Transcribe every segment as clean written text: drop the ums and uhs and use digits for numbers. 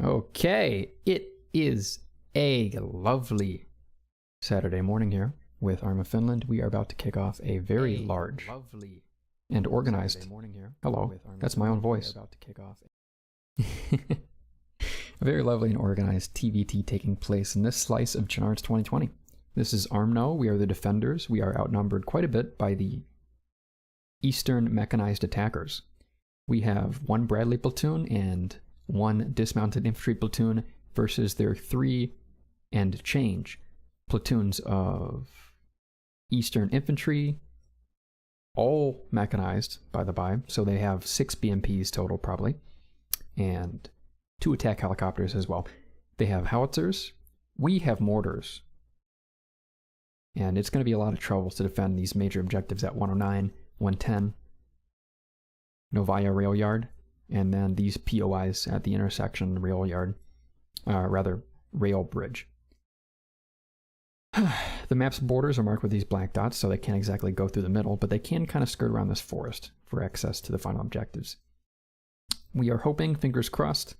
Okay, it is a lovely Saturday morning here with Arma Finland. We are about to kick off a very large and organized. Hello, that's my own voice. A very lovely and organized TVT taking place in this slice of Chenard's 2020. This is ArmNo. We are the defenders. We are outnumbered quite a bit by the Eastern mechanized attackers. We have one Bradley platoon and one dismounted infantry platoon versus their 3 and change platoons of Eastern infantry, all mechanized by the by, so they have 6 BMPs total probably, and 2 attack helicopters as well. They have howitzers, we have mortars, and it's going to be a lot of trouble to defend these major objectives at 109, 110, Novaya rail yard, and then these POIs at the intersection rail yard, rail bridge. The map's borders are marked with these black dots, so they can't exactly go through the middle, but they can kind of skirt around this forest for access to the final objectives. We are hoping, fingers crossed,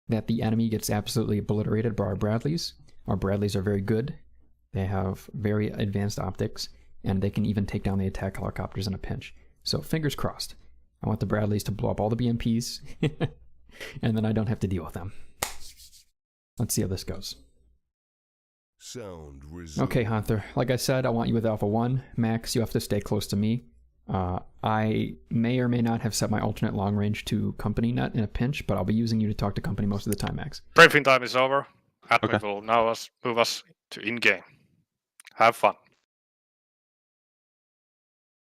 that the enemy gets absolutely obliterated by our Bradleys. Our Bradleys are very good. They have very advanced optics, and they can even take down the attack helicopters in a pinch. So fingers crossed. I want the Bradleys to blow up all the BMPs, and then I don't have to deal with them. Let's see how this goes. Okay, Hunter. Like I said, I want you with Alpha 1. Max, you have to stay close to me. I may or may not have set my alternate long range to company net in a pinch, but I'll be using you to talk to company most of the time, Max. Briefing time is over. Admin will now move us to in-game. Have fun.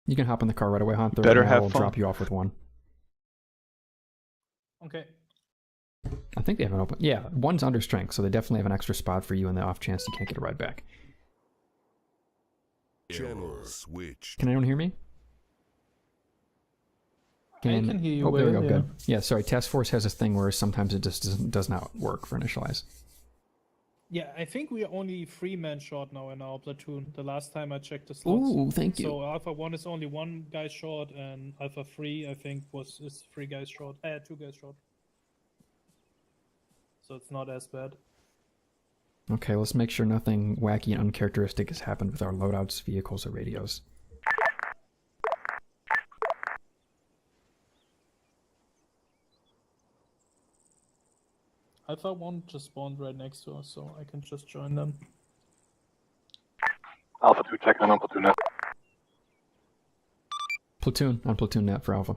You can hop in the car right away, Hunter. Better and have I'll fun. drop you off with 1. Okay. I think they have an open... Yeah, 1's under strength, so they definitely have an extra spot for you in the off chance you can't get a ride back. Channel switch. Can anyone hear me? I can hear you Oh, there we go, well, good. Yeah, sorry, Task Force has a thing where sometimes it just does not work for initialize. Yeah, I think we are only 3-man short now in our platoon. The last time I checked the slots. Ooh, thank you. So Alpha 1 is only 1 guy short, and Alpha 3, I think, is 3 guys short. 2 guys short. So it's not as bad. Okay, let's make sure nothing wacky and uncharacteristic has happened with our loadouts, vehicles, or radios. Alpha 1 just spawned right next to us, so I can just join them. Alpha 2 checking on platoon net. Platoon on platoon net for Alpha.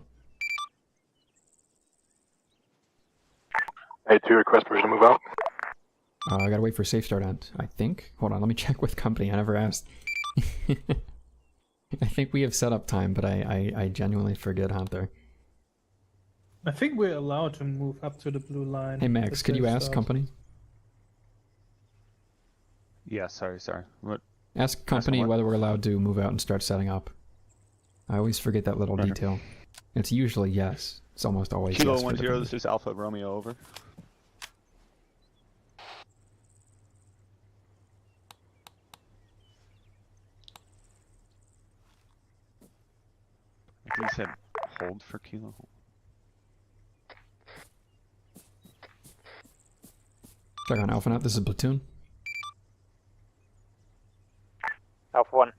A2 request permission to move out. I gotta wait for safe start on, I think. Hold on, let me check with company. I never asked. I think we have setup time, but I genuinely forget, Hunter. I think we're allowed to move up to the blue line. Hey Max, could you ask start. company? Yeah, sorry. What? Ask company what? whether we're allowed to move out and start setting up. I always forget that little detail. It's usually yes. It's almost always Kilo yes. 10, this is Alpha Romeo, over. I think he said hold for Kilo. Check on Alpha net, this is platoon. Alpha 1.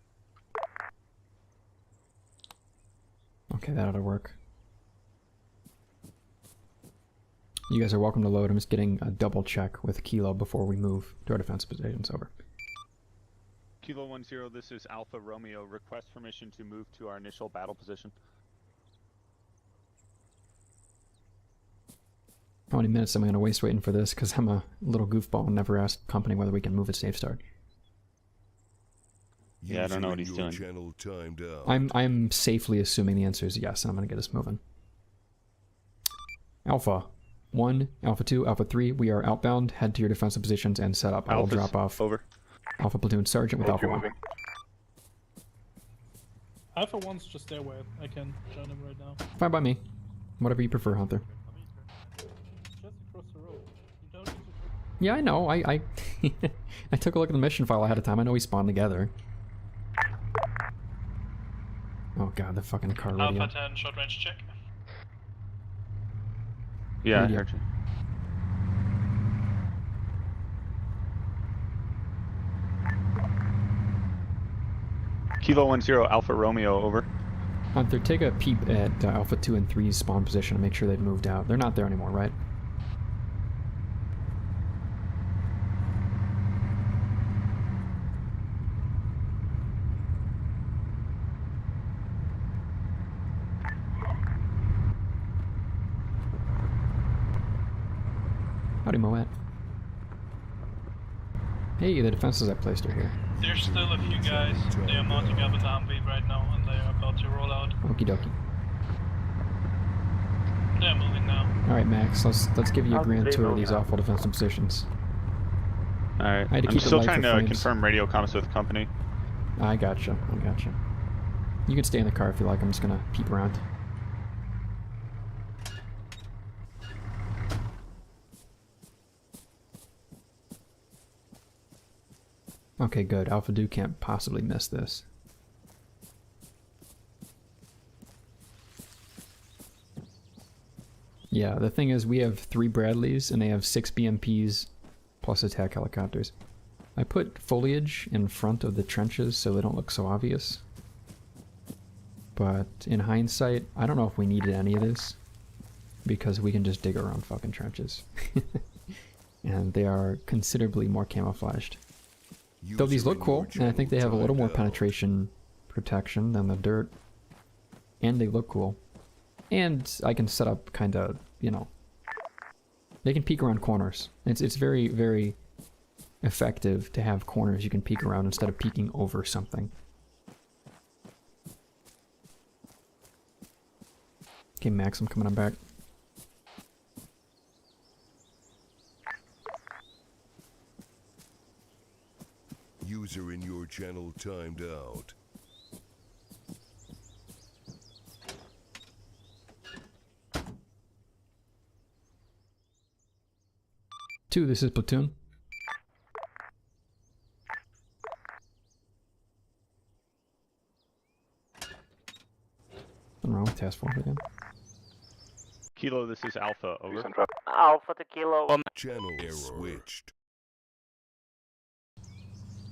Okay, that ought to work. You guys are welcome to load. I'm just getting a double check with Kilo before we move to our defense positions. Over. Kilo 10, this is Alpha Romeo. Request permission to move to our initial battle position. How many minutes am I going to waste waiting for this? Because I'm a little goofball and never asked company whether we can move at safe start. Yeah, I don't know what he's doing. Channel timed out. I'm safely assuming the answer is yes, and I'm going to get us moving. Alpha 1, Alpha 2, Alpha 3, we are outbound. Head to your defensive positions and set up. I will drop off. Over. Alpha Platoon Sergeant with Alpha 1. Alpha 1's just there where I can join him right now. Fine by me. Whatever you prefer, Hunter. Just across the road. You don't need to... Yeah, I know. I I took a look at the mission file ahead of time. I know we spawned together. Oh god, the fucking car radio. Alpha 10, short range check. Yeah, I Radio. heard you. Kilo 10 Alpha Romeo, over. Hunter, take a peep at Alpha 2 and 3's spawn position and make sure they've moved out. They're not there anymore, right? Howdy, Moet. Hey, the defenses I placed are here. There's still a few guys. They are mounting up in the Humvee right now, and they are about to roll out. Okie dokie. They're moving now. Alright, Max, let's give you a How's grand they tour of moving these out? awful defensive positions. Alright. I had to I'm keep it still light trying for to frames. confirm radio comms with company. I gotcha, I gotcha. You can stay in the car if you like, I'm just gonna peep around. Okay, good. Alpha Do can't possibly miss this. Yeah, the thing is we have 3 Bradleys and they have 6 BMPs plus attack helicopters. I put foliage in front of the trenches so they don't look so obvious. But in hindsight, I don't know if we needed any of this because we can just dig around fucking trenches. And they are considerably more camouflaged. Though these look cool, and I think they have a little more penetration protection than the dirt. And they look cool. And I can set up kind of, you know, they can peek around corners. It's very, very effective to have corners you can peek around instead of peeking over something. Okay, Max, I'm coming on back. User in your channel timed out. Two, this is platoon. Nothing wrong with task force again. Kilo, this is Alpha, over. Alpha to Kilo. Channel switched.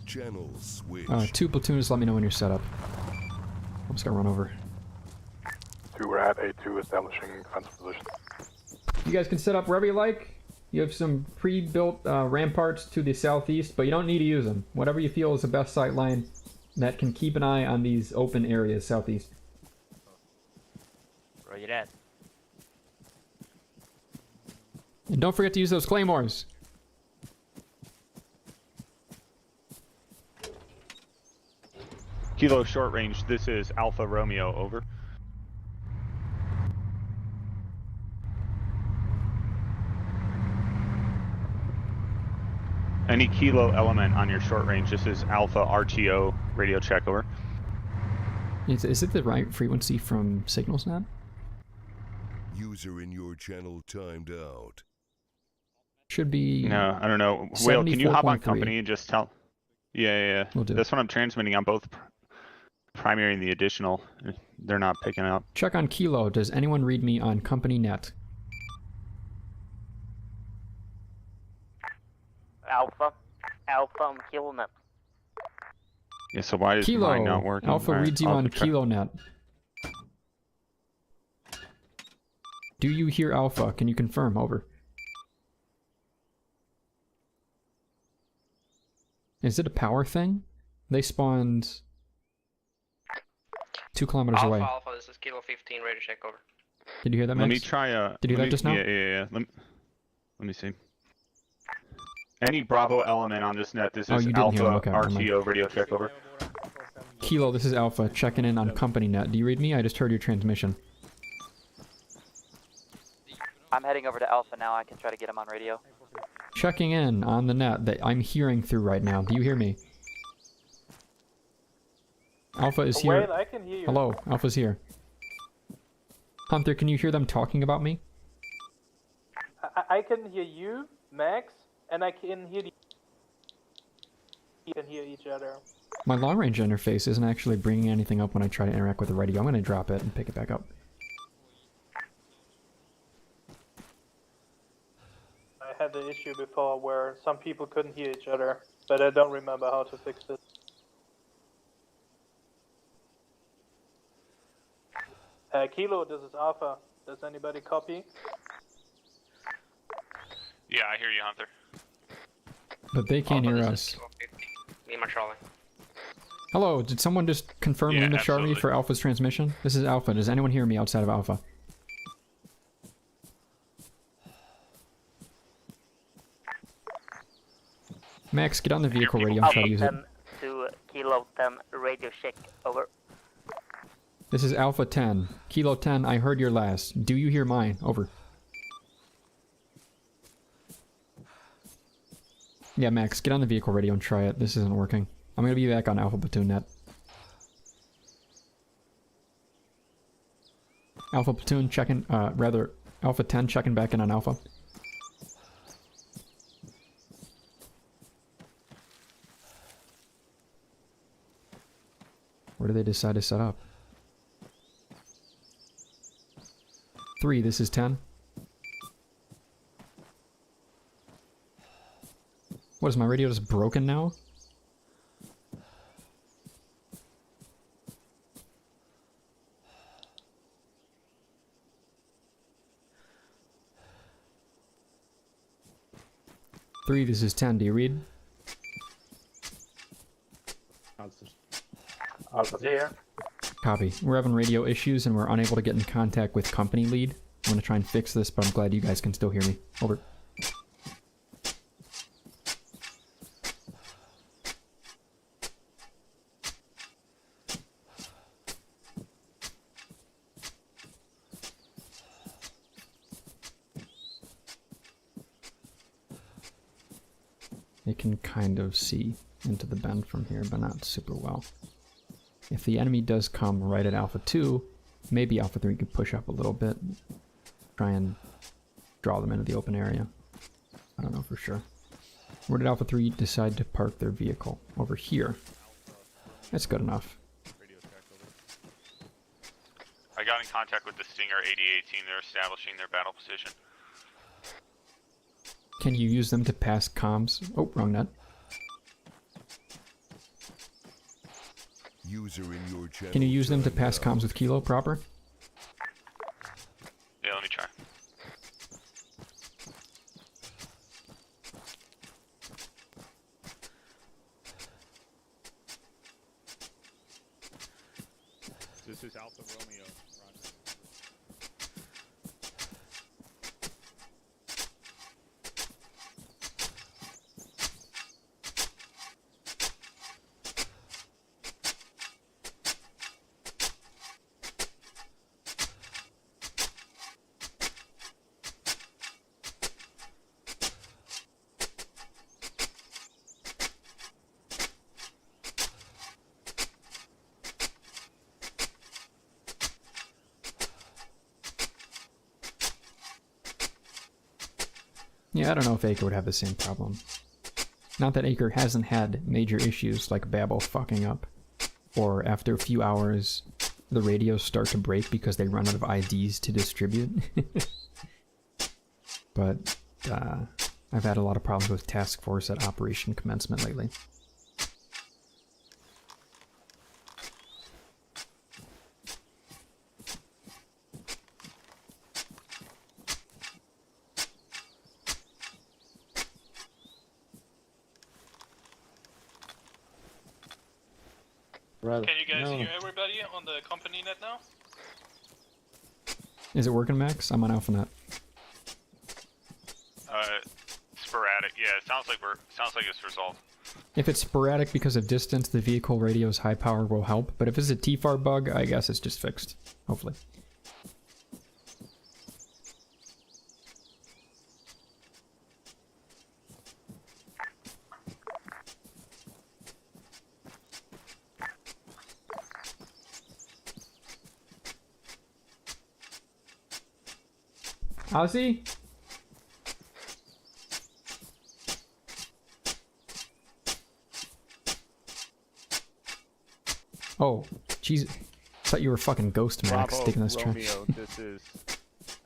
Channel switched. 2 platoons, let me know when you're set up. I'm just gonna run over. 2, we're at A2 establishing defensive position. You guys can set up wherever you like. You have some pre-built ramparts to the southeast, but you don't need to use them. Whatever you feel is the best sight line that can keep an eye on these open areas southeast. Roger that. And don't forget to use those claymores. Kilo short range, this is Alpha Romeo, over. Any Kilo element on your short range, this is Alpha RTO, radio check, over. Is it the right frequency from SignalsNet? User in your channel timed out. Should be... No, I don't know. Will, can you hop on 74.3. company and just tell? Yeah. Will do. That's what I'm transmitting on both primary and the additional. They're not picking up. Check on Kilo. Does anyone read me on company net? Alpha. Alpha on Kilo net. Yeah, so why is Kilo. mine not working? Alpha Alright, reads you I'll on try- Kilo net. Do you hear Alpha? Can you confirm? Over. Is it a power thing? They spawned 2 kilometers away. Alpha, this is Kilo 15, ready to check over. Did you hear that, Let Max? me try a. Did you hear that just now? Yeah. Let me see. Any Bravo element on this net? This Oh, is you didn't hear him. Alpha Okay, never mind. RTO, radio check, over. Kilo, this is Alpha, checking in on company net. Do you read me? I just heard your transmission. I'm heading over to Alpha now. I can try to get him on radio. Checking in on the net that I'm hearing through right now. Do you hear me? Alpha is here. Wait, I can hear you. Hello, Alpha's here. Hunter, can you hear them talking about me? I can hear you, Max, and I can hear the. You can hear each other. My long-range interface isn't actually bringing anything up when I try to interact with the radio. I'm going to drop it and pick it back up. I had the issue before where some people couldn't hear each other, but I don't remember how to fix it. Kilo, this is Alpha. Does anybody copy? Yeah, I hear you, Hunter. But they can't Alpha, hear this is us. Kilo 50. Lima Charlie. Hello, did someone just confirm Yeah, Lima Charlie absolutely. for Alpha's transmission? This is Alpha. Does anyone hear me outside of Alpha? Max, get on the vehicle radio and try to use it. To Kilo 10 radio check, over. This is Alpha 10. Kilo 10, I heard your last. Do you hear mine? Over. Yeah, Max, get on the vehicle radio and try it. This isn't working. I'm gonna be back on Alpha Platoon Net. Alpha Platoon checking, rather, Alpha 10 checking back in on Alpha. Where do they decide to set up? 3, this is 10. What, is my radio just broken now? Three, this is 10. Do you read? Alpha here. Copy. We're having radio issues and we're unable to get in contact with company lead. I'm gonna try and fix this, but I'm glad you guys can still hear me. Over. They can kind of see into the bend from here, but not super well. If the enemy does come right at Alpha 2, maybe Alpha 3 could push up a little bit. Try and draw them into the open area. I don't know for sure. Where did Alpha 3 decide to park their vehicle? Over here. That's good enough. I got in contact with the Stinger 8018. They're establishing their battle position. Can you use them to pass comms? Oh, wrong net. User in your channel. Can you use them to timed pass out. comms with Kilo proper? Yeah, let me try. This is Alpha Romeo. Roger. Yeah, I don't know if Acre would have the same problem. Not that Acre hasn't had major issues like Babel fucking up, or after a few hours the radios start to break because they run out of IDs to distribute. But I've had a lot of problems with Task Force at Operation Commencement lately. Can you guys hear everybody on the company net now? Is it working, Max? I'm on AlphaNet. Sporadic. Yeah, it sounds like it's resolved. If it's sporadic because of distance, the vehicle radio's high power will help, but if it's a TFAR bug, I guess it's just fixed. Hopefully. Ozzy? Oh, jeez. Thought you were fucking Ghost Max Bravo, taking this track. Romeo. This is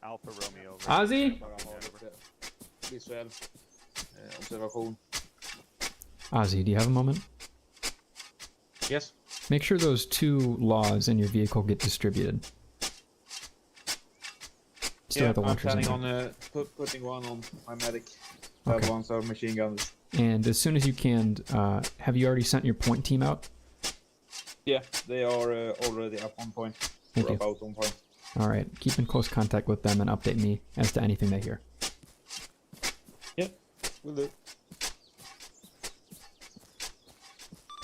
Alpha Romeo. Ozzy? Visuell observation. Ozzy, do you have a moment? Yes. Make sure those 2 laws in your vehicle get distributed. Still have the I'm launchers in planning there. on putting one on my medic. The Okay. other ones are machine guns. And as soon as you can, have you already sent your point team out? Yeah, they are already up on point. Thank or you. about on point. All right, keep in close contact with them and update me as to anything they hear. Will do.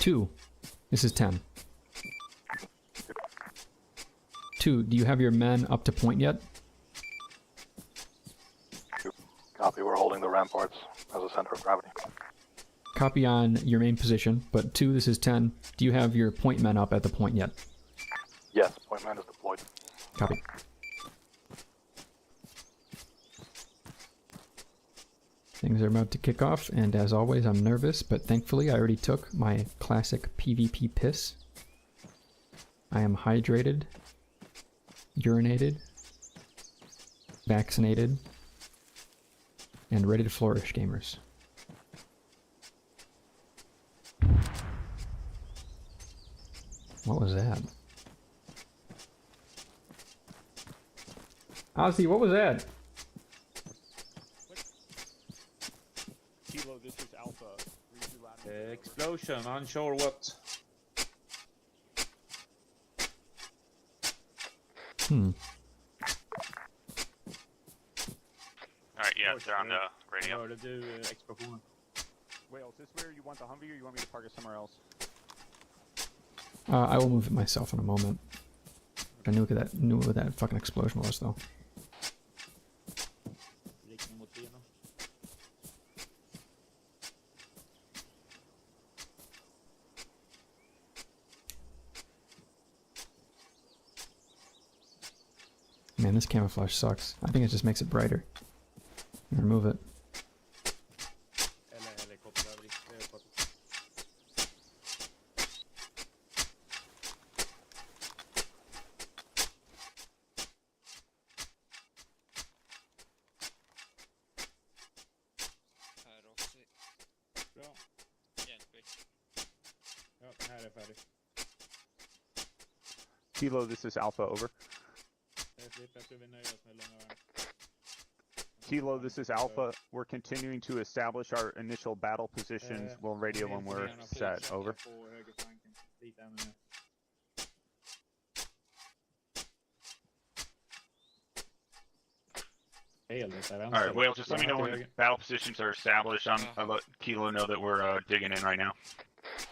2, this is 10. 2, do you have your men up to point yet? Copy, we're holding the ramparts as a center of gravity. Copy on your main position, but 2, this is 10. Do you have your point men up at the point yet? Yes, point man is deployed. Copy. Things are about to kick off, and as always, I'm nervous, but thankfully I already took my classic PvP piss. I am hydrated, urinated, vaccinated, and ready to flourish, gamers. What was that? Ozzy, what was that? Kilo, this is Alpha. Read your latitude. Explosion, unsure what. Alright, yeah, they're on the radio. Hörde du explosionen? Wales, is this where you want the Humvee or you want me to park it somewhere else? I will move it myself in a moment. I knew what that fucking explosion was, though. Riktning mot benen. Man, this camouflage sucks. I think it just makes it brighter. Remove it. Eller helikopter över det är uppåt. Bra. Ja, den här är färdig. Kilo, this is Alpha, over. Jag tror vi nöjer oss med långa värn. Kilo, this is Alpha. We're continuing to establish our initial battle positions. We'll radio when we're set, over. På högerflanken. Lite ännu mer. Alright, Whale, just let me know when the battle positions are established. I'll let Kilo know that we're digging in right now.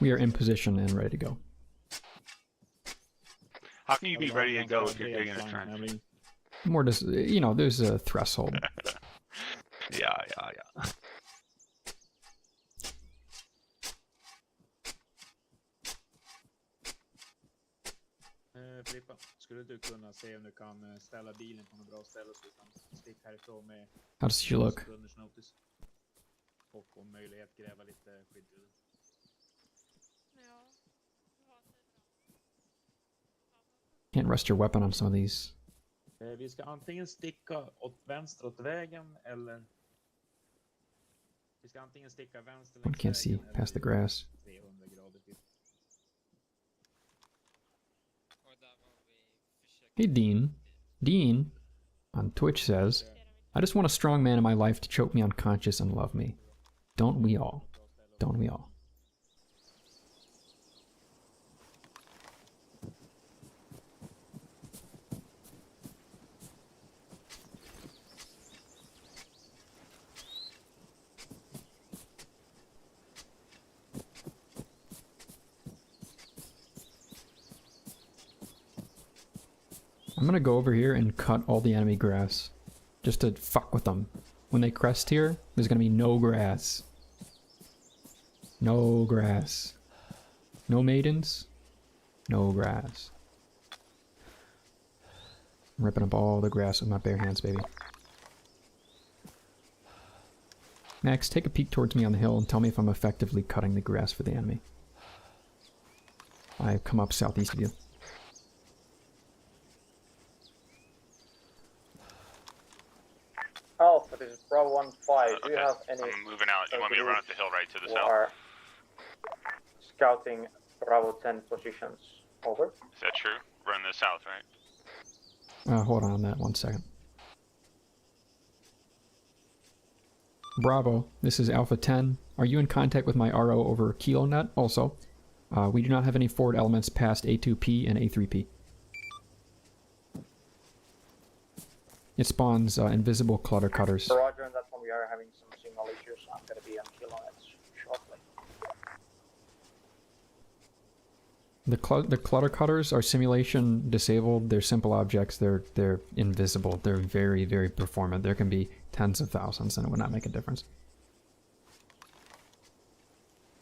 We are in position and ready to go. How can you be ready to go if you're digging a trench? More just, you know, there's a threshold. Yeah. Filippa, skulle du kunna se om du kan ställa bilen på något bra ställe så du kan sticka härifrån med How does she look? sekunders notice? Och om möjlighet gräva lite skydd. Can't rest your weapon on some of these. Vi ska antingen sticka åt vänster åt vägen eller vi ska antingen sticka vänster One can't see past the grass. 300 grader till. Hey Dean. Dean on Twitch says, I just want a strong man in my life to choke me unconscious and love me. Don't we all? Don't we all? I'm gonna go over here and cut all the enemy grass. Just to fuck with them. When they crest here, there's gonna be no grass. No grass. No maidens. No grass. I'm ripping up all the grass with my bare hands, baby. Max, take a peek towards me on the hill and tell me if I'm effectively cutting the grass for the enemy. I've come up southeast of you. Alpha, this is Bravo 1-5. Do you Okay. have any I'm moving out. You want me to run up the hill right to the who south? are scouting Bravo 10 positions? Over. Is that true? We're in the south, right? Hold on that 1 second. Bravo, this is Alpha 10. Are you in contact with my RO over KiloNet? Also, we do not have any forward elements past A2P and A3P. It spawns invisible clutter cutters. Roger, and that one we are having some signal issues. I'm gonna be on KiloNet shortly. The clutter cutters are simulation disabled. They're simple objects. They're invisible. They're very, very performant. There can be tens of thousands and it would not make a difference.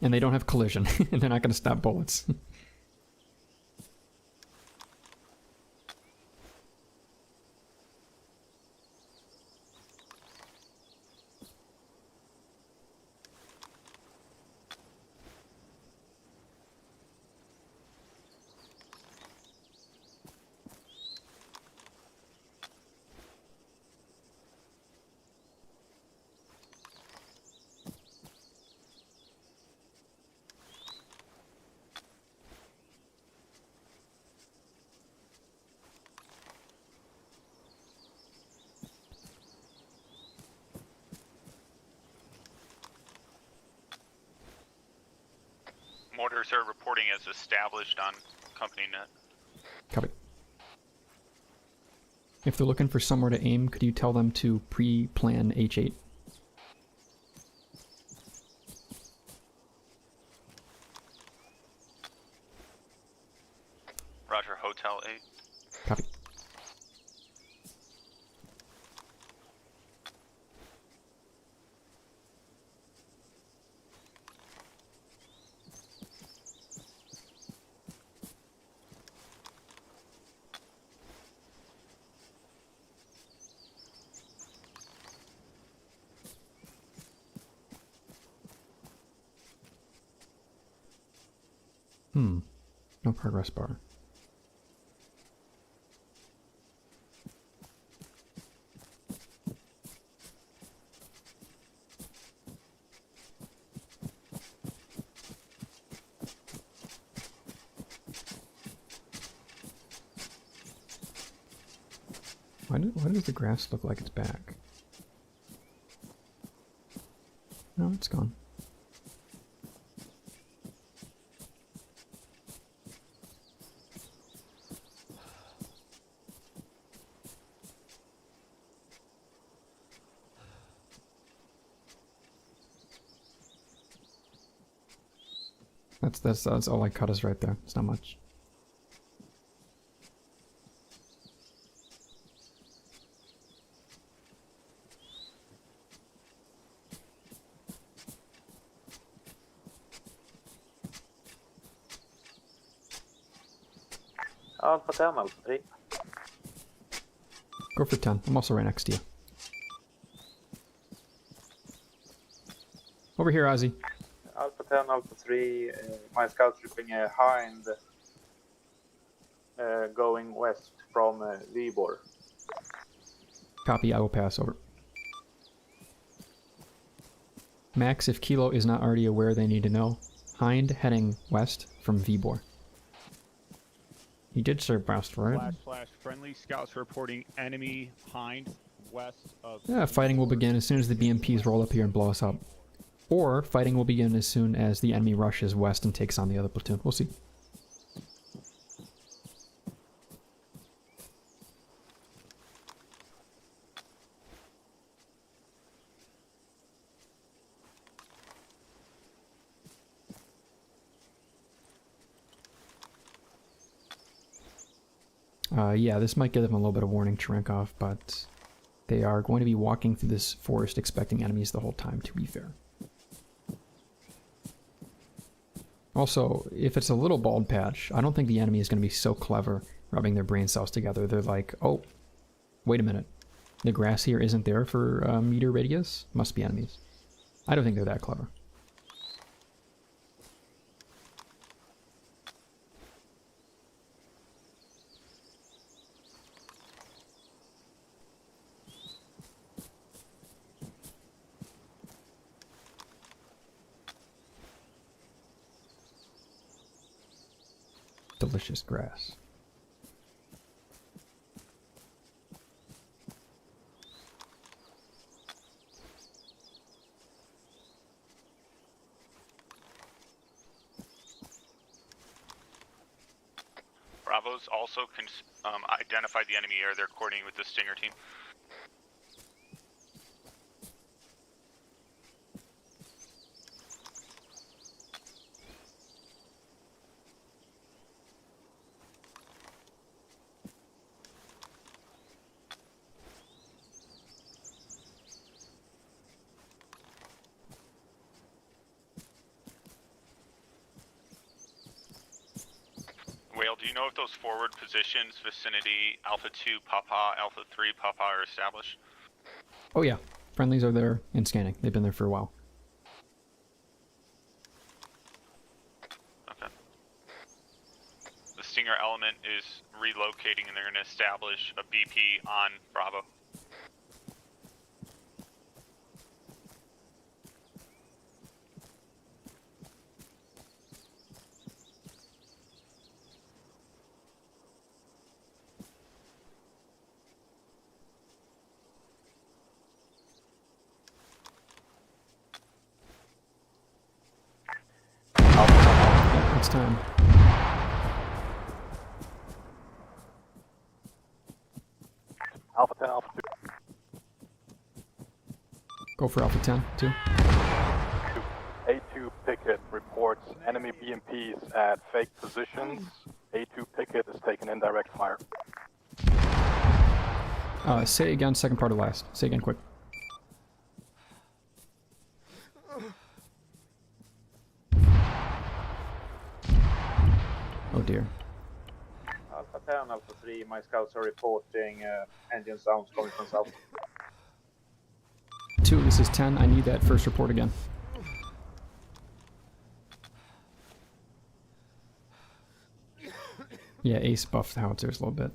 And they don't have collision. And they're not going to stop bullets. Mortars are reporting as established on company net. Copy. If they're looking for somewhere to aim, could you tell them to pre-plan H8? Roger, Hotel 8. Copy. No progress bar. Why does the grass look like it's back? No, it's gone. That's all I cut is right there. It's not much. Alpha 10, Alpha 3. Go for 10. I'm also right next to you. Over here, Ozzy. Alpha 10, Alpha 3, my scouts ripping a hind going west from Vibor. Copy, I will pass over. Max, if Kilo is not already aware, they need to know. Hind heading west from Vibor. He did serve west, right? Flash. Friendly scouts reporting enemy hind west of... Yeah, fighting will begin as soon as the BMPs roll up here and blow us up. Or fighting will begin as soon as the enemy rushes west and takes on the other platoon. We'll see. Yeah, this might give them a little bit of warning, Cherenkov, but they are going to be walking through this forest expecting enemies the whole time, to be fair. Also, if it's a little bald patch, I don't think the enemy is going to be so clever rubbing their brain cells together. They're like, oh, wait a minute. The grass here isn't there for a meter radius? Must be enemies. I don't think they're that clever. Delicious grass. Bravos also identified the enemy air. They're coordinating with the Stinger team. Whale, do you know if those forward positions, vicinity, Alpha 2, Papa, Alpha 3, Papa are established? Oh yeah, friendlies are there and scanning. They've been there for a while. Okay. The Stinger element is relocating and they're going to establish a BP on Bravo. It's time. Alpha 10, Alpha 2. Go for Alpha 10, too. A2 Picket reports enemy BMPs at fake positions. A2 Picket is taking indirect fire. Say again, second part of last. Say again, quick. Oh dear. Alpha 10, Alpha 3, my scouts are reporting engine sounds coming from south. 2, this is 10. I need that first report again. Yeah, Ace buffed the howitzers a little bit.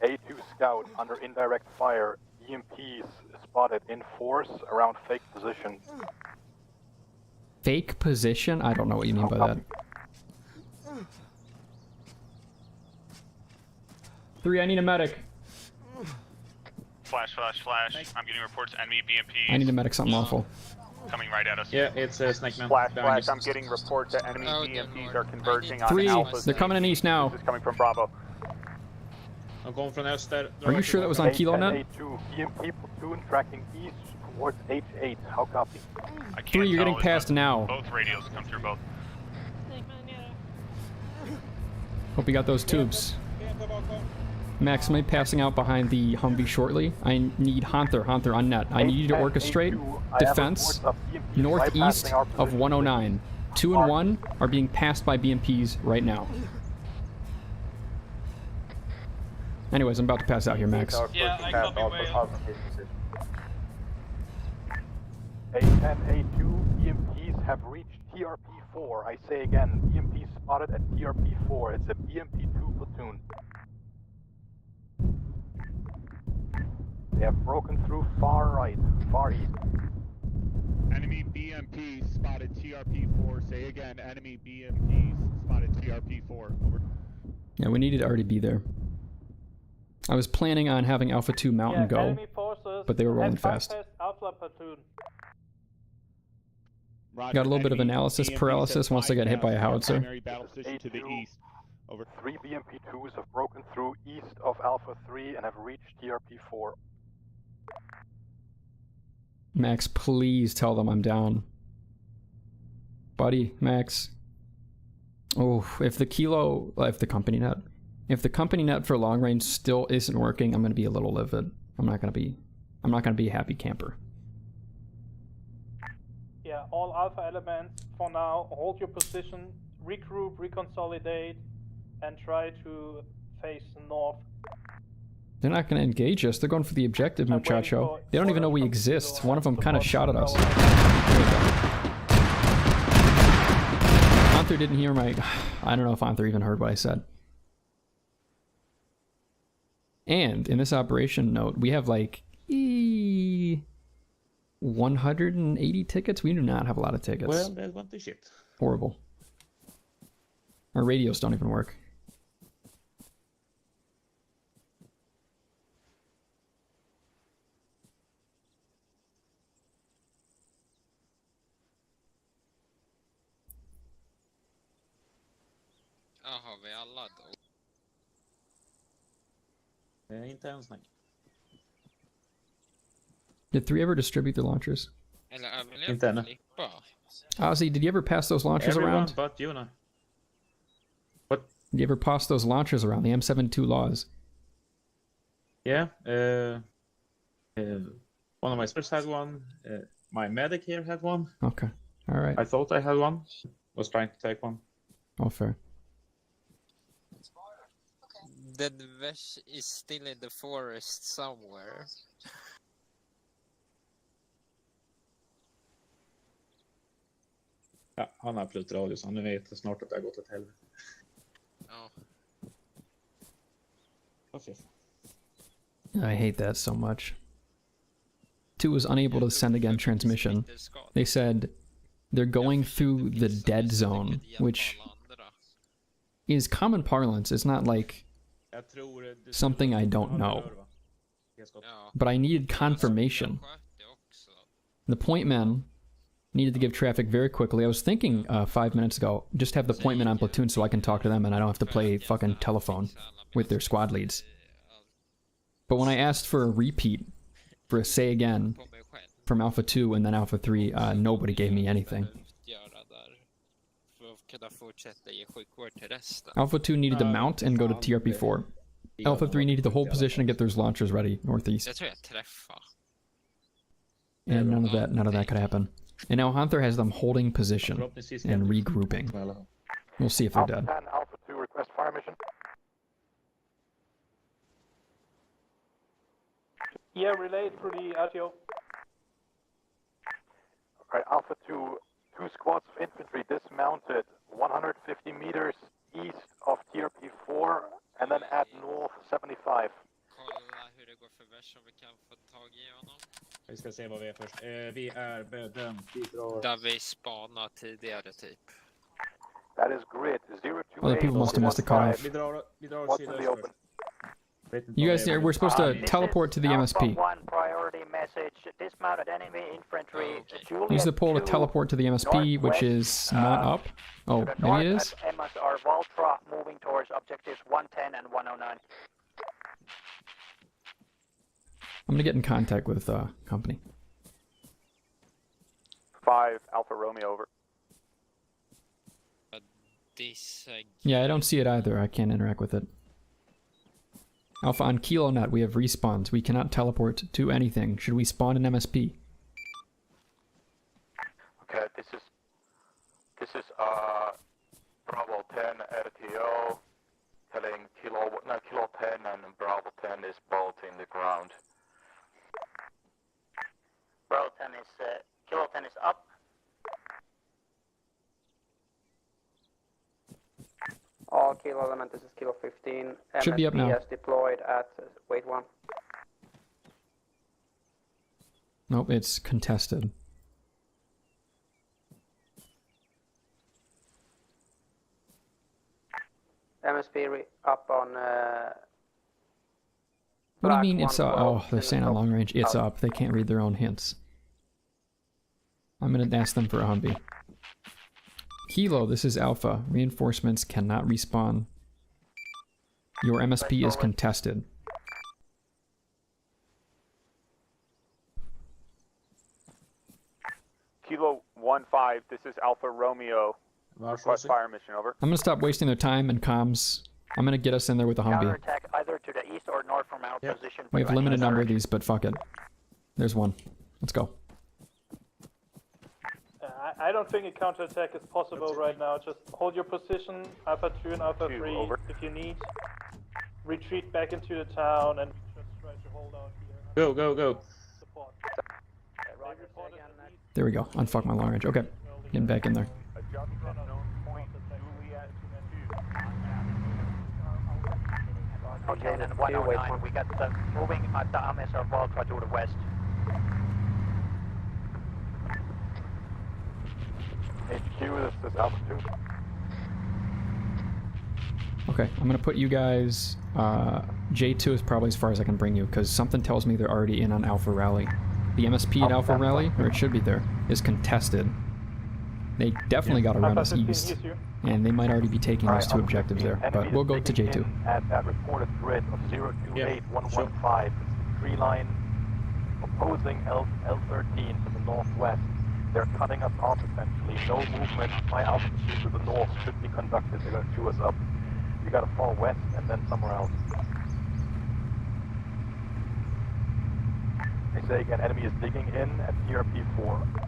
A2 Scout under indirect fire. BMPs spotted in force around fake position. Fake position? I don't know what you mean by that. 3, I need a medic. Flash, flash, flash. I'm getting reports enemy BMPs. I need a medic, something awful. Coming right at us. Yeah, it's Snake Man. Flash, behind flash, you. I'm getting reports that enemy BMPs are converging on 3, Alpha. they're coming in east now. This is coming from Bravo. I'm going from öster. Are you sure that was on Kilo net? A2 BMP platoon tracking east towards H8. How copy? I can't 3, you're tell getting if past now. Both radios come through both. Hope you got those tubes. Max, am I passing out behind the Humvee shortly? I need Hanther on net. I need you to orchestrate defense northeast of 109. 2 and 1 are being passed by BMPs right now. Anyways, I'm about to pass out here, Max. Yeah, I copy Whale. A10, A2 BMPs have reached TRP4. I say again, BMP spotted at TRP4. It's a BMP2 platoon. They have broken through far right, far east. Enemy BMPs spotted TRP4. Say again, enemy BMPs spotted TRP4. Over. Yeah, we needed to already be there. I was planning on having Alpha 2 mount and go, but they were rolling fast. Alpha platoon. Roger, Got a little bit of enemy analysis BMPs paralysis have once they got hit by a bypassed our howitzer. primary battle position to the east. Over. 3 BMP2s have broken through east of Alpha 3 and have reached TRP4. Max, please tell them I'm down. Buddy, Max. Oh, if the company net for long range still isn't working, I'm gonna be a little livid. I'm not gonna be a happy camper. Yeah, all Alpha elements for now, hold your position, regroup, reconsolidate, and try to face north. They're not gonna engage us. They're going for the objective, muchacho. They don't even know we exist. One of them kind of shot at us. Anther didn't hear my... I don't know if Anther even heard what I said. And in this operation note, we have like 180 tickets. We do not have a lot of tickets. Well, there's one to shit. Horrible. Our radios don't even work. Har vi alla då? Inte än snack. Did 3 ever distribute their launchers? Eller Inte ännu. flippa? Ozzy, did you ever pass those launchers Everyone around? but Yuna. Did you ever pass those launchers around, the M72 laws? Yeah. One of my specials had one. My medic here had one. Okay. All right. I thought I had one. Was trying to take one. All fair. The Vesh is still in the forest somewhere. Ja, han har absolut radio, så han vet snart att det har gått åt helvete. Ja. Okay. I hate that so much. 2 was unable to send again transmission. They said they're going through the dead zone, which is common parlance. It's not like something I don't know. But I needed confirmation. The point men needed to give traffic very quickly. I was thinking 5 minutes ago, just have the point men on platoon so I can talk to them and I don't have to play fucking telephone with their squad leads. But when I asked for a repeat, for a say again, from Alpha 2 and then Alpha 3, nobody gave me anything. Alpha 2 needed to mount and go to TRP 4. Alpha 3 needed to hold position and get those launchers ready, northeast. And none of that could happen. And now Hunter has them holding position and regrouping. We'll see if they're dead. Alpha 10, Alpha 2, request fire mission. Yeah, relay through the RTO. Alright, Alpha 2, 2 squads of infantry dismounted 150 meters east of TRP 4 and then at north 75. Vi ska se vad vi är först. Vi är bedömt. Vi drar... Där vi spanar tidigare typ. That is grid 028. Other people must have missed the cutoff. Vi drar What's in the open? You guys, we're supposed to teleport to the MSP. One priority message. Dismounted enemy infantry. Use the pole to teleport to the MSP, which is not up. Oh, maybe it is? MSR Voltra moving towards objectives 110 and 109. I'm gonna get in contact with company. 5 Alpha Romeo over. Yeah, I don't see it either. I can't interact with it. Alpha on Kilo Net, we have respawns. We cannot teleport to anything. Should we spawn an MSP? Okay, this is Bravo 10 RTO telling Kilo 10 and Bravo 10 is both in the ground. Bravo 10 is Kilo 10 is up. All Kilo element, this is Kilo 15. Should be up now. MSP deployed at wait 1. Nope, it's contested. MSP up on. What do you mean it's oh, they're saying on long range. It's up. They can't read their own hints. I'm gonna ask them for a Humvee. Kilo, this is Alpha. Reinforcements cannot respawn. Your MSP is contested. Kilo 1-5, this is Alpha Romeo. Request fire mission, over. I'm gonna stop wasting their time and comms. I'm gonna get us in there with a Humvee. Counterattack either to the east or north from our position. We have a limited number of these, but fuck it. There's one. Let's go. I don't think a counterattack is possible right now. Just hold your position, Alpha 2 and Alpha 3, if you need. Retreat back into the town and just try to hold out here. Go. Support. There we go. Unfuck my long range. Okay. Getting back in there. Okay, then 109, we got the moving at the MSR Voltra to the west. HQ, this is Alpha 2. Okay, I'm gonna put you guys. J2 is probably as far as I can bring you, because something tells me they're already in on Alpha Rally. The MSP at Alpha Rally, or it should be there, is contested. They definitely got around us Alpha 15 east, hears you. and they might already be taking those two objectives there, but we'll go to J2. At that reported grid of 028115, tree line opposing L13 to the northwest. They're cutting us off essentially. No movement. My altitude to the north should be conducted. They're going to chew us up. We got to fall west and then somewhere else. I say again, enemy is digging in at TRP4.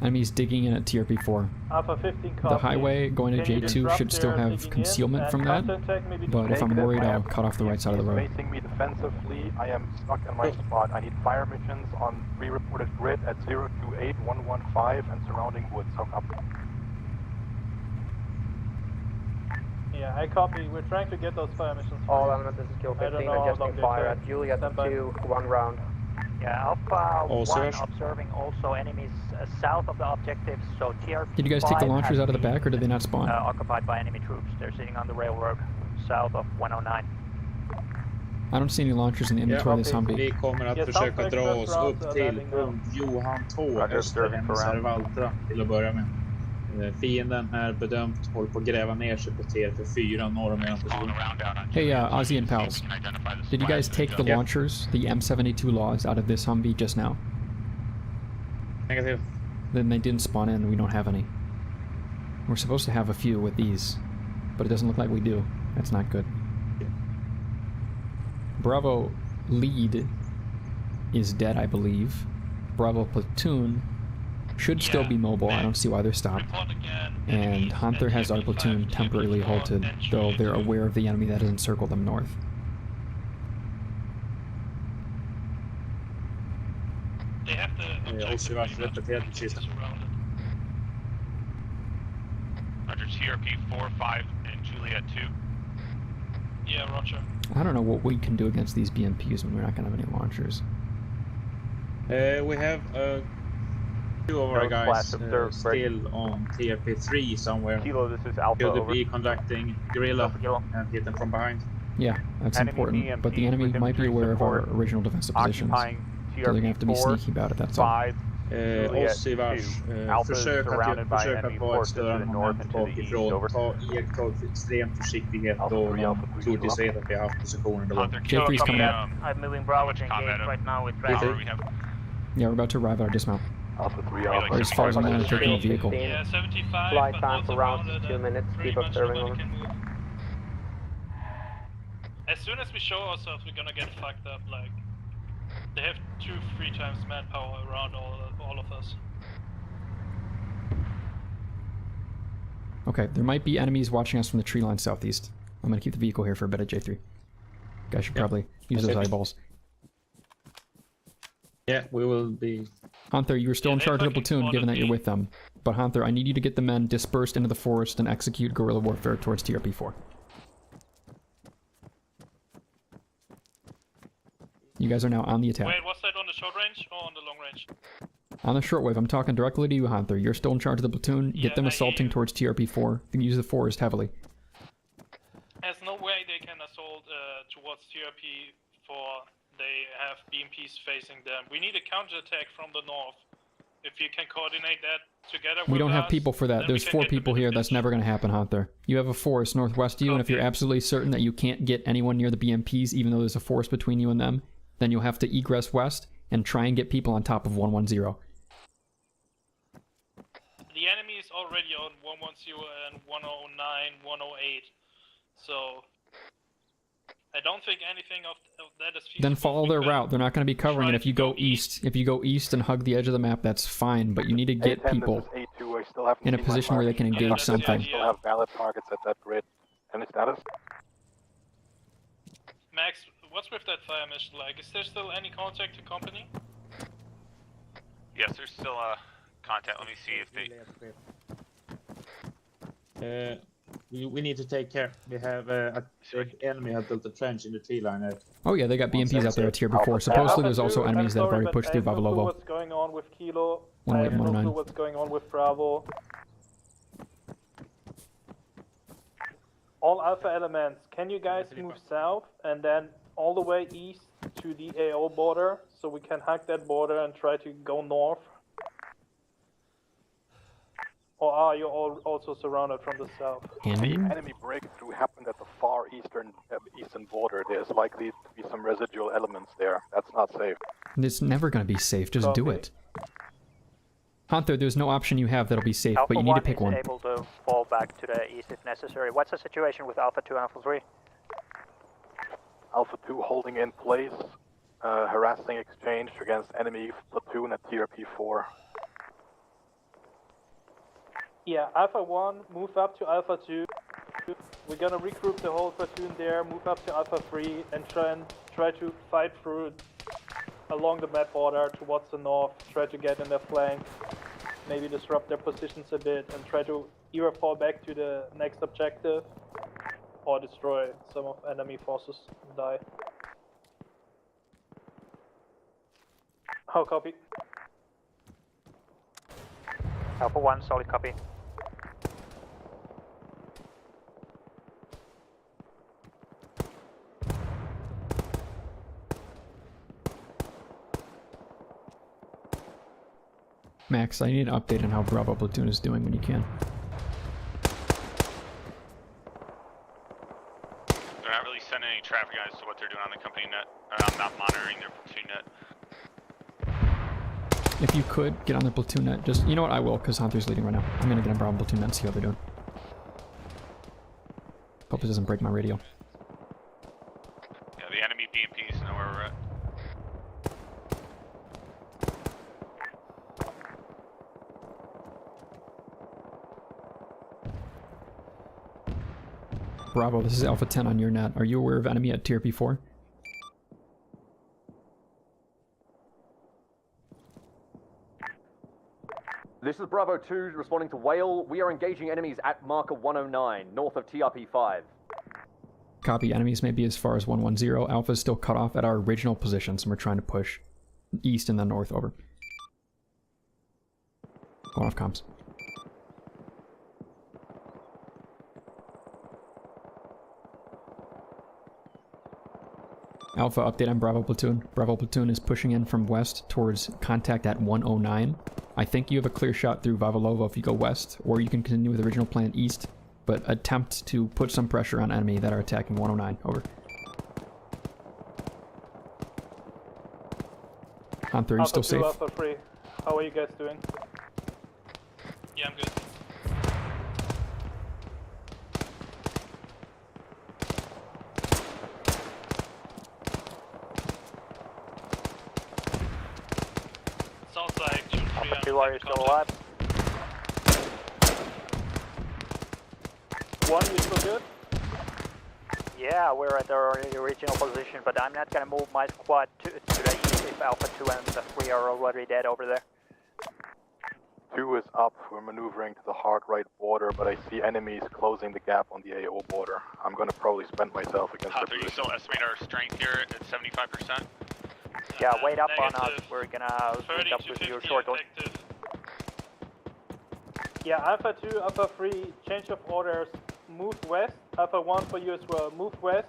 Enemies digging in at TRP4. Alpha 15 The copy. highway going to Can you J2 disrupt should still their have digging in concealment and from that, counterattack maybe but if I'm Negative, worried, I I'll have cut off the right side of the road. Facing me defensively, I am stuck in my spot. I need fire missions on pre-reported grid at 028115 and surrounding woods. Hook up. Yeah, I copy. We're trying to get those fire missions. All elements, this is kill I don't 15, know how long adjusting they fire take. at Juliet Stand by. 2, 1 round. Yeah, Alpha Also 1 Rush. observing also enemies south of the objectives, so TRP. Did you guys take the launchers out of the back, or did they not spawn? Occupied by enemy troops. They're sitting on the railroad south of 109. I don't see any launchers in the inventory of this Humvee. Vi kommer att försöka dra oss upp till punkt Johan 2 öster hennes Servaltra till att börja med. Fienden är bedömt, håller på att gräva ner sig på TRP4 norr om en person. Hey, Ozzy and pals, did you guys take the launchers, the M72 laws, out of this Humvee just now? Negative. Then they didn't spawn in, we don't have any. We're supposed to have a few with these, but it doesn't look like we do. That's not good. Bravo lead is dead, I believe. Bravo platoon should still be mobile. I don't see why they're stopped. And Hunter has our platoon temporarily halted, though they're aware of the enemy that has encircled them north. They have the Also varit repeterat på sista. Roger, TRP 4, 5, and Juliet 2. Yeah, roger. I don't know what we can do against these BMPs when we're not going to have any launchers. We have two of our guys still on TRP3 somewhere. Kilo, this is Alpha. Could Over. be conducting guerrilla and hit them from behind. Yeah, that's Enemy important, BMPs but the enemy with might be infantry aware of our support original defensive positions. Occupying So they're going to have to be TRP4, sneaky about it, that's all. 5, Juliet Oss i vars 2. Alpha is surrounded by försök enemy att vara ett forces to större the north moment and to the east. bakifrån. Over. Iaktta extrem försiktighet då troligtvis vet att vi har haft positionen då. J3's coming up. I'm moving Bravo to engage right now with Bravo. Yeah, we're about to arrive at our dismount. Alpha 3 Alpha. As far as I'm going to take the vehicle. Yeah, 75. Flight but time also for rounds rounded is 2 and minutes. pretty Keep much observing nobody on. can move. As soon as we show ourselves, we're gonna get fucked up. Like, they have 2-3 times manpower around all of us. Okay, there might be enemies watching us from the tree line southeast. I'm going to keep the vehicle here for a bit at J3. Guys should probably use those eyeballs. Yeah, we will be. Hunter, you're still in charge of the platoon, given that you're with them. But Hunter, I need you to get the men dispersed into the forest and execute guerrilla warfare towards TRP4. You guys are now on the attack. Wait, was that on the short range or on the long range? On the shortwave, I'm talking directly to you, Hunter. You're still in charge of the platoon. Get them assaulting towards TRP4. They can use the forest heavily. There's no way they can assault towards TRP4. They have BMPs facing them. We need a counterattack from the north. If you can coordinate that together We with don't have us, people for that. then There's we can 4 get the people here. That's never going to happen, Hunter. You have a forest northwest of you, and if you're absolutely certain that you can't get anyone near the BMPs, even though there's a forest between you and them, then you'll have to egress west and try and get people on top of 110. The enemy is already on 110 and 109, 108. So I don't think anything of that is feasible. Then follow their route. They're not going to be covering it if you go east. If you go east and hug the edge of the map, that's fine, but you need to get people in a position where they can engage something. Still have valid targets at that grid. Any status? Max, what's with that fire mission like? Is there still any contact to company? Yes, there's still contact. Let me see if they. We need to take care. We have the enemy have built a trench in the tree line. Oh yeah, they got BMPs out there at tier before. Supposedly there's also enemies that have already pushed through Vavalovo. What's going on with Kilo? 108, I have no 109. clue what's going on with Bravo. All Alpha elements, can you guys move south and then all the way east to the AO border so we can hack that border and try to go north? Or are you all also surrounded from the south? The enemy breakthrough happened at the far eastern border. There's likely to be some residual elements there. That's not safe. It's never going to be safe. Just do it. Hunter, there's no option you have that'll be safe, but you need to pick one. Alpha 1 is able to fall back to the east if necessary. What's the situation with Alpha 2 and Alpha 3? Alpha 2 holding in place, harassing exchange against enemy platoon at TRP 4. Yeah, Alpha 1, move up to Alpha 2. We're gonna regroup the whole platoon there, move up to Alpha 3, and try to fight through along the map border towards the north, try to get in their flank, maybe disrupt their positions a bit, and try to either fall back to the next objective, or destroy some of enemy forces and die. How copy? Alpha 1, solid copy. Max, I need an update on how Bravo Platoon is doing when you can. They're not really sending any traffic guys to what they're doing on the company net. I'm not monitoring their platoon net. If you could, get on their platoon net. Just, you know what, I will, because Hunter's leading right now. I'm gonna get on Bravo Platoon net and see how they're doing. Hope it doesn't break my radio. Yeah, the enemy BMPs know where we're at. Bravo, this is Alpha 10 on your net. Are you aware of enemy at TRP 4? This is Bravo 2 responding to Whale. We are engaging enemies at marker 109, north of TRP 5. Copy, enemies may be as far as 110. Alpha is still cut off at our original positions, and we're trying to push east and then north over. Going off comms. Alpha, update on Bravo Platoon. Bravo Platoon is pushing in from west towards contact at 109. I think you have a clear shot through Vavalovo if you go west, or you can continue with original plan east, but attempt to put some pressure on enemy that are attacking 109. Over. Hunter, are you still safe? Alpha 3, how are you guys doing? Yeah, I'm good. Sounds like Alpha 2, are you still alive? 1, you still good? Yeah, we're at our original position, but I'm not gonna move my squad to the east if Alpha 2 and the 3 are already dead over there. 2 is up. We're maneuvering to the hard right border, but I see enemies closing the gap on the AO border. I'm gonna probably spend myself against Hunter, you still estimate our strength here at 75%? Yeah, wait up on negative. us. We're gonna link up with you shortly. Yeah, Alpha 2, Alpha 3, change of orders, move west. Alpha 1 for you as well, move west.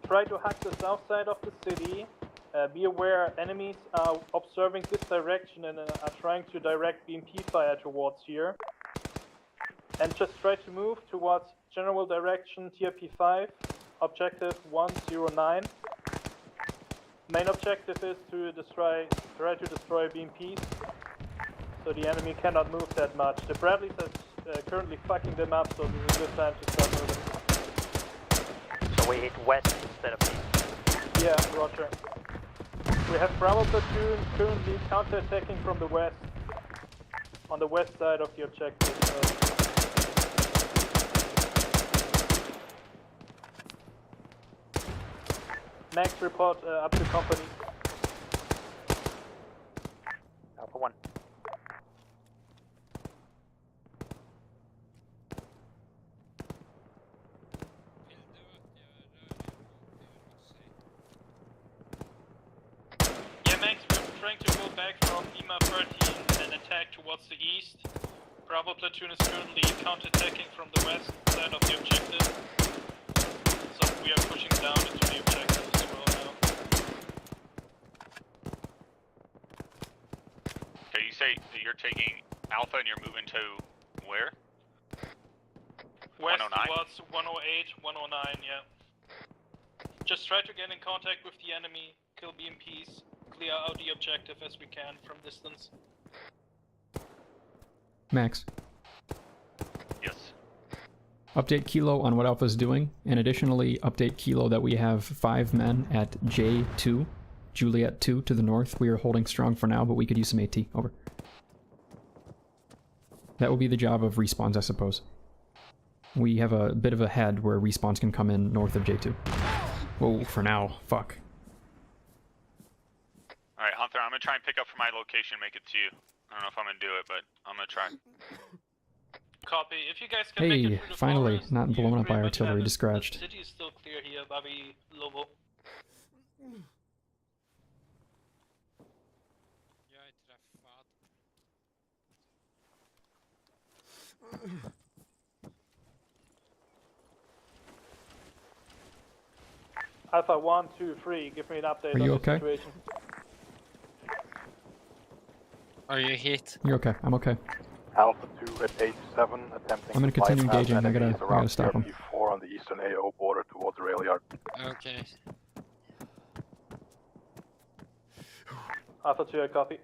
Try to hack the south side of the city. Be aware enemies are observing this direction and are trying to direct BMP fire towards here. And just try to move towards general direction TRP 5, objective 109. Main objective is to try to destroy BMPs, so the enemy cannot move that much. The Bradleys are currently fucking them up, so this is a good time to start moving. So we hit west instead of east? Yeah, roger. We have Bravo Platoon currently counter-attacking from the west, on the west side of the objective. Max, report up to company. Alpha 1. Yeah, Max, we're trying to go back from EMA 13 and attack towards the east. Bravo Platoon is currently counter-attacking from the west side of the objective. So we are pushing down into the objective as well now. Okay, you say that you're taking Alpha and you're moving to where? West 109? towards 108, 109, yeah. Just try to get in contact with the enemy, kill BMPs, clear out the objective as we can from distance. Max. Yes. Update Kilo on what Alpha's doing, and additionally update Kilo that we have 5 men at J2, Juliet 2 to the north. We are holding strong for now, but we could use some AT. Over. That will be the job of respawns, I suppose. We have a bit of a head where respawns can come in north of J2. Whoa, for now. Fuck. Alright, Hunter, I'm gonna try and pick up from my location and make it to you. I don't know if I'm gonna do it, but I'm gonna try. Copy. If you guys can make it Hey, through the finally, forest, not you blown up by pretty much artillery, have it. discouraged. The city is still clear here, Bobby Lobo. Alpha 1, 2, 3, give me an update Are you on okay? the situation. Are you hit? You're okay. I'm okay. Alpha 2 at 87, attempting I'm gonna to continue bypass engaging. I enemies gotta around stop him. TRP4 on the eastern AO border towards the rail yard. Okay. Alpha 2, I copy.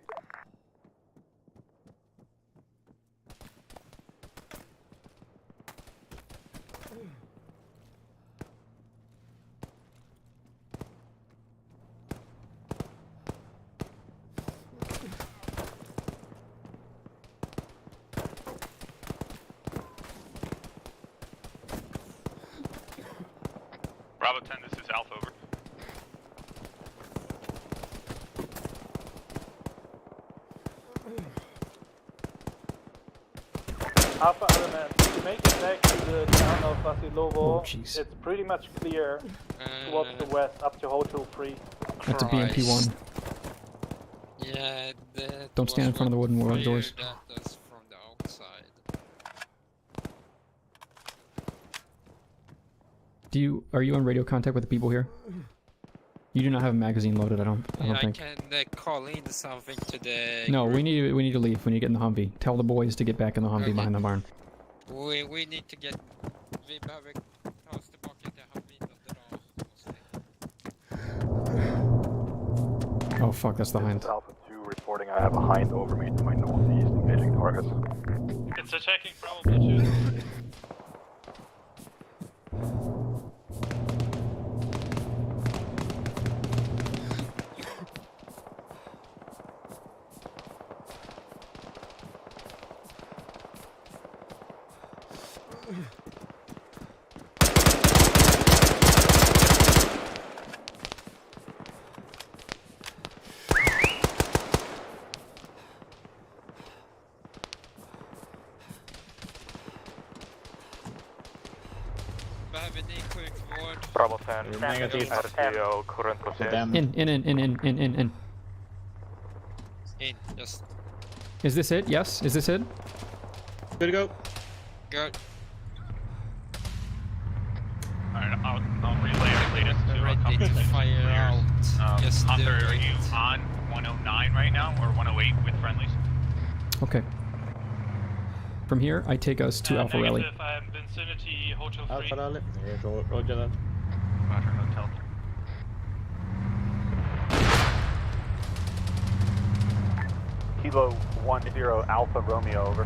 Bravo 10, this is Alpha, over. Alpha element, to make it back to the town of Vasilovo, Oh, jeez. it's pretty much clear towards the west up to Hotel 3. That's a BMP1. Yeah, that Don't stand in front of the wooden clear, doors. That is from the outside. Are you in radio contact with the people here? You do not have a magazine loaded, I don't I think. can call in something to the... No, we need to leave. We need to get in the Humvee. Tell the boys to get back in the Humvee behind the barn. We need to get... Vi behöver ta oss tillbaka till Hamid och dra. Oh fuck, that's the hind. Alpha 2 reporting I have a hind over me to my northeast engaging targets. It's attacking Bravo platoon. Behöver ni sjukvård? Bravo 10, Negativt. RTO, current position. In. In, just... Is this it? Yes? Is this it? Good to go. Good. Alright, I'll relay our latest to Ready to accompaniment fire clears. out. Just Hunter, do are it. you on 109 right now, or 108 with friendlies? Okay. From here, I take us to Alpha Rally. Negative, I'm vicinity Hotel 3. Alpha Rally. Roger that. Roger, hotel. Kilo 10 Alpha Romeo, over.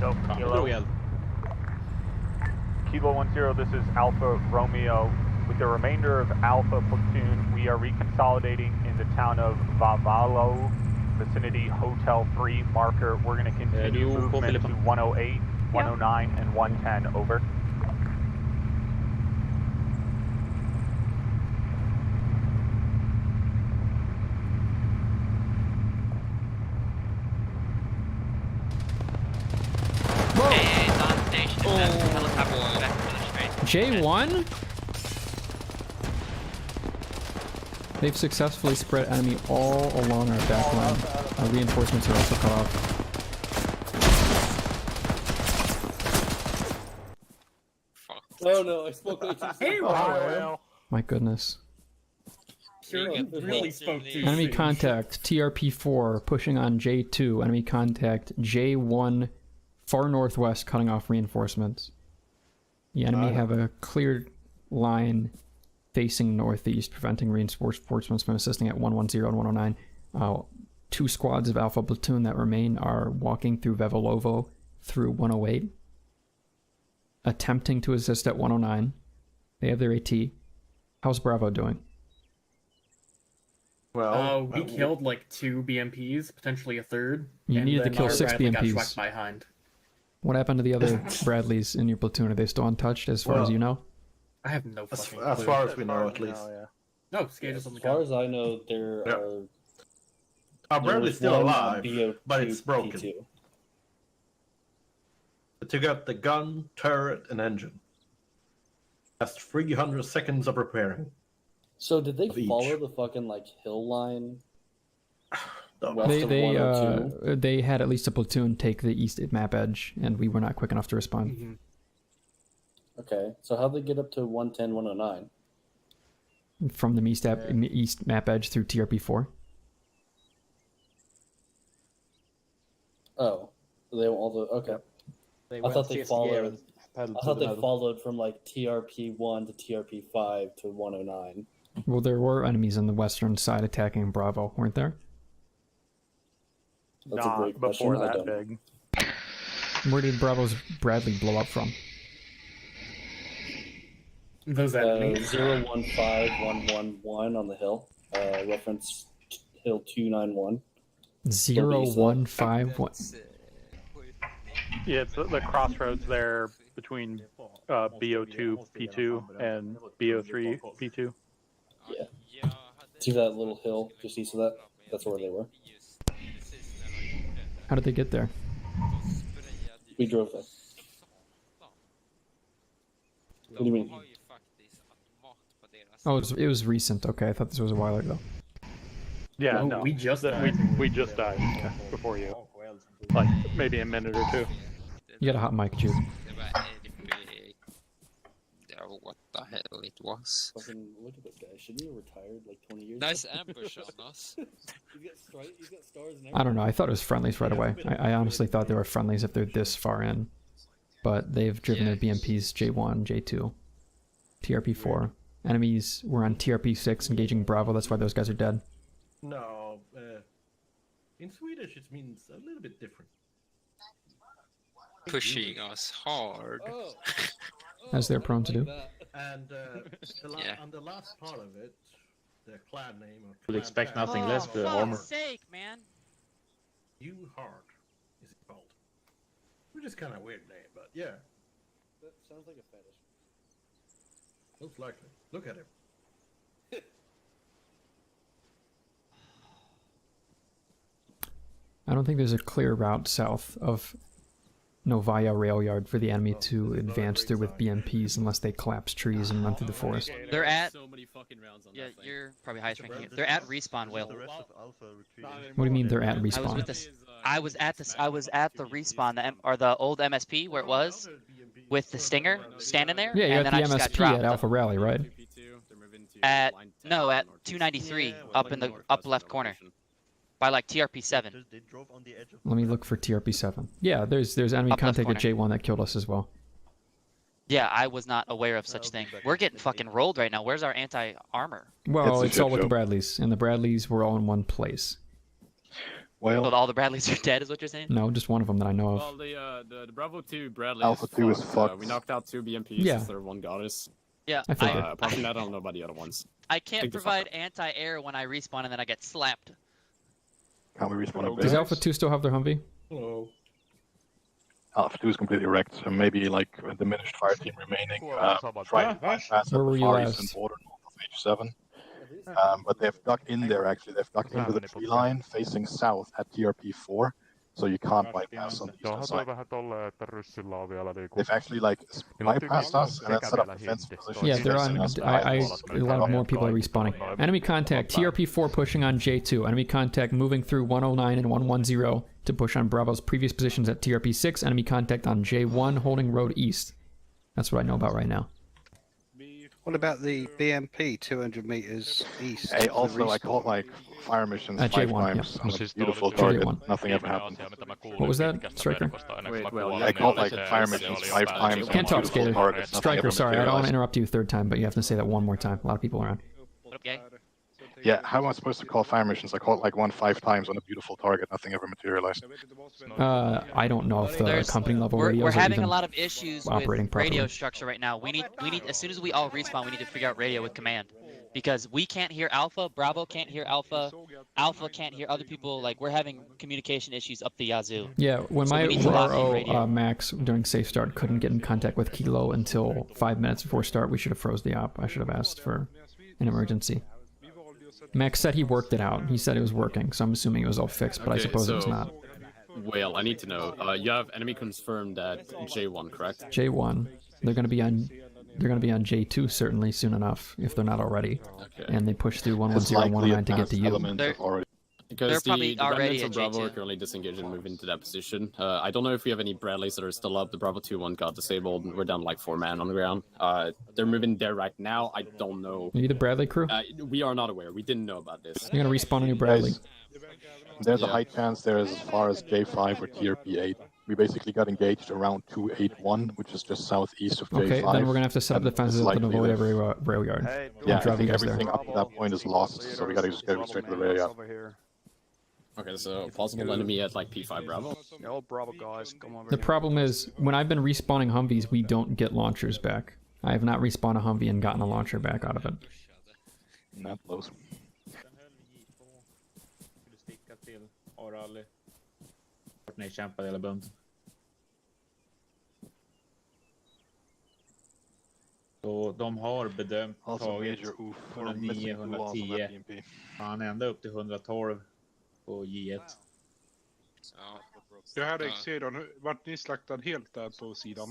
Kom Kilo. igen. Kilo 10, this is Alpha Romeo. With the remainder of Alpha Platoon, we are reconsolidating in the town of Vavalo, vicinity Hotel 3 marker. We're going to continue du på, movement to Filippa? 108, 109, and 110, over. J1? They've successfully spread enemy all along our back line. Our reinforcements are also cut off. Oh no, I spoke way too soon. My goodness. Sure, really spoke too soon. Enemy contact, TRP4, pushing on J2. Enemy contact, J1, far northwest, cutting off reinforcements. The enemy have a clear line facing northeast, preventing reinforcements from assisting at 110 and 109. 2 squads of Alpha platoon that remain are walking through Vevolovo through 108, attempting to assist at 109. They have their AT. How's Bravo doing? Well, we killed like 2 BMPs, potentially a third. You needed to kill 6 Bradley BMPs. got behind. What happened to the other Bradleys in your platoon? Are they still untouched, as far as you know? I have no fucking clue. As far as we know, at least. No, Skate As far as I know, there are... Bradley's still alive, but it's broken. P2. It took out the gun, turret, and engine. That's 300 seconds of repairing. So did they follow the fucking like hill line? They had at least a platoon take the east map edge, and we were not quick enough to respond. Okay, so how'd they get up to 110, 109? From the east map edge through TRP4. Oh, they all the okay. I thought they followed. I thought they followed from like TRP1 to TRP5 to 109. Well, there were enemies on the western side attacking Bravo, weren't there? That's a great question. Before that big. Where did Bravo's Bradley blow up from? Those enemies. 015111 on the hill. Reference hill 291. 0151. Yeah, it's the crossroads there between BO2 P2 and BO3 P2. Yeah. See that little hill just east of that? That's where they were. How did they get there? We drove there. What do you mean? Oh, it was recent. Okay, I thought this was a while ago. Yeah, Oh, no, we just died. we just died before you, like maybe a minute or 2. You got a hot mic, Jude. What the hell it was? Fucking look at this guy. Shouldn't he have retired like 20 years Nice ago? ambush on us. He's got stars and everything. I don't know. I thought it was friendlies right away. I honestly thought they were friendlies if they're this far in. But they've driven their BMPs J1, J2, TRP4. Enemies were on TRP6 engaging Bravo. That's why those guys are dead. No, in Swedish it means a little bit different. Pushing us hard. As they're prone to do. And on the last part of it, the clan name or Would expect nothing less for armor. Sake, man. You Hard is it called? Which is kind of a weird name, but yeah. That sounds like a fetish. Most likely. Look at him. I don't think there's a clear route south of Novaya rail yard for the enemy to advance through with BMPs unless they collapse trees and run through the forest. They're at. So many fucking rounds on Yeah, that thing. you're probably highest ranking. They're at respawn, Will. What do you mean they're at respawn? I was with this. I was at the respawn, or the old MSP where it was, with the Stinger standing there. Yeah, you're and at then the I just got MSP dropped. at Alpha Rally, right? At 293 up in the up left corner, by like TRP7. Let me look for TRP7. Yeah, there's enemy Up left contact at corner. J1 that killed us as well. Yeah, I was not aware of such thing. We're getting fucking rolled right now. Where's our anti-armor? Well, it's all with the Bradleys, and the Bradleys were all in one place. Well, all the Bradleys are dead, is what you're saying? No, just one of them that I know of. Well, the Bravo 2 Bradley Alpha 2 is fucked. We knocked out 2 BMPs Yeah. instead of 1 goddess. Yeah, I figured. Apart from that, I don't know about the other ones. I can't Take the fuck provide anti-air when I respawn and then I get slapped. Can't we respawn a Does base? Alpha 2 still have their Humvee? Hello. Alpha 2 is completely wrecked, so maybe like a diminished fire team remaining. Trying to bypass Where at were the you far last? eastern border north of H7. But they've dug in there actually. They've dug into the tree line facing south at TRP4, so you can't bypass on the eastern side. They've actually like bypassed us and then set up defensive positions. Yeah, they're facing on. us. A lot more people are respawning. Enemy contact, TRP4 pushing on J2. Enemy contact moving through 109 and 110 to push on Bravo's previous positions at TRP6. Enemy contact on J1 holding road east. That's what I know about right now. What about the BMP 200 meters east? Hey, also, I caught like fire missions At 5 J1, times yeah. on a beautiful target. Nothing ever happened. What was that, Striker? I called like fire missions 5 times Can't on talk, beautiful Skater. targets. Nothing Striker, ever sorry, I don't want to materialized. interrupt you a third time, but you have to say that one more time. A lot of people around. Yeah, how am I supposed to call fire missions? I called like 5 times on a beautiful target. Nothing ever materialized. I don't know if the company level radios We're are having even a lot of issues with operating properly. radio structure right now. We need as soon as we all respawn, we need to figure out radio with command, because we can't hear Alpha, Bravo can't hear Alpha, Alpha can't hear other people. Like, we're having communication issues up the yazoo. Yeah, when So my we need to lock in RO radio. Max during safe start couldn't get in contact with Kilo until 5 minutes before start, we should have froze the op. I should have asked for an emergency. Max said he worked it out. He said it was working, so I'm assuming it was all fixed, but I suppose it was not. Well, I need to know. You have enemy confirmed at J1, correct? J1. They're gonna be on J2 certainly soon enough, if they're not already. Okay. And they push through It's 110, likely 109 to get to you. Because They're the probably already remnants of at Bravo J2. are currently disengaged and moving into that position. I don't know if we have any Bradleys that are still up. The Bravo 2-1 got disabled, and we're down like 4 man on the ground. They're moving there right now. I don't know. Are you the Bradley crew? We are not aware. We didn't know about this. You're gonna respawn a new Bradley. There's a high chance there is as far as J5 or TRP8. We basically got engaged around 281, which is just southeast of J5. Okay, then we're gonna have to set up defenses at the Novoya rail yard. Yeah, I'll I drive you think guys there. everything up to that point is lost, so we gotta just go straight to the rail yard. Okay, so possible enemy at like P5 Bravo. All Bravo guys, come over The problem is, when I've been respawning Humvees, we don't get launchers back. I have not respawned a Humvee and gotten a launcher back out of it. Not close. Ni kämpade hela bunten. Så de har bedömt taget 109, 110. Han är ända upp till 112 på J1. Det här är Xeron. Vart ni slaktad helt där på sidan?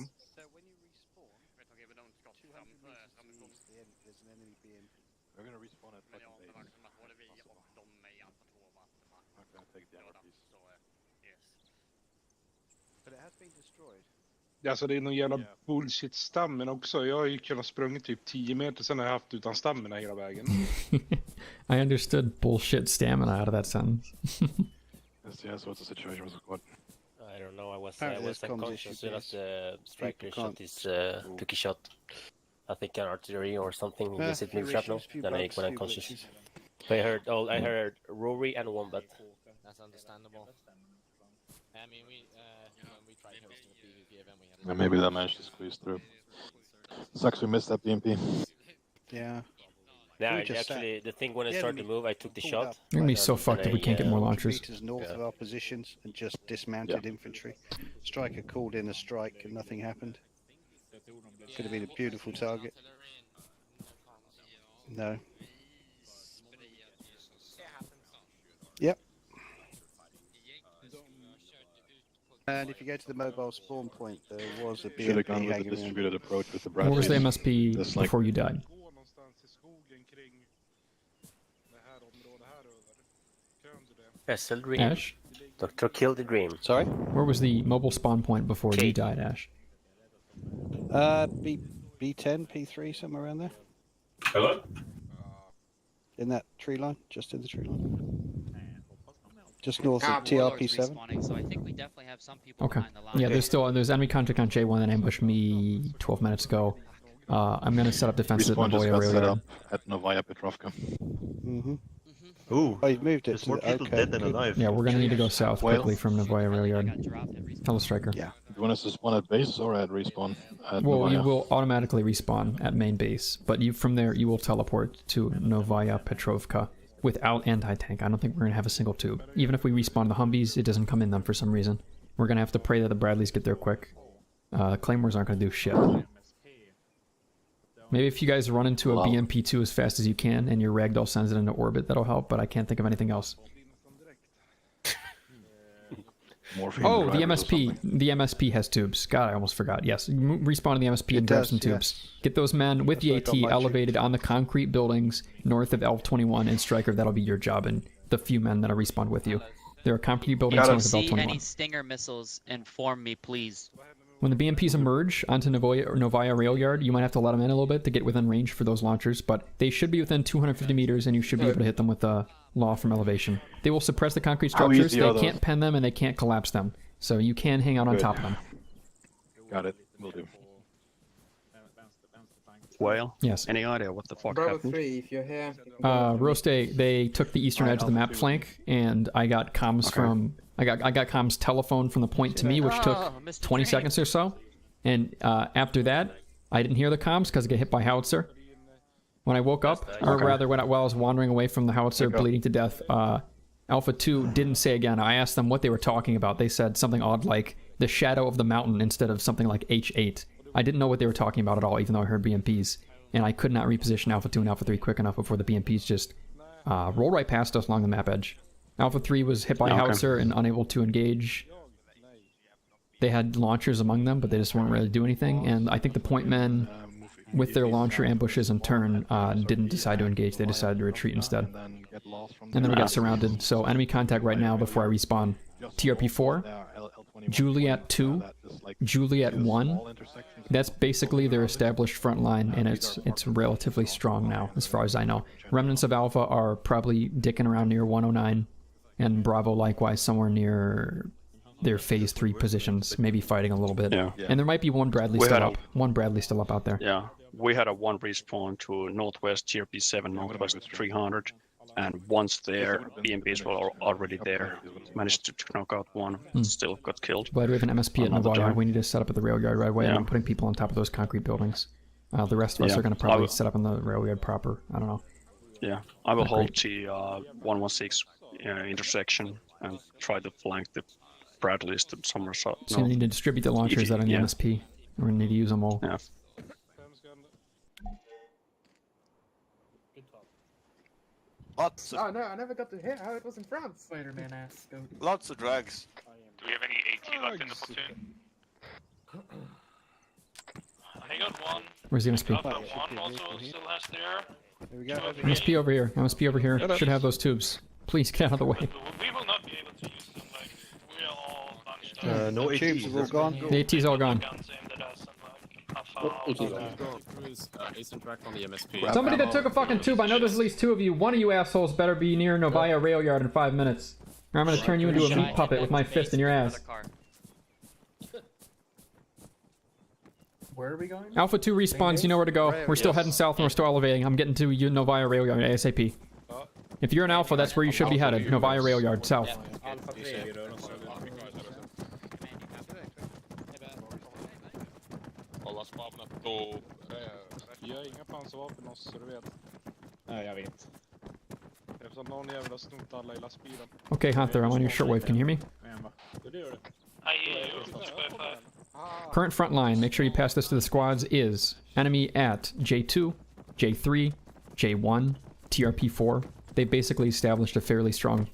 We're gonna respawn at fucking base. I'm gonna take the MRPs. But it has been destroyed. Alltså det är någon jävla bullshit-stammen också. Jag har ju kunnat sprunga typ 10 meter sen har jag haft utan stammen hela vägen. I understood bullshit stamina out of that sentence. Yes, what's the situation with the squad? I don't know. I was unconscious so that the striker shot took a shot. I think an artillery or something. He hit me shrapnel. Then I went unconscious. I heard Rory and Wombat. That's understandable. I mean, when we tried hosting a PvP event, we had. Yeah, maybe that managed to squeeze through. Sucks we missed that BMP. Yeah. Yeah, actually, the thing when I started to move, I took the shot. You're gonna be so fucked if we can't get more launchers. Meters north of our positions and just dismounted infantry. Striker called in a strike and nothing happened. Could have been a beautiful target. No. Yep. And if you go to the mobile spawn point, there was a BMP Should have gone with the hanging distributed approach with the What Bradleys. was the MSP Just like- before you died? Vessel Dream. Ash? Dr. Kill the Dream. Sorry? Where was the mobile spawn point before you died, Ash? B10, P3, somewhere around there. Hello? In that tree line, just in the tree line. Just north of TRP7. So I think we definitely have some people Okay. behind the line. Yeah, there's enemy contact on J1 that ambushed me 12 minutes ago. I'm gonna set up defenses at Respawn just Novoya got rail set yard. up at Novaya Petrovka. Mm-hmm. Ooh, oh, you've moved it. there's more people dead than alive. Yeah, we're gonna need to go south Well- quickly from Novoya rail yard. Fellow Striker. Yeah. Do you want us to spawn at base or at respawn? At Well, you Novaya? will automatically respawn at main base, but from there you will teleport to Novaya Petrovka without anti-tank. I don't think we're gonna have a single tube. Even if we respawn the Humvees, it doesn't come in them for some reason. We're gonna have to pray that the Bradleys get there quick. Claymores aren't gonna do shit. Maybe if you guys run into a BMP2 as fast as you can and your ragdoll sends it into orbit, that'll help, but I can't think of anything else. Oh, the MSP. The MSP has tubes. God, I almost forgot. Yes, respawn in the MSP and grab some tubes. Get those men with the AT elevated on the concrete buildings north of L21 and Striker. That'll be your job and the few men that are respawned with you. There are concrete buildings north of See L21. any Stinger missiles, inform me, please. When the BMPs emerge onto Novaya rail yard, you might have to let them in a little bit to get within range for those launchers, but they should be within 250 meters and you should be able to hit them with law from elevation. They will suppress the concrete structures, they can't pen them, and they can't collapse them. So you can hang out on top of them. Got it. Will do. Whale? Yes. Any idea what the fuck Bravo happened? 3, if you're here. Roste, they took the eastern edge of the map flank, and I got comms from... I got comms telephone from the point to me, which took 20 seconds or so. And after that, I didn't hear the comms because I got hit by howitzer. When I woke up, or rather while I was wandering away from the howitzer, bleeding to death, Alpha 2 didn't say again. I asked them what they were talking about. They said something odd like the shadow of the mountain instead of something like H8. I didn't know what they were talking about at all, even though I heard BMPs. And I could not reposition Alpha 2 and Alpha 3 quick enough before the BMPs just rolled right past us along the map edge. Alpha 3 was hit by a howitzer and unable to engage. They had launchers among them, but they just weren't really doing anything. And I think the point men, with their launcher ambushes in turn, didn't decide to engage. They decided to retreat instead. And then we got surrounded. So enemy contact right now before I respawn. TRP 4, Juliet 2, Juliet 1. That's basically their established front line, and it's relatively strong now, as far as I know. Remnants of Alpha are probably dicking around near 109, and Bravo likewise somewhere near their phase 3 positions, maybe fighting a little bit. Yeah. And there might be one Bradley still up. One Bradley still up out there. Yeah, we had a one respawn to northwest TRP 7, northwest 300, and once there, BMPs were already there. Managed to knock out one, still got killed. Glad we have an MSP at Novaya. We need to set up at the rail yard right away. I'm putting people on top of those concrete buildings. The rest of us are going to probably set up in the rail yard proper. I don't know. Yeah, I will hold the 116 intersection and try to flank the Bradleys to somewhere. So we need to distribute the launchers out on the MSP. We're going to need to use them all. Yeah. Lots of... Oh no, I never got to hear how it was in France. Spider-Man ass. Lots of drugs. Do we have any AT left in the platoon? I got one. Where's the MSP? Alpha 1 also still has there. There we go. MSP over here. MSP over here. Should have those tubes. Please get out of the way. We will not be able to use them. Like, we are all bunched No tubes are all gone. The AT's all gone. Somebody that took a fucking tube. I know there's at least 2 of you. One of you assholes better be near Novaya rail yard in 5 minutes. Or I'm gonna turn you into a meat puppet with my fist in your ass. Where are we going? Alpha 2 respawns, you know where to go. We're still heading south and we're still elevating. I'm getting to Novaya rail yard ASAP. If you're an Alpha, that's where you should be headed. Novaya rail yard, south. Vi har inga pansarvapen oss, så du vet. Nej, jag vet. Eftersom någon jävel har snott alla i lastbilen. Okay, Hunter, I'm on your shortwave. Can you hear me? I hear you. Current front line, make sure you pass this to the squads, is enemy at J2, J3, J1, TRP4. They basically established a fairly strong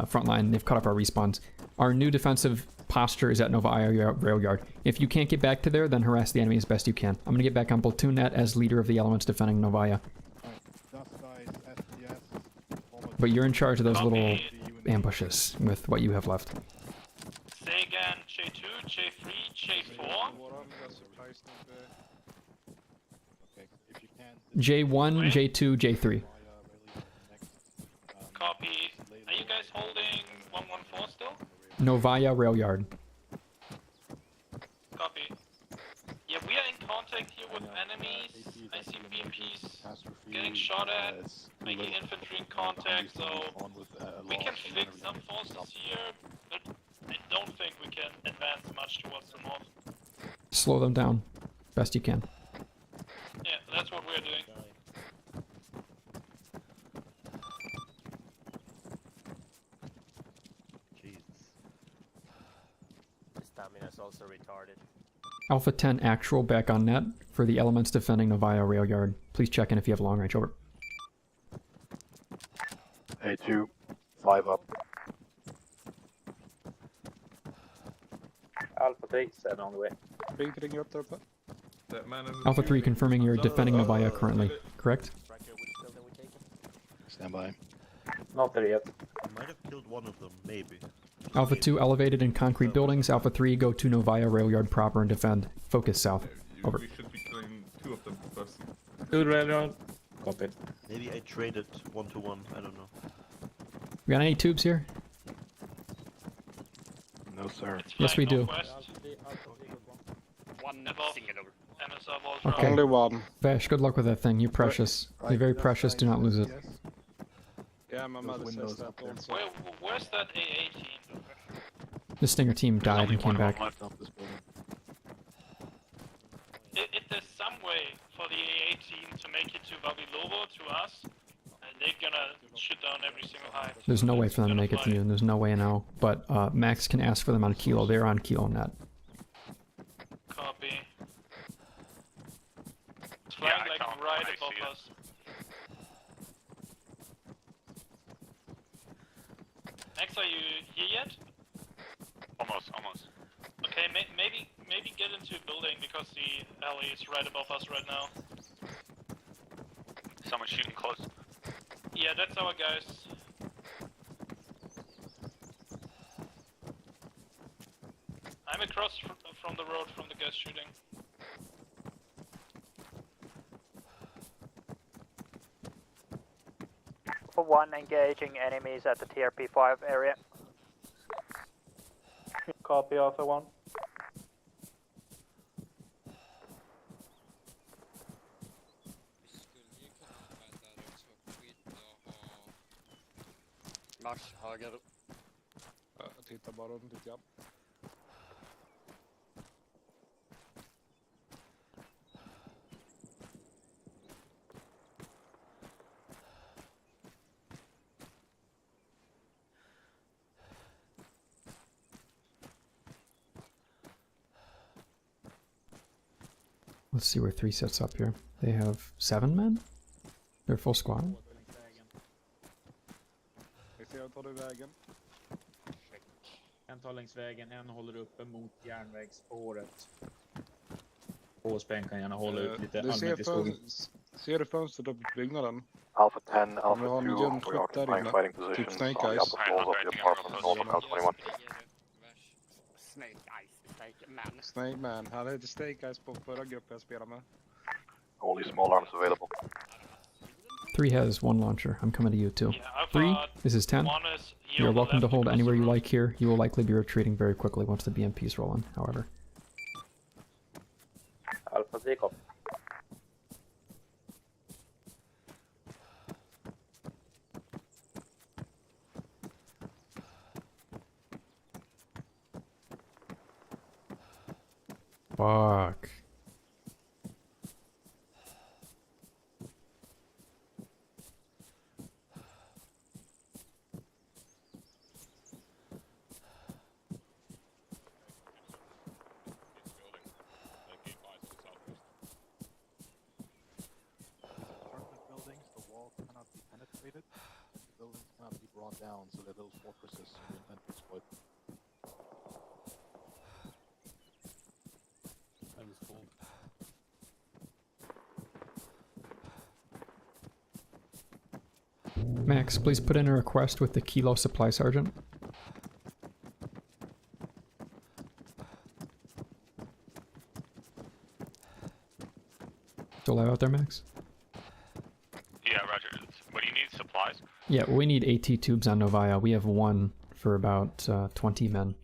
front line. They've cut off our respawns. Our new defensive posture is at Novaya rail yard. If you can't get back to there, then harass the enemy as best you can. I'm going to get back on platoon net as leader of the elements defending Novaya. But you're in charge of those little ambushes with what you have left. Say again, J2, J3, J4. J1, J2, J3. Copy. Are you guys holding 114 still? Novaya rail yard. Copy. Yeah, we are in contact here with enemies. I see BMPs getting shot at, making infantry in contact, so we can fix some forces here, but I don't think we can advance much towards the north. Slow them down, best you can. Yeah, that's what we're doing. Stamina is also retarded. Alpha 10 actual back on net for the elements defending Novaya rail yard. Please check in if you have long range, over. A2, 5 up. Alpha 3, 7 on the way. Ring upp där uppe. Alpha 3 confirming you're defending Novaya currently, correct? Stand by. Not there yet. Might have killed one of them, maybe. Alpha 2 elevated in concrete buildings. Alpha 3 go to Novaya rail yard proper and defend. Focus south. Over. We should be killing 2 of them first. Good railroad. Copy. Maybe I traded 1-to-1, I don't know. We got any tubes here? No, sir. Yes, we do. One single over. MSR Voltron. Okay. Only one. Vash, good luck with that thing. You're precious. You're very precious. Do not lose it. Yeah, my mother says that also. Where's that AA team? The Stinger team died and came back. If there's some way for the AA team to make it to Vavilovo, to us, they're gonna shoot down every single hive. There's no way for them to make it to you, and there's no way now. But Max can ask for them on Kilo. They're on Kilo net. Copy. It's flying like right above us. Max, are you here yet? Almost. Okay, maybe get into a building because the alley is right above us right now. Someone shooting close. Yeah, that's our guys. I'm across from the road from the guys shooting. For 1, engaging enemies at the TRP-5 area. Copy, Alpha 1. Marsch höger. Jag tittar bara runt lite grann. Let's see where 3 sets up here. They have 7 men? They're full squad? Vi ser vart tar du vägen. En tar längs vägen, en håller uppe mot järnvägsspåret. Två spänn kan gärna hålla ut lite allmänt i skogen. Ser du fönstret upp i byggnaden? Alpha 10, Alpha 2, Vi har en gömd skytt där inne. fighting Typ positions Snake on the Eyes. upper floors of the apartment north of House 21. Snake Eyes, Snake Man. Snake Man. Han heter Snake Eyes på förra gruppen jag spelade med. Only small arms available. 3 has 1 launcher. I'm coming to you too. 3, this is 10. You're welcome to hold anywhere you like here. You will likely be retreating very quickly once the BMPs roll in, however. Alpha 3, copy. Fuck. Buildings cannot be brought down, so that those fortresses we intend to exploit. Max, please put in a request with the Kilo Supply Sergeant. Still alive out there, Max? Yeah, roger. What do you need? Supplies? Yeah, we need AT tubes on Novaya. We have 1 for about 20 men.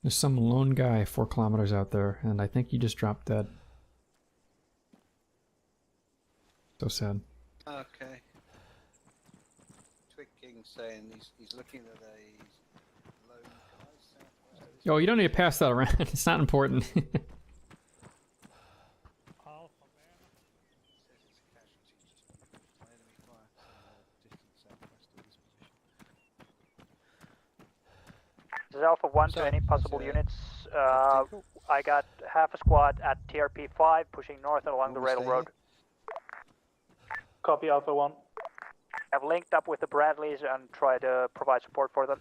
There's some lone guy 4 kilometers out there, and I think he just dropped dead. So sad. Okay. Twig King saying he's looking at a lone guy southwest. Yo, you don't need to pass that around. It's not important. This is Alpha 1 to any possible units. I got half a squad at TRP 5 pushing north along the railroad. Copy Alpha 1. I've linked up with the Bradleys and tried to provide support for them.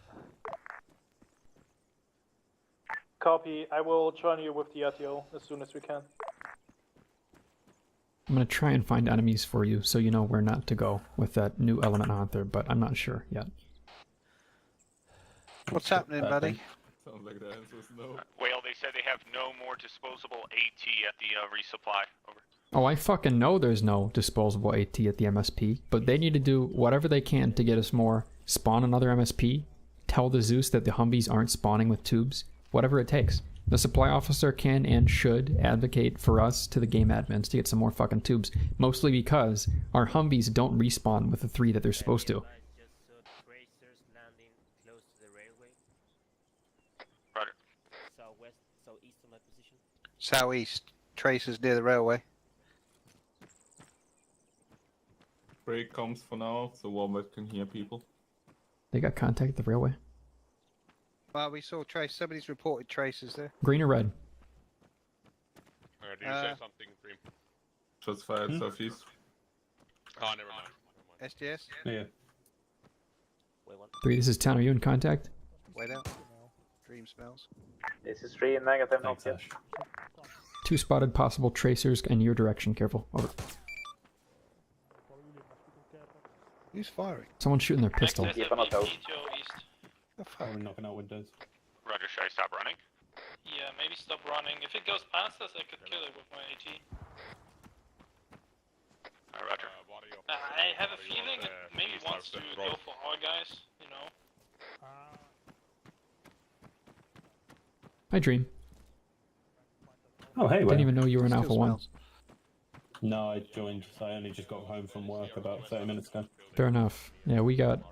Copy. I will join you with the RTO as soon as we can. I'm gonna try and find enemies for you so you know where not to go with that new element hunter, but I'm not sure yet. What's happening, buddy? Sounds like the answer is no. Well, they said they have no more disposable AT at the resupply. Over. Oh, I fucking know there's no disposable AT at the MSP, but they need to do whatever they can to get us more. Spawn another MSP, tell the Zeus that the Humvees aren't spawning with tubes, whatever it takes. The supply officer can and should advocate for us to the game admins to get some more fucking tubes, mostly because our Humvees don't respawn with the 3 that they're supposed to. Southeast. Tracers near the railway. Break comes for now, so Wombat can hear people. They got contact at the railway. Well, we saw trace. Somebody's reported traces there. Green or red? Did you say something, Dream? Shots fired southeast. Oh, never mind. SDS? Yeah. 3, this is Town. Are you in contact? Wait out. Dream smells. This is 3 negative. Thanks, 2 spotted possible tracers in your direction. Careful. Over. Who's firing? Someone's shooting their pistol. Keep on a toe. We're knocking out windows. Roger, should I stop running? Yeah, maybe stop running. If it goes past us, I could kill it with my AT. Roger. I have a feeling it maybe wants to go for our guys, you know. Hi, Dream. Oh, hey, Didn't even know you were in Alpha 1. No, I joined, so I only just got home from work about 30 minutes ago. Fair enough. Yeah, we got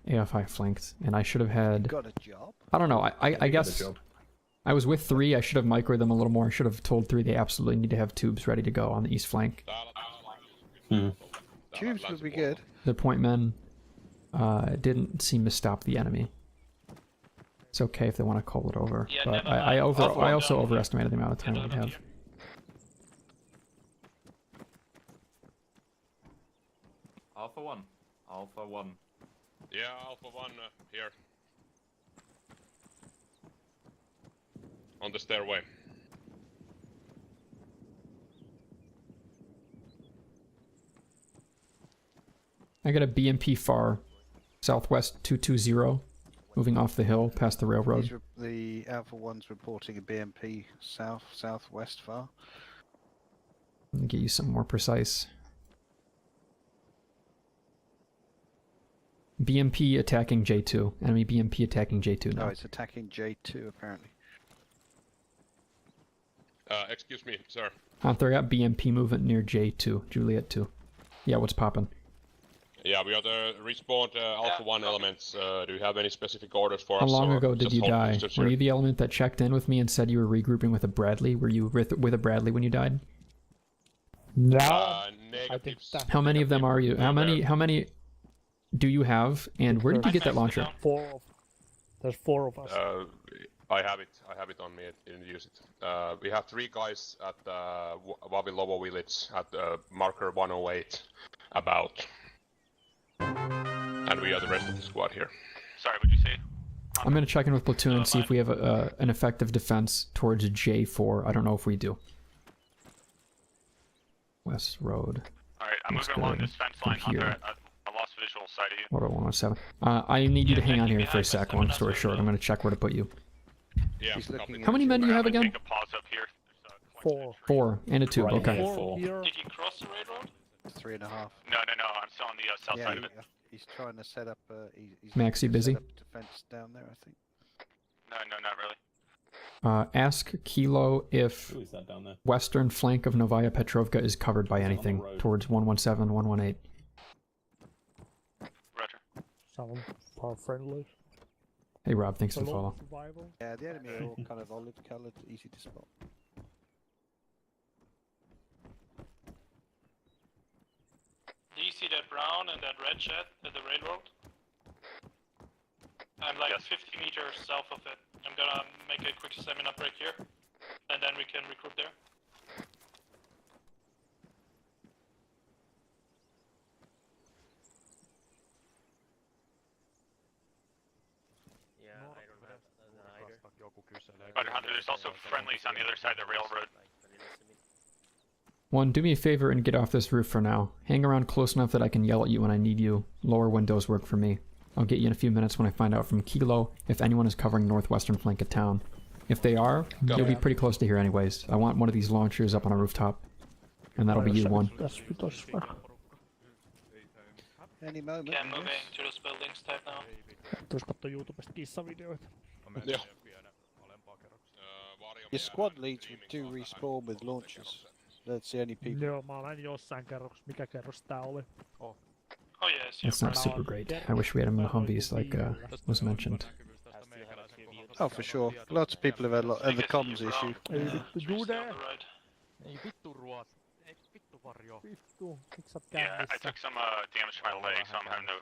AFI flanked, and I should have had... Got a job? I don't know, I guess... I was with 3, I should have microed them a little more. I should have told 3 they absolutely need to have tubes ready to go on the east flank. Tubes would be good. The point men didn't seem to stop the enemy. It's okay if they want to call it over, Yeah, but never I mind. also overestimated the amount of time we'd have. Alpha 1. Alpha 1. Yeah, Alpha 1 here. On the stairway. I got a BMP far, southwest 220, moving off the hill past the railroad. The Alpha 1's reporting a BMP southwest far. Let me get you some more precise. BMP attacking J2. Enemy BMP attacking J2 now. No, it's attacking J2 apparently. Excuse me, sir. Hunter, I got BMP movement near J2, Juliet 2. Yeah, what's poppin'? Yeah, we are the respawned Alpha 1 elements. Do you have any specific orders for How us? long or ago did just you hold die? distance Were here? you the element that checked in with me and said you were regrouping with a Bradley? Were you with a Bradley when you died? No. I think that. How many of them are you? How many do you have? And where did you get that launcher? There's 4 of us. I have it on me. I didn't use it. We have 3 guys at Wavilovo village at marker 108 about. And we are the rest of the squad here. Sorry, what'd you say? I'm gonna check in with platoon and see if we have an effective defense towards J4. I don't know if we do. West Road. Alright, I'm moving along this fence line, Hunter. I lost visual sight of you. Order 107. I need you to hang on here for a sec. Long story short, I'm gonna check where to put you. Yeah. How many men do you have again? Make a pause up here. 4 and a 2. Right Okay. here, 4. Did you cross the railroad? 3.5. No, I'm still on the south side of it. He's trying to set up. He's Maxie busy? set up defense down there, I think. No, not really. Ask Kilo if Who is that down there? western flank of Novaya Petrovka is covered by anything towards 117, 118. Roger. Someone par friendly. Hey Rob, thanks for the follow. Survival. Yeah, the enemy are all kind of olive coloured, easy to spot. Do you see that brown and that red shed at the railroad? I'm like 50 meters south of it. I'm gonna make a quick stamina break here, and then we can recruit there. Yeah, I don't have either. Roger, Hunter, there's also friendlies on the other side of the railroad. One, do me a favor and get off this roof for now. Hang around close enough that I can yell at you when I need you. Lower windows work for me. I'll get you in a few minutes when I find out from Kilo if anyone is covering northwestern flank of town. If they are, you'll be pretty close to here anyways. I want one of these launchers up on a rooftop. And that'll be you, one. Any moment. Okay, I'm moving to those buildings type now. Tuis katso YouTubesta kissavideoita. Yeah. Your squad leads do respawn with launchers. That's the only people. Joo, mä olen jossain kerroksessa. Mikä kerros tää oli? Oh yes, That's not super great. I wish we had them in the Humvees like was mentioned. Oh, for sure. Lots of people have had the comms issue. Ei vittu Jude! Ei vittu ruot. Ei vittu varjo. Vittu, miksi sä oot Yeah, I kännissä? took some damage to my leg, so I'm having to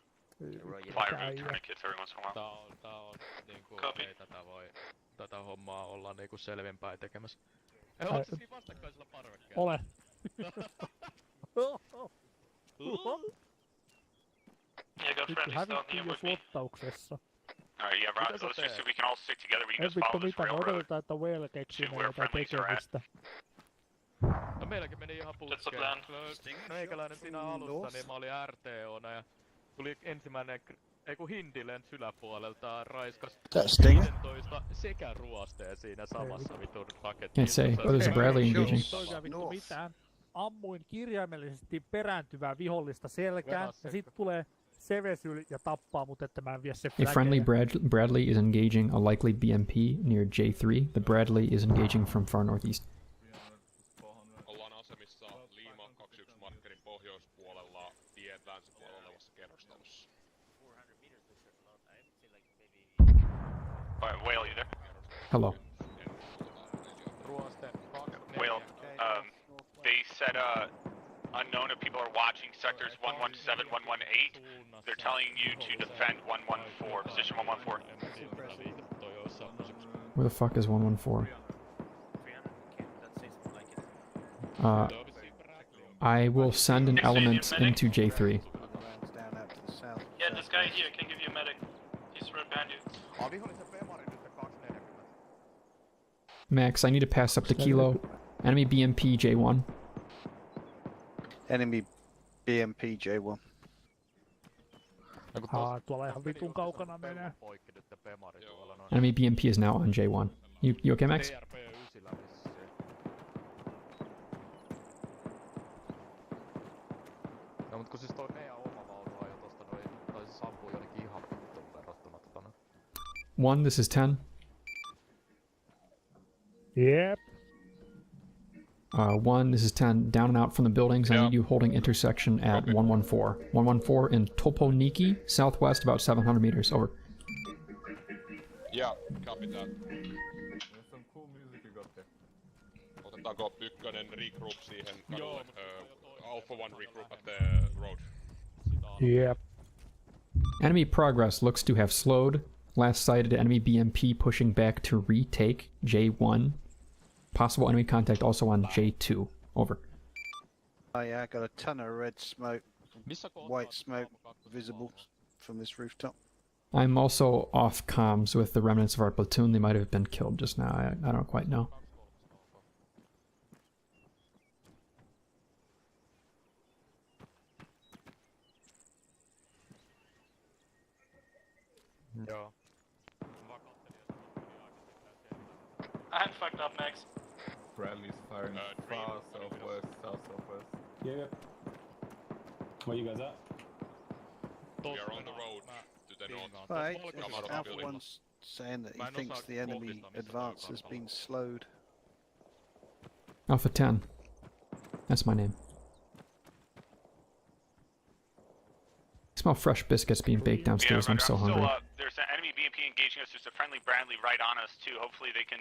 fire tourniquets every once in a while. Tää on niinku, ei tätä hommaa ollaan niinku selvinpäin tekemässä. Ei oo siinä vastakkaisella parvekkeella. Ole. Yeah, I got friendlies down here with me. Flottauksessa. Alright, yeah, Roger, let's just see we can all stick together. We can Ei just vittu follow this mitä, me railroad. odotetaan, että Whale keksii See where jotain friendlies are at. tekemistä. No meilläkin meni ihan putkeen. Meikäläinen siinä alussa, niin mä olin RTO:na ja tuli ensimmäinen, hindi lensi yläpuolelta, raiskas 15 sekä ruosteen siinä samassa vitun rakettiin. Can't say. Oh, there's a Bradley engaging. Toikaan vittu mitään. Ammuin kirjaimellisesti perääntyvää vihollista selkään, ja sit tulee Sevesyl ja tappaa mut, että mä en vie se A friendly Bradley is engaging a likely BMP near J3. The Bradley is engaging from far northeast. Ollaan asemissa Liima 21 markkerin pohjoispuolella, tien länsipuolella olevassa kerrostalossa. Alright, Whale, you there? Hello. Whale, they said unknown if people are watching sectors 117, 118. They're telling you to defend 114, position 114. Where the fuck is 114? I will send an element into J3. Yeah, this guy here can give you a medic. He's right behind you. Max, I need to pass up the Kilo. Enemy BMP J1. Enemy BMP J1. Tuolla ihan vitun kaukana menee. Enemy BMP is now on J1. You okay, Max? No mut kun siis toi meidän oma vaunu ajoi tosta noin, tai se sampuu jonnekin ihan vittuun verrattuna tota. One, this is 10. Yep. One, this is 10. Down and out from the buildings. I need you holding intersection at 114. 114 in Toponiki, southwest, about 700 meters. Over. Yeah, copy that. Otetaanko ykkönen regroup siihen kadulle? Alpha 1 regroup at the road. Yep. Enemy progress looks to have slowed. Last sighted enemy BMP pushing back to retake J1. Possible enemy contact also on J2. Over. Oh yeah, I got a ton of red smoke, white smoke visible from this rooftop. I'm also off comms with the remnants of our platoon. They might have been killed just now. I don't quite know. Joo. I'm fucked up, Max. Bradley's firing far southwest, southwest. Yeah. Where you guys at? We are on the road to the north. Right, Come out of the Alpha building. 1's saying that he thinks the enemy advance has been slowed. Alpha 10. That's my name. I smell fresh biscuits being baked downstairs. I'm so hungry. There's an enemy BMP engaging us. There's a friendly Bradley right on us too. Hopefully they can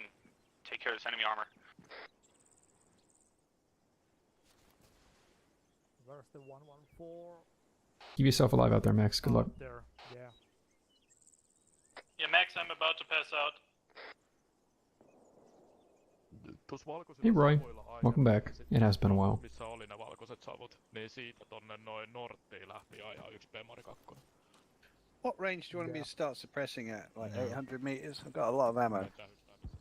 take care of this enemy armor. Where's the 114? Keep yourself alive out there, Max. Good luck. There, yeah. Yeah, Max, I'm about to pass out. Hey Roy, welcome back. It has been a while. Missä oli ne valkoiset savut, niin siitä tonne noin norttiin lähti ajaa yksi B-2. What range do you want me to start suppressing at? Like 800 meters? I've got a lot of ammo.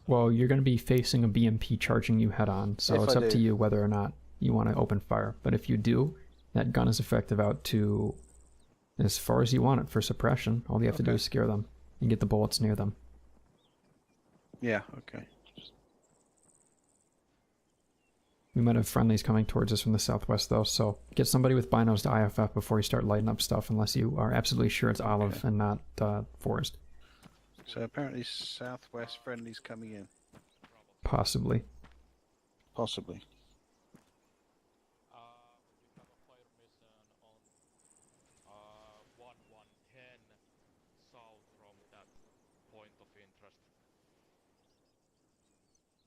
Well, you're going to be facing a BMP charging you head on, so it's up to you whether or not you want to open fire. But if you do, that gun is effective out to as far as you want it for suppression. All you have to do is scare them and get the bullets near them. Yeah, okay. We might have friendlies coming towards us from the southwest, though, so get somebody with binos to IFF before you start lighting up stuff, unless you are absolutely sure it's olive and not forest. So apparently southwest friendlies coming in. Possibly. Possibly.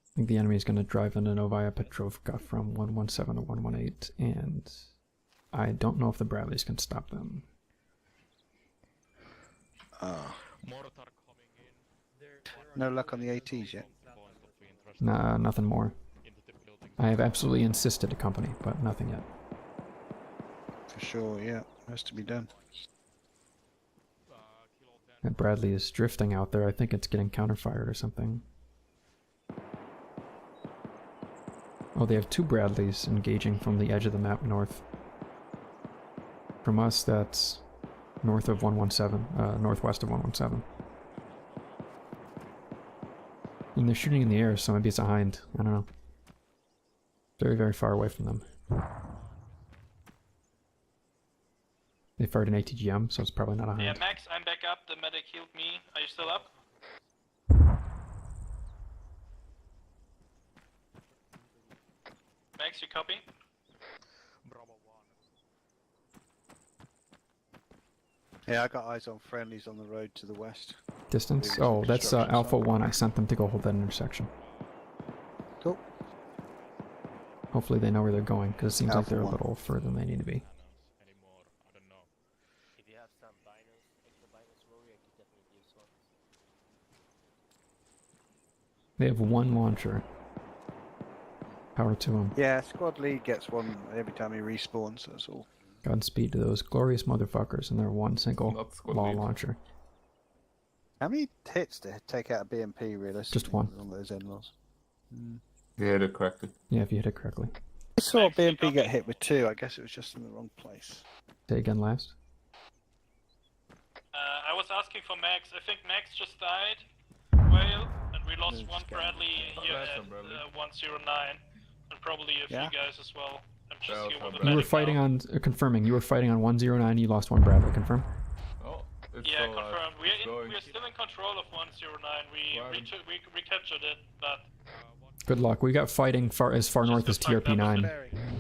I think the enemy is going to drive into Novaya Petrovka from 117 to 118, and I don't know if the Bradleys can stop them. No luck on the ATs yet? Nah, nothing more. I have absolutely insisted to company, but nothing yet. For sure, yeah. Has to be done. That Bradley is drifting out there. I think it's getting counterfired or something. Oh, they have two Bradleys engaging from the edge of the map north. From us, that's north of 117, northwest of 117. And they're shooting in the air, so maybe it's a hind. I don't know. Very, very far away from them. They fired an ATGM, so it's probably not a hind. Yeah, Max, I'm back up. The medic healed me. Are you still up? Max, you copy? Bravo 1. Yeah, I got eyes on friendlies on the road to the west. Distance? Oh, that's Alpha 1. I sent them to go hold that intersection. Cool. Hopefully they know where they're going, because it seems like they're a 1. little further than they need to be. If you have some extra binos, Rory, I could definitely use one. They have one launcher. Power to them. Yeah, squad lead gets one every time he respawns, that's all. Godspeed to those glorious motherfuckers and their one single law launcher. How many hits to take out a BMP realistically? Just one. On those NLOs? You hit it correctly. Yeah, if you hit it correctly. I saw a BMP get hit with 2, I guess it was just in the wrong place. Say again last. I was asking for Max. I think Max just died. Well, and we lost one Bradley here at 109. And probably a few guys as well. I'm just here with the You were fighting on, confirming, you were fighting on 109, you lost one Bradley, confirm? Oh, it's yeah, confirmed. We're still in control of 109. We recaptured it, but... Good luck. We got fighting as far north as TRP-9.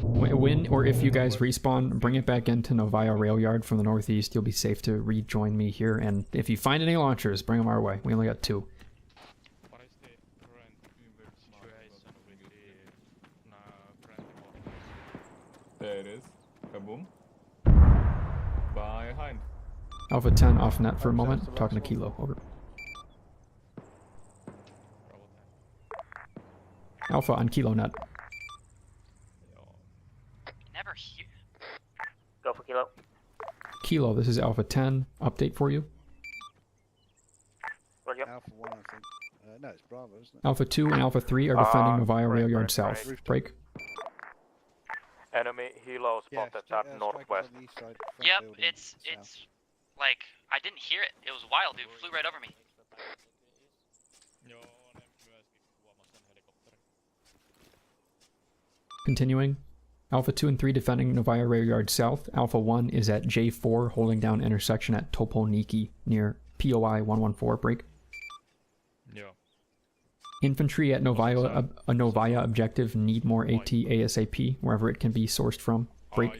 When or if you guys respawn, bring it back into Novaya Rail Yard from the northeast. You'll be safe to rejoin me here. And if you find any launchers, bring them our way. We only got 2. There it is. Kaboom. Behind. Alpha 10 off net for a moment. Talking to Kilo. Over. Alpha on Kilo net. Never hear. Go for Kilo. Kilo, this is Alpha 10. Update for you. Alpha 1, I think. No, it's Bravo, isn't it? Alpha 2 and Alpha 3 are defending Novaya Rail Yard south. Break. Enemy helo spotted at northwest. Yep, it's like I didn't hear it. It was wild. It flew right over me. Continuing. Alpha 2 and 3 defending Novaya Rail Yard south. Alpha 1 is at J4 holding down intersection at Topolniki near POI 114. Break. Infantry at Novaya objective need more AT ASAP, wherever it can be sourced from. Break.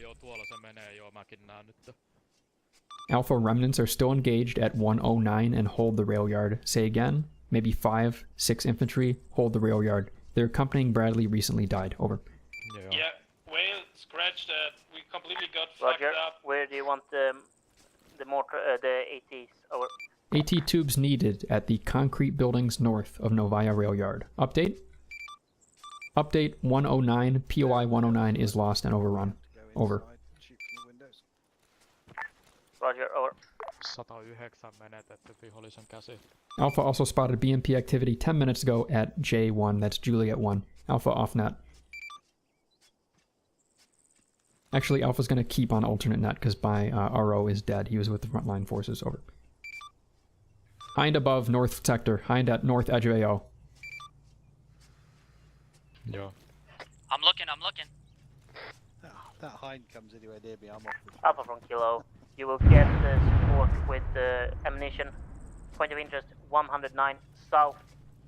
Alpha remnants are still engaged at 109 and hold the rail yard. Say again, maybe 5, 6 infantry, hold the rail yard. Their accompanying Bradley recently died. Over. Yeah, Whale, scratch that. We completely got Roger. fucked up. Where do you want the mortar, the ATs? Over. AT tubes needed at the concrete buildings north of Novaya rail yard. Update? Update 109, POI 109 is lost and overrun. Over. Roger, over. 109 menetetty vihollisen käsi. Alpha also spotted BMP activity 10 minutes ago at J1, that's Juliet 1. Alpha off net. Actually, Alpha's going to keep on alternate net because RO is dead. He was with the frontline forces. Over. Hind above north sector. Hind at north edge of AO. Yeah. I'm looking. That hind comes anywhere near me, I'm off. Alpha from Kilo. You will get support with ammunition. Point of interest 109 south,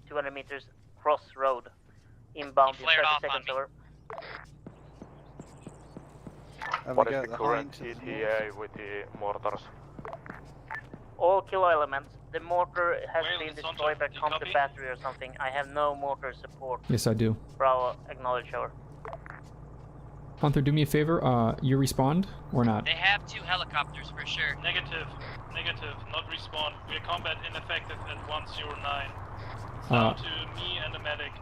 200 meters cross road. Inbound in 30 seconds. Over. What is the current ETA with the mortars? All Kilo elements. The mortar has been destroyed by counter battery or something. I have no mortar support. Yes, I do. Bravo, acknowledge. Over. Hunter, do me a favor. You respond or not? They have 2 helicopters for sure. Negative, not respawn. We are combat ineffective at 109. It's down to me and the medic.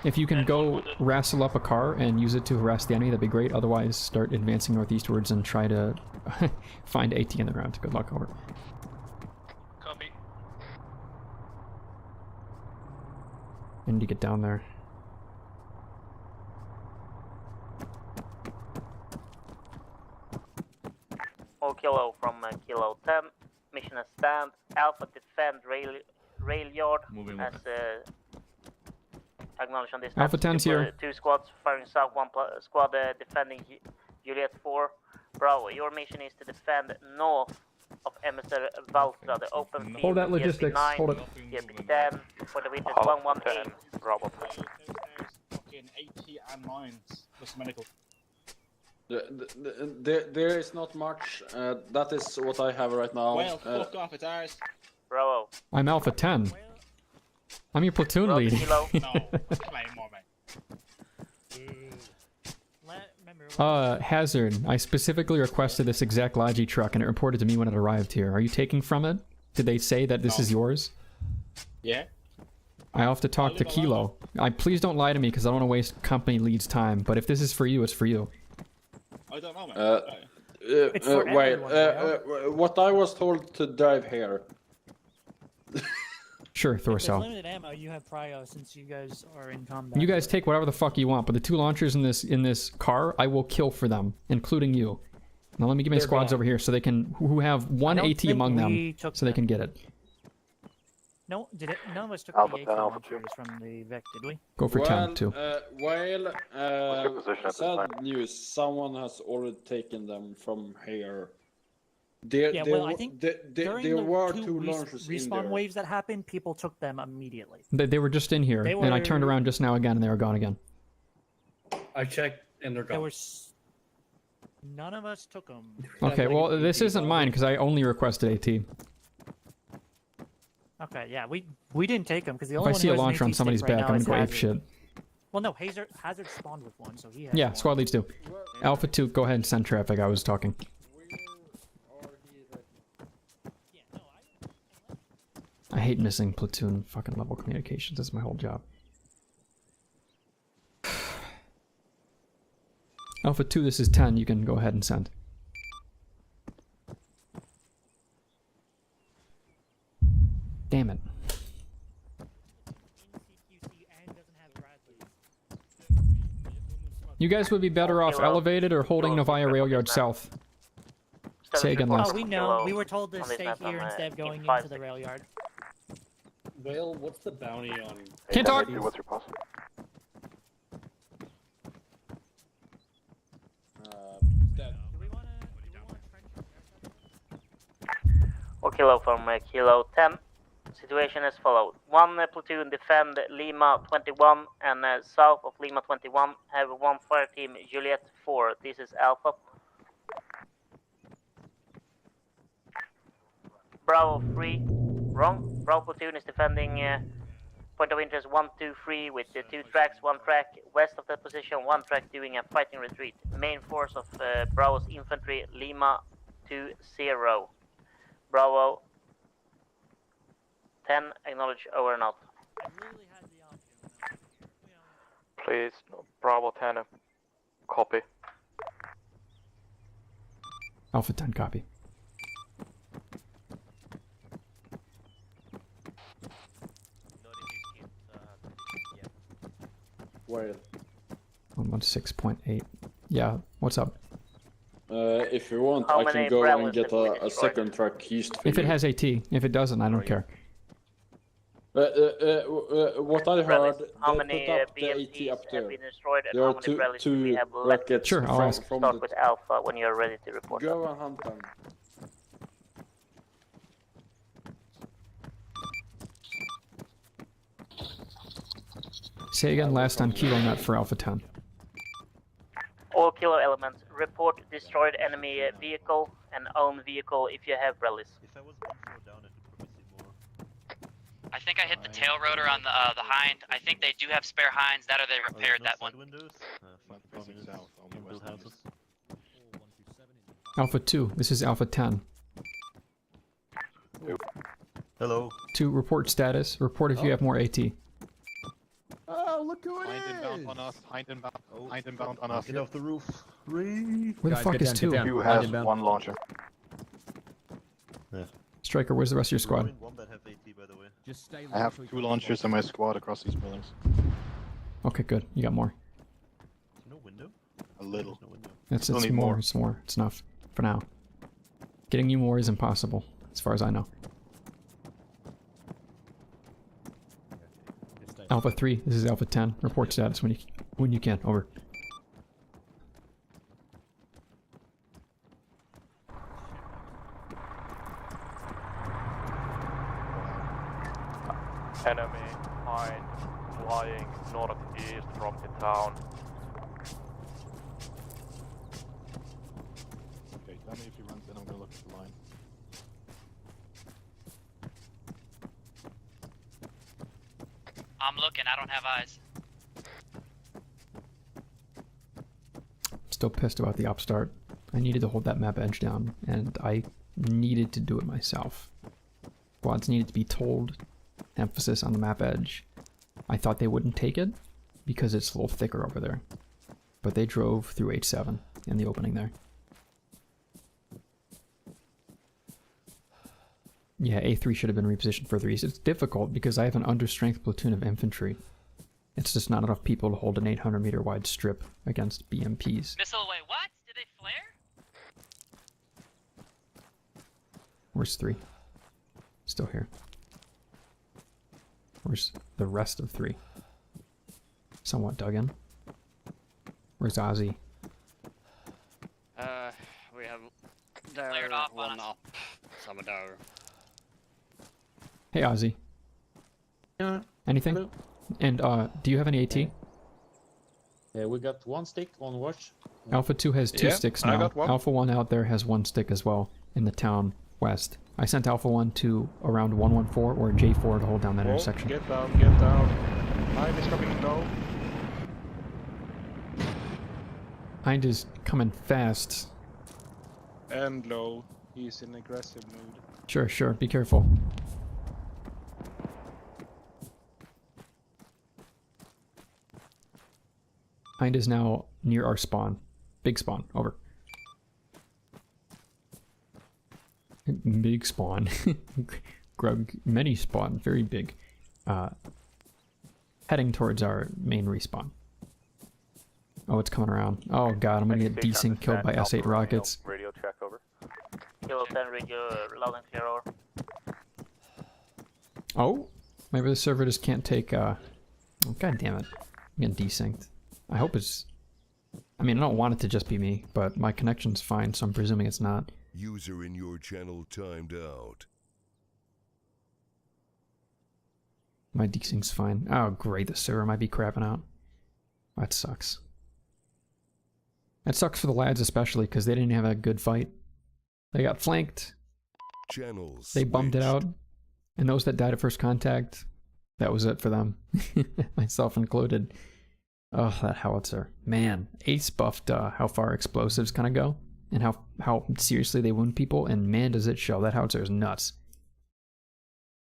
If you can go wrestle up a car and use it to harass the enemy, that'd be great. Otherwise, start advancing northeastwards and try to find AT in the ground. Good luck. Over. Copy. I need to get down there. All Kilo from Kilo 10. Mission as stand. Alpha defend rail yard. Moving as acknowledged on this. Alpha 10's here. 2 squads firing south. 1 squad defending Juliet 4. Bravo. Your mission is to defend north of Emissary Valtra, the open field. Hold that logistics. 9, Hold it. TVT 10 for the winter 118. Bravo. Fucking AT and mines. Just medical. There is not much. That is what I have right now. Well, fuck off, it's ours. Bravo. I'm Alpha 10. I'm your platoon lead. Hazard, I specifically requested this exact Logi truck and it reported to me when it arrived here. Are you taking from it? Did they say that this is yours? Yeah. I have to talk to Kilo. Please don't lie to me because I don't want to waste company lead's time, but if this is for you, it's for you. I don't know, man. Wait, what I was told to drive here. Sure, If Thorcell. there's limited ammo, you have prio since you guys are in combat. You guys take whatever the fuck you want, but the 2 launchers in this car, I will kill for them, including you. Now let me get my squads over here so they can who have 1 AT among them, so they can get it. No, none of us took Alpha the 10, AT Alpha launchers from the Vec, did we? Go for 10 too. Sad news. Someone has already taken them from here. I think during there were the 2 launchers in respawn there. waves that happened, people took them immediately. They were just in here, and I turned around just now again, and they were gone again. I checked, and they're gone. None of us took them. Okay, well, this isn't mine, because I only requested AT. Okay, yeah, we didn't take them, because the If only I one see who a has an launcher AT on somebody's stick right back, now I'm is gonna go Hazard. apeshit. Well, no, Hazard spawned with one, so he has Yeah, one. squad leads do. Alpha 2, go ahead and send traffic, I was talking. I hate missing platoon fucking level communications, that's my whole job. Alpha 2, this is 10, you can go ahead and send. Damn it. You guys would be better off elevated or holding Novaya rail yard south. Say again last. Oh, we know. We were told to stay here instead of going into the rail yard. Well, what's the bounty on... Can't talk! What's your pass? Or Kilo from Kilo 10. Situation as follows. One platoon defend Lima 21 and south of Lima 21 have one fire team Juliet 4. This is Alpha. Bravo 3. Wrong. Bravo platoon is defending point of interest 1, 2, 3 with 2 tracks, 1 track west of that position, 1 track doing a fighting retreat. Main force of Bravo's infantry Lima 20. Bravo 10, acknowledge, over and out. Please, Bravo 10, copy. Alpha 10, copy. Where? 116.8. Yeah, what's up? If you want, I can go and get a second track east for If it has AT. If it doesn't, I don't care. What I heard, how they many put up the BMPs AT up have there. been destroyed and There how are many rallies do we two have left? rockets Sure, I'll ask. from Start the... with Alpha when you're ready to report. Go and hunt them. Say again last on Kilo Net for Alpha 10. All kilo elements, report destroyed enemy vehicle and own vehicle if you have rallies. I think I hit the tail rotor on the hind. I think they do have spare hinds. That or they repaired that one. Alpha 2, this is Alpha 10. Hello. 2, report status. Report if you have more AT. Oh, look who it is! Hind inbound on us. Hind inbound on us. Get off the roof. Three. Where the fuck is 2? 2 has 1 launcher. Yeah. Striker, where's the rest of your squad? I have 2 launchers in my squad across these buildings. Okay, good. You got more. No window? A little. It's Still need more. more. It's more. It's enough. For now. Getting you more is impossible, as far as I know. Alpha 3, this is Alpha 10. Report status when you can. Over. Enemy hind flying northeast from the town. Okay, tell me if he runs in, I'm gonna look at the line. I'm looking, I don't have eyes. Still pissed about the upstart. I needed to hold that map edge down, and I needed to do it myself. Squads needed to be told, emphasis on the map edge. I thought they wouldn't take it, because it's a little thicker over there. But they drove through H7 in the opening there. Yeah, A3 should have been repositioned further east. It's difficult because I have an understrength platoon of infantry. It's just not enough people to hold an 800 meter wide strip against BMPs. Missile away, what? Did they flare? Where's 3? Still here. Where's the rest of 3? Somewhat dug in. Where's Ozzy? We have there Flared off one on us. up, some there. Hey Ozzy. Anything? Hello. And do you have any AT? Yeah, we got 1 stick on watch. Alpha 2 has 2 sticks I now. got 1. Alpha 1 out there has 1 stick as well in the town west. I sent Alpha 1 to around 114 or J4 to hold down that intersection. Get down, get down. Hind is coming low. Hind is coming fast. And low. He's in aggressive mood. Sure, sure. Be careful. Hind is now near our spawn. Big spawn. Over. Big spawn. Grug, many spawn. Very big. Heading towards our main respawn. Oh, it's coming around. Oh god, I'm gonna get desync killed by S8 rockets. Radio check over. Kilo 10, radio loud and clear over. Oh, maybe the server just can't take. Oh, god damn it! I'm getting desynced. I hope it's. I mean, I don't want it to just be me, but my connection's fine, so I'm presuming it's not. User in your channel timed out. My desync's fine. Oh, great. The server might be crapping out. That sucks. That sucks for the lads especially because they didn't have a good fight. They got flanked. Channels. They bummed it out. And those that died at first contact, that was it for them. Myself included. Oh, that howitzer. Man, Ace buffed how far explosives kind of go. And how seriously they wound people. And man, does it show. That howitzer is nuts.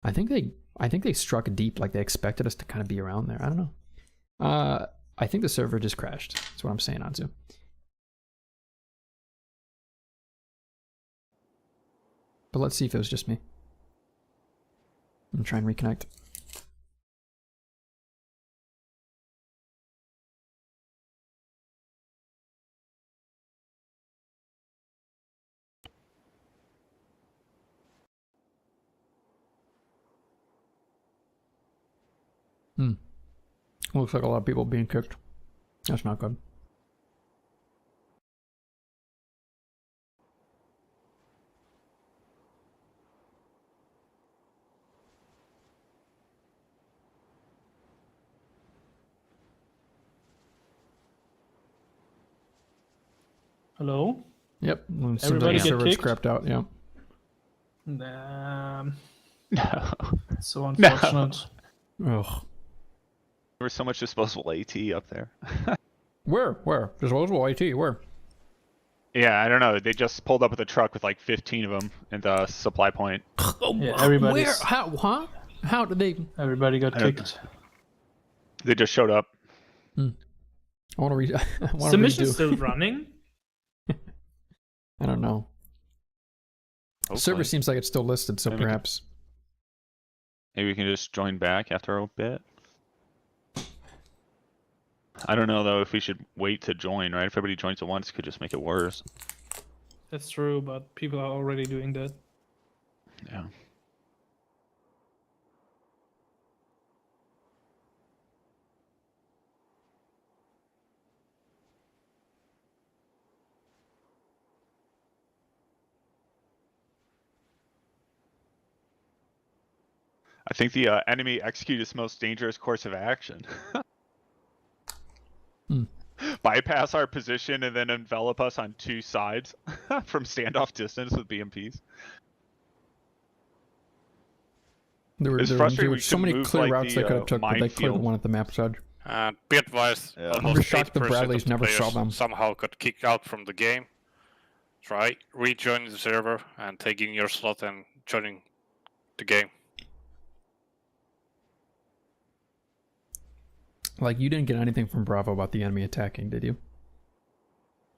I think they struck deep like they expected us to kind of be around there. I don't know. I think the server just crashed. That's what I'm saying, Anzu. But let's see if it was just me. I'm trying to reconnect. Looks like a lot of people being kicked. That's not good. Hello? Yep. Everybody get kicked? Scrapped out, yeah. No. So unfortunate. Ugh. There was so much disposable AT up there. Where? Disposable AT, where? Yeah, I don't know. They just pulled up with a truck with like 15 of them in the supply point. Yeah, everybody's... Where? How? Huh? How did they... Everybody got kicked. They just showed up. I want to read... Is the mission still running? I don't know. Hopefully. Server seems like it's still listed, so perhaps... Maybe we can just join back after a bit. I don't know though if we should wait to join, right? If everybody joins at once, it could just make it worse. That's true, but people are already doing that. Yeah. I think the enemy executed its most dangerous course of action. Bypass our position and then envelop us on two sides from standoff distance with BMPs. There were so many clear routes they could have took, but they cleared the one at the map's edge. Be advised, I'm just shocked the Bradleys never saw them. Somehow got kicked out from the game. Try rejoining the server and taking your slot and joining the game. Like, you didn't get anything from Bravo about the enemy attacking, did you?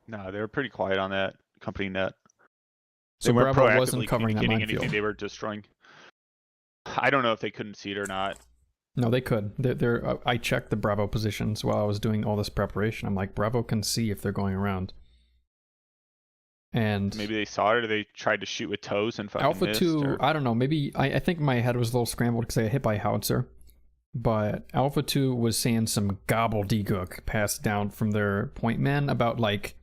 No, they were pretty quiet on that company net. So Bravo wasn't covering that minefield. Anything they were destroying. I don't know if they couldn't see it or not. No, they could. I checked the Bravo positions while I was doing all this preparation. I'm like, Bravo can see if they're going around. And maybe they saw it, or they tried to shoot with toes and fucking Alpha missed, 2, or... I don't know. Maybe I think my head was a little scrambled because I got hit by a howitzer. But Alpha 2 was saying some gobbledygook passed down from their point man about, like,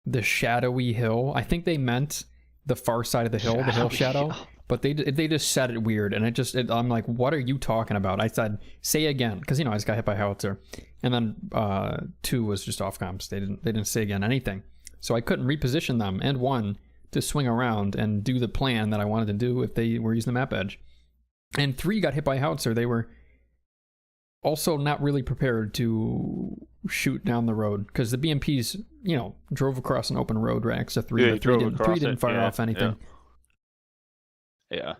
the shadowy hill. I think they meant the far side of the hill, the hill shadow. But they just said it weird, and I'm like, what are you talking about? I said, say again, because, you know, I just got hit by a howitzer. And then 2 was just off comps. They didn't say again anything. So I couldn't reposition them, and 1, to swing around and do the plan that I wanted to do if they were using the map edge. And 3 got hit by a howitzer. They were also not really prepared to shoot down the road because the BMPs, you know, drove across an open road right next to 3. Yeah, 3 didn't fire off anything. Yeah,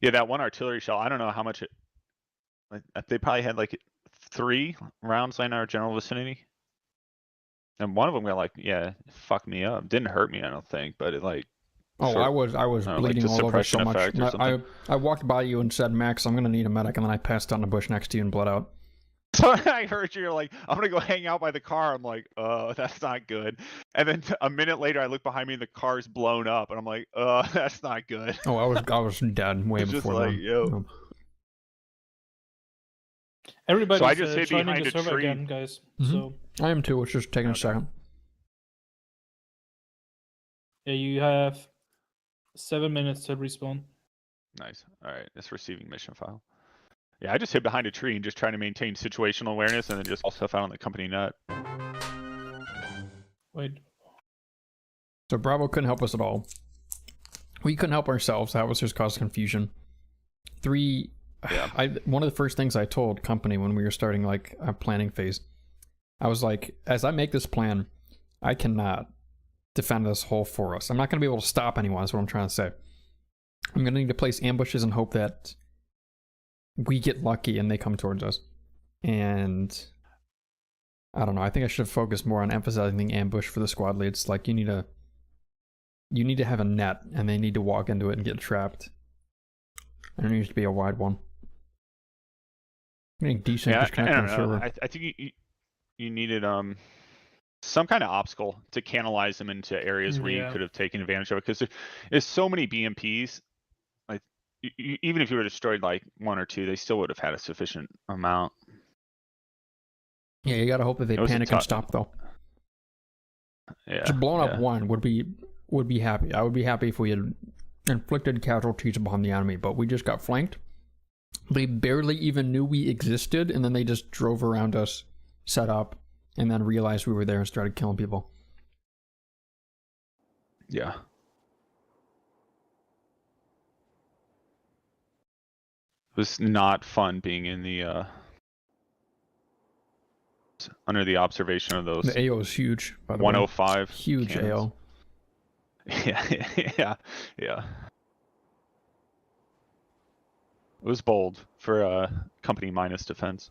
that one artillery shell, I don't know how much it... Like, they probably had like 3 rounds in our general vicinity. And one of them got like, fucked me up. Didn't hurt me, I don't think, but it like... Oh, I was bleeding all over so much. I walked by you and said, Max, I'm going to need a medic, and then I passed out in the bush next to you and bled out. So I heard you're like, I'm going to go hang out by the car. I'm like, that's not good. And then a minute later, I look behind me and the car's blown up, and I'm like, that's not good. Oh, I was dead way before like, then. Yo. Everybody's so I just hid joining behind the a server tree. again, guys. Mm-hmm. So I am too. It's just taking a second. Yeah, you have 7 minutes to respawn. Nice. All right, it's receiving mission file. Yeah, I just hid behind a tree and just trying to maintain situational awareness, and then just all stuff out on the company net. Wait. So Bravo couldn't help us at all. We couldn't help ourselves. That was just caused confusion. One of the first things I told company when we were starting like a planning phase, I was like, as I make this plan, I cannot defend this hole for us. I'm not going to be able to stop anyone, is what I'm trying to say. I'm going to need to place ambushes and hope that we get lucky and they come towards us. And I don't know, I think I should have focused more on emphasizing the ambush for the squad leads. Like, you need to have a net, and they need to walk into it and get trapped. And it needs to be a wide one. Getting decent disconnect on the server. I think you needed some kind of obstacle to canalize them into areas where you could have taken advantage of it, because there's so many BMPs. Like even if you were destroyed like one or two, they still would have had a sufficient amount. Yeah, you gotta hope that they panic and stop though. Yeah, just blowing up one would be happy. I would be happy if we had inflicted casualties upon the enemy, but we just got flanked. They barely even knew we existed, and then they just drove around us, set up, and then realized we were there and started killing people. Yeah. It was not fun being in the under the observation of those. The AO is huge, by the 105 way. Huge cannons. AO. Yeah. It was bold for company minus defense.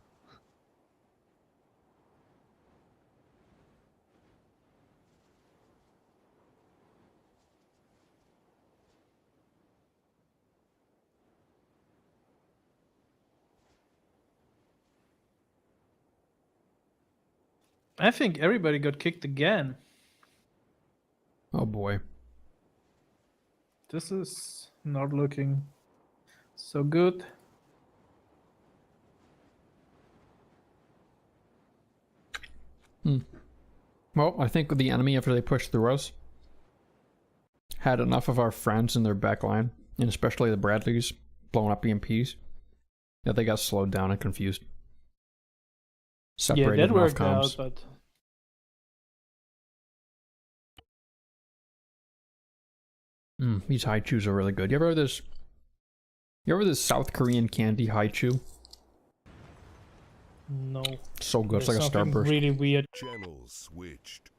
I think everybody got kicked again. Oh boy. This is not looking so good. Well, I think the enemy, after they pushed through us, had enough of our friends in their back line, and especially the Bradleys blowing up BMPs, that they got slowed down and confused. Separated yeah, that worked comms. out, but... These Haichus are really good. You ever have this South Korean candy Haichu? No. So good. It's like a Starburst. Really weird. Channels switched.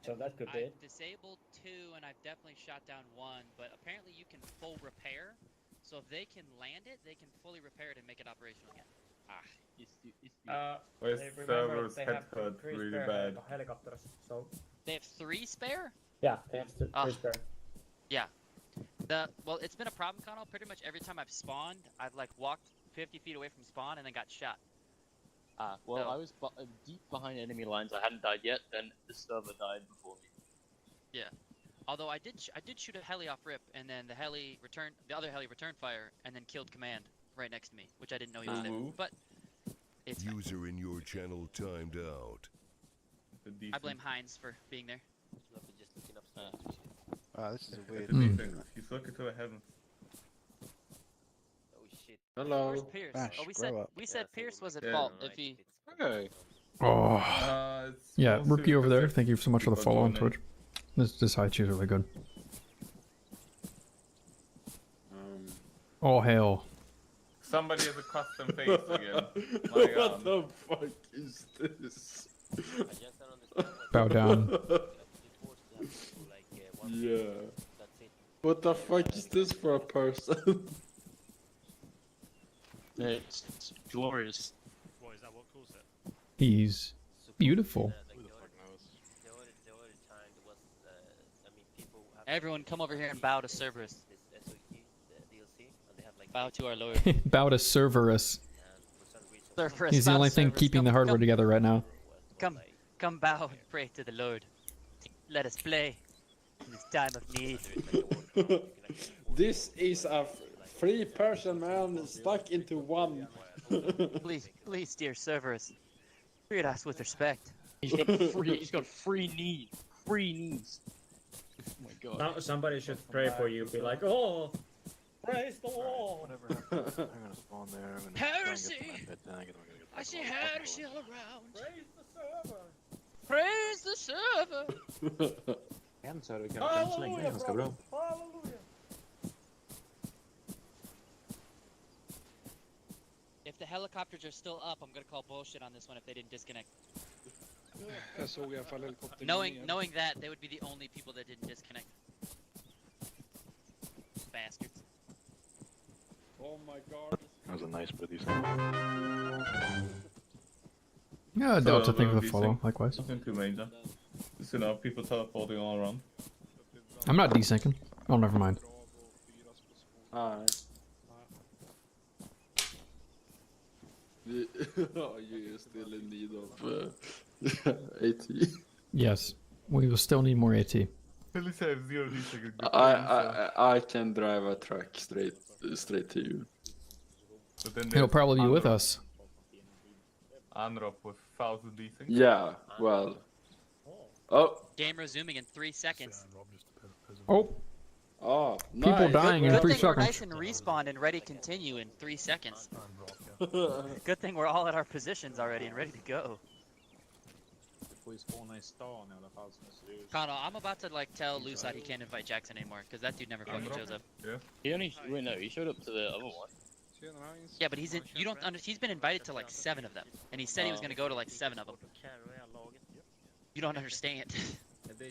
So that could be it. I've disabled 2 and I've definitely shot down 1, but apparently you can full repair. So if they can land it, they can fully repair it and make it operational again. My server's headhurt really bad. Helicopters, so they have 3 spare? Yeah, they have 3 spare. Yeah. Well, it's been a problem, Connell. Pretty much every time I've spawned, I've like walked 50 feet away from spawn and then got shot. Well, I was deep behind enemy lines. I hadn't died yet, then the server died before me. Yeah. Although I did shoot a heli off rip, and then the other heli returned fire, and then killed command right next to me, which I didn't know he was there. But it's user in your channel timed out. I blame Heinz for being there. This is a weird. He's looking to a heaven. Oh shit. Hello. Where's Pierce? Bash, we said Pierce was at fault if he. Okay. Oh. Yeah, Rookie over there. Thank you so much for the follow on Twitch. This Haichu is really good. All hail. Somebody has a custom face again. My God. What the fuck is this? Bow down. Yeah. What the fuck is this for a person? It's glorious. What is that? What calls it? He's beautiful. Everyone, come over here and bow to Cerberus. Bow to our Lord. Bow to Cerberus. He's the only thing keeping the hardware together right now. Come bow and pray to the Lord. Let us play in this time of need. This is a 3-person man stuck into one. please, dear Cerberus, treat us with respect. He's got free knees. Free knees. my god. Now somebody should pray for you. Be like, oh, praise the Lord. I'm gonna spawn there. I'm gonna Heresy! I see heresy all around. Praise the server! En server kanske än så länge är ganska bra. If the helicopters are still up, I'm gonna call bullshit on this one if they didn't disconnect. Jag såg i alla fall helikoptern. Knowing that, they would be the only people that didn't disconnect. Bastards. Oh my god. That was a nice pretty. Yeah, Delta, thank you for the follow, likewise. Nothing too major. Just enough people teleporting all around. I'm not desyncing. Oh, never mind. Are you still in need of AT? Yes, we will still need more AT. I can drive a truck straight to you. It'll probably be with us. Unwrap with 1,000 desyncs. Yeah, well. Oh. Game resuming in 3 seconds. Oh. Oh, people nice. dying in Good 3 thing we're seconds. nice and respawn and ready to continue in 3 seconds. Good thing we're all at our positions already and ready to go. Connell, I'm about to like tell Lucide he can't invite Jackson anymore because that dude never fucking shows up. Yeah. He showed up to the other one. Yeah, but he's in. You don't under. He's been invited to like 7 of them, and he said he was gonna go to like 7 of them. You don't understand.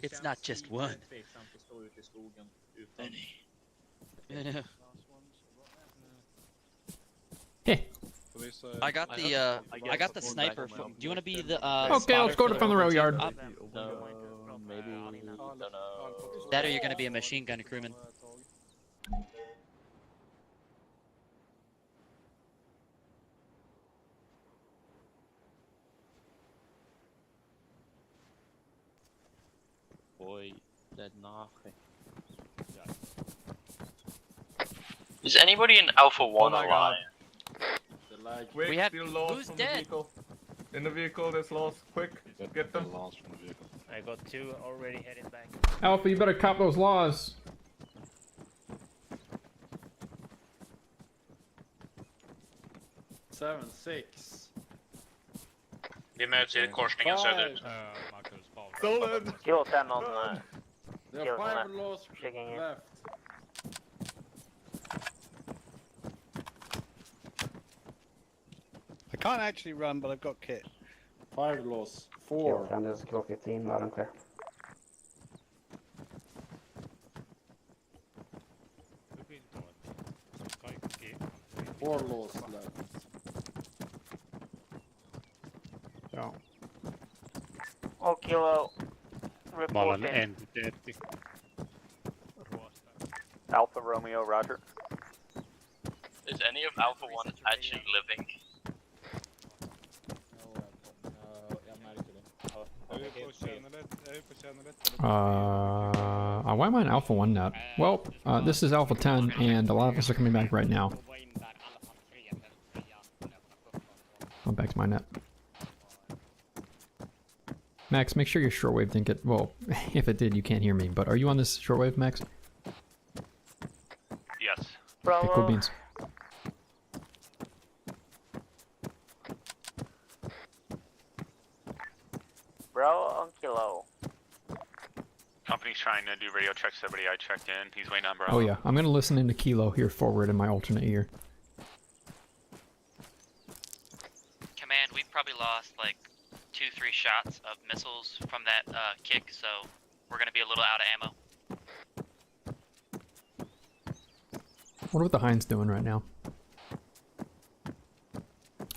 It's not just one. Hey. I got the sniper. Do you want to be the? Okay, let's go to from the rail yard. No, maybe. Don't know. That or you're gonna be a machine gun crewman. Boy, that nachricht. Is anybody in Alpha 1 alive? We have still lost who's from dead? The vehicle. In the vehicle, there's lost. Quick, get them. I got 2 already heading back. Alpha, you better cop those laws. Seven, 6. Vi möts i korsningen söderut. Stolen! Kill 10 on There kill are 5 left. lost Checking in. left. I can't actually run, but I've got kit. 5 lost. Kill 4. 10, this is kill 15, loud and clear. Four lost left. So. Oh, Kilo. Reporting. entiteetti. Alpha Romeo, roger. Is any of Alpha 1 actually living? Why am I in Alpha 1 net? Well, this is Alpha 10, and a lot of us are coming back right now. I'm back to my net. Max, make sure your shortwave didn't get... Well, if it did, you can't hear me, but are you on this shortwave, Max? Yes. Okay, cool beans. Bro on Kilo. Company's trying to do radio checks. Everybody I checked in. He's waiting on Bravo. Oh yeah, I'm gonna listen into Kilo here forward in my alternate ear. Command, we've probably lost like 2-3 shots of missiles from that kick, so we're gonna be a little out of ammo. What are the Hinds doing right now?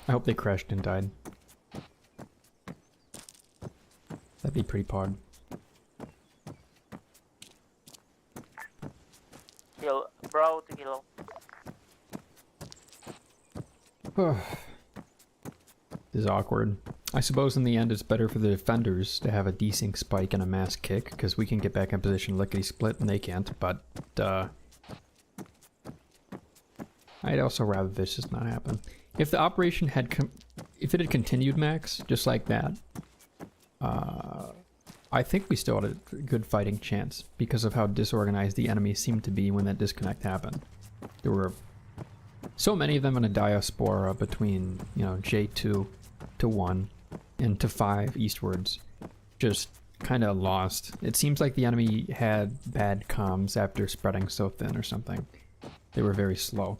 I hope they crashed and died. That'd be pretty pod. Kill. Bro to Kilo. This is awkward. I suppose in the end it's better for the defenders to have a desync spike and a mass kick, because we can get back in position lickety-split and they can't, but I'd also rather this just not happen. If the operation had if it had continued, Max, just like that, I think we still had a good fighting chance because of how disorganized the enemy seemed to be when that disconnect happened. There were so many of them in a diaspora between, you know, J2 to 1 and to 5 eastwards. Just kind of lost. It seems like the enemy had bad comms after spreading so thin or something. They were very slow.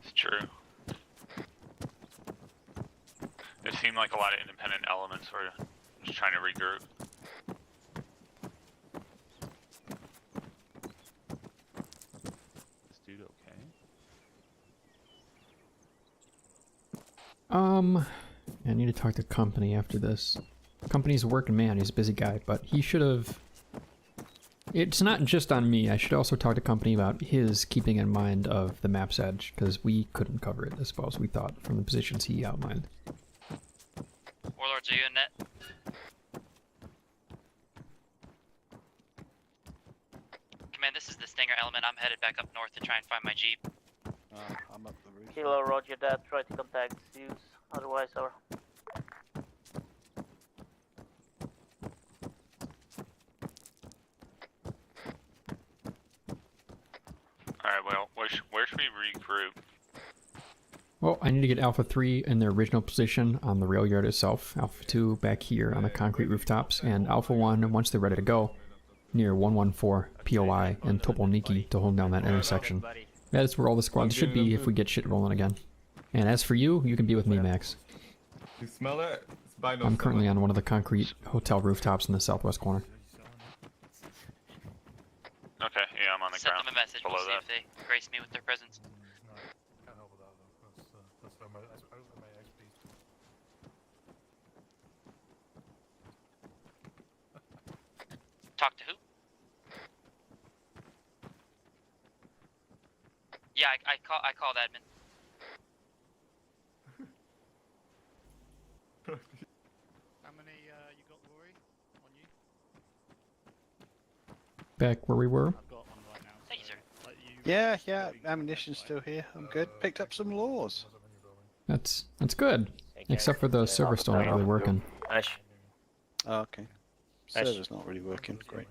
It's true. It seemed like a lot of independent elements were just trying to regroup. This dude okay? I need to talk to Company after this. Company's a working man, he's a busy guy, but he should have... It's not just on me, I should also talk to Company about his keeping in mind of the map's edge, because we couldn't cover it as well as we thought from the positions he outlined. Warlords, are you in net? Command, this is the Stinger element. I'm headed back up north to try and find my Jeep. I'm up the roof. Kilo, roger that. Try to contact Zeus. Otherwise, over. Alright, well, where should we regroup? Well, I need to get Alpha 3 in their original position on the rail yard itself, Alpha 2 back here on the concrete rooftops, and Alpha 1, once they're ready to go, near 114 POI and Topolniki to hold down that intersection. That is where all the squads should be if we get shit rolling again. And as for you, you can be with me, Max. You smell it? I'm currently on one of the concrete hotel rooftops in the southwest corner. Okay, yeah, I'm on the Send ground. them a message. Below We'll see that. if they grace me with their presence. Talk to who? Yeah, I called admin. How many you got, Rory? On you? Back where we were? I've got one right now. Thank you, sir. Yeah, ammunition's still here. I'm good. Picked up some laws. That's good. Except for the server still not really working. Ash. Oh, okay. Server's not really working. Great.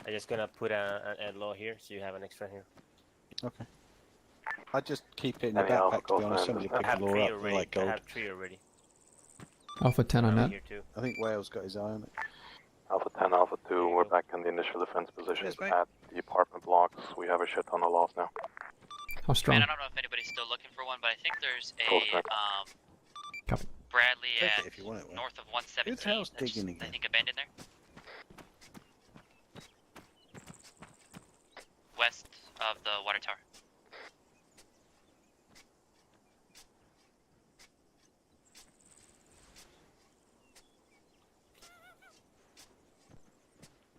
I'm just gonna put an law here so you have an extra here. Okay. I just keep it in the backpack, to be honest. Somebody pick the law up. They're like I gold. have 3 already. Alpha 10 on that. I think Wales got his eye on it. Alpha 10, Alpha 2, we're back in the initial defense positions at the apartment blocks. We have a shit ton of loss now. How strong? Man, I don't know if anybody's still looking for one, but I think there's a Bradley Take at it if you want it, Will. north of 117. Who the hell's that's digging just, I again? think abandoned there. West of the water tower.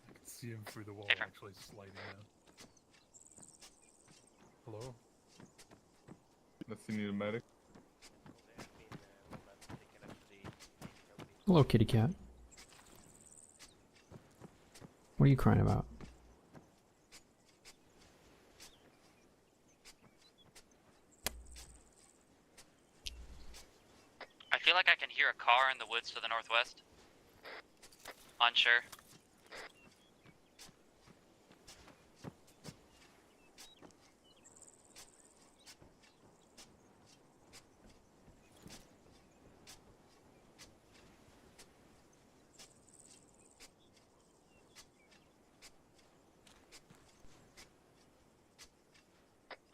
I can see him through the wall actually sliding down. Hello? Let's see, need a medic. Hello, kitty cat. What are you crying about? I feel like I can hear a car in the woods to the northwest. Unsure.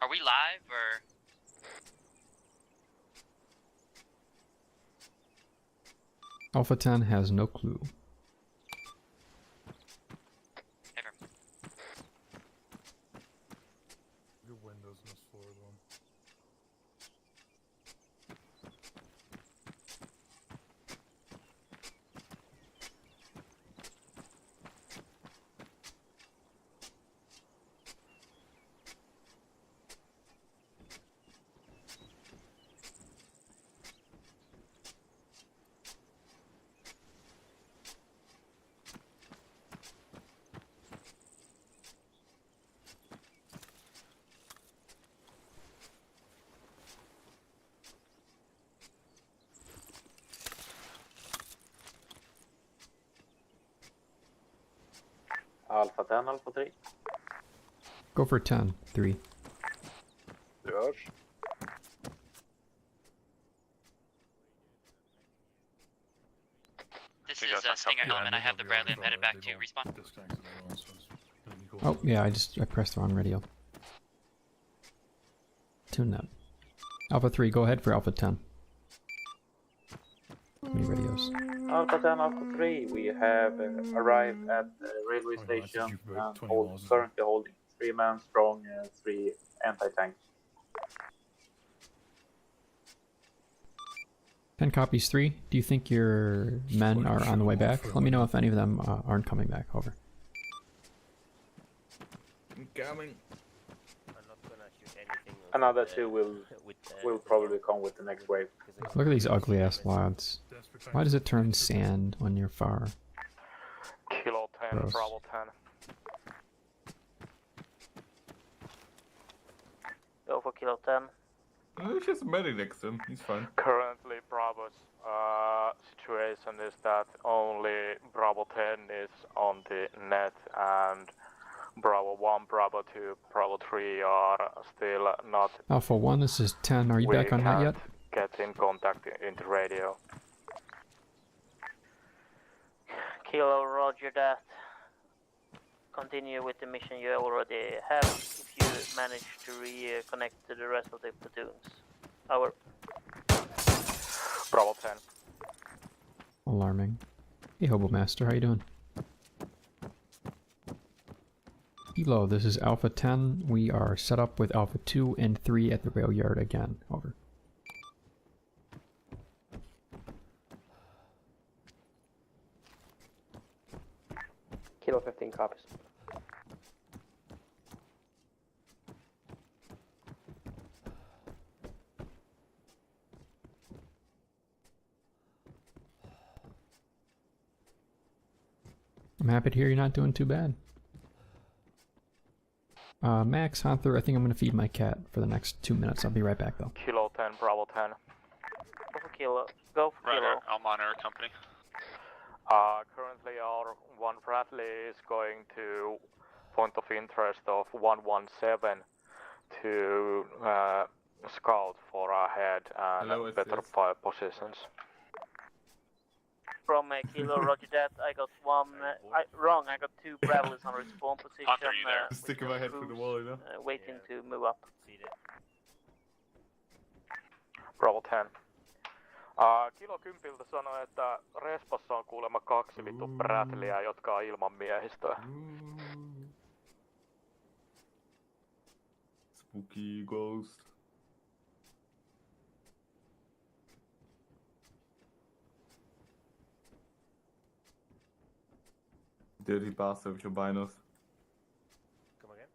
Are we live or? Alpha 10 has no clue. Your windows in this forward one. Alpha 10, Alpha 3. Go for 10, 3. Yes. This is Stinger Element. I have the Bradley. I'm headed back to respawn. Oh, yeah, I pressed the wrong radio. Tune that. Alpha 3, go ahead for Alpha 10. Many radios. Alpha 10, Alpha 3, we have arrived at the railway station and currently holding 3-man strong 3 anti-tanks. 10 copies 3. Do you think your men are on the way back? Let me know if any of them aren't coming back. Over. I'm coming. Another 2 will probably come with the next wave. Look at these ugly ass lads. Why does it turn sand when you're far? Kilo 10, Gross. Bravo 10. Go for Kilo 10. There's just a medic next to him. He's fine. Currently, Bravo's situation is that only Bravo 10 is on the net and Bravo 1, Bravo 2, Bravo 3 are still not. Alpha 1, this is 10. Are you back on net yet? Get in contact in the radio. Kilo, roger that. Continue with the mission you already have if you manage to reconnect to the rest of the platoons. Over. Bravo 10. Alarming. Hey, Hobo Master, how you doing? Kilo, this is Alpha 10. We are set up with Alpha 2 and 3 at the rail yard again. Over. Kilo 15 copies. I'm happy to hear you're not doing too bad. Max, Hunter, I think I'm going to feed my cat for the next 2 minutes. I'll be right back though. Kilo 10, Bravo 10. Go for Kilo. Go for Kilo. I'll monitor company. Currently our 1 Bradley is going to point of interest of 117 to scout for ahead and better fire positions. From Kilo, roger that. I got 1. Wrong, I got 2 Bradleys on respawn position. Hunter, you there? Sticking my head through the wall, you know? Waiting to move up. Bravo 10. Kilo 10 sanoi, että respassa on kuulemma 2 vittu Bradleyä, jotka on ilman miehistöä. Spooky ghost. Dirty bastard with your binos. Come again?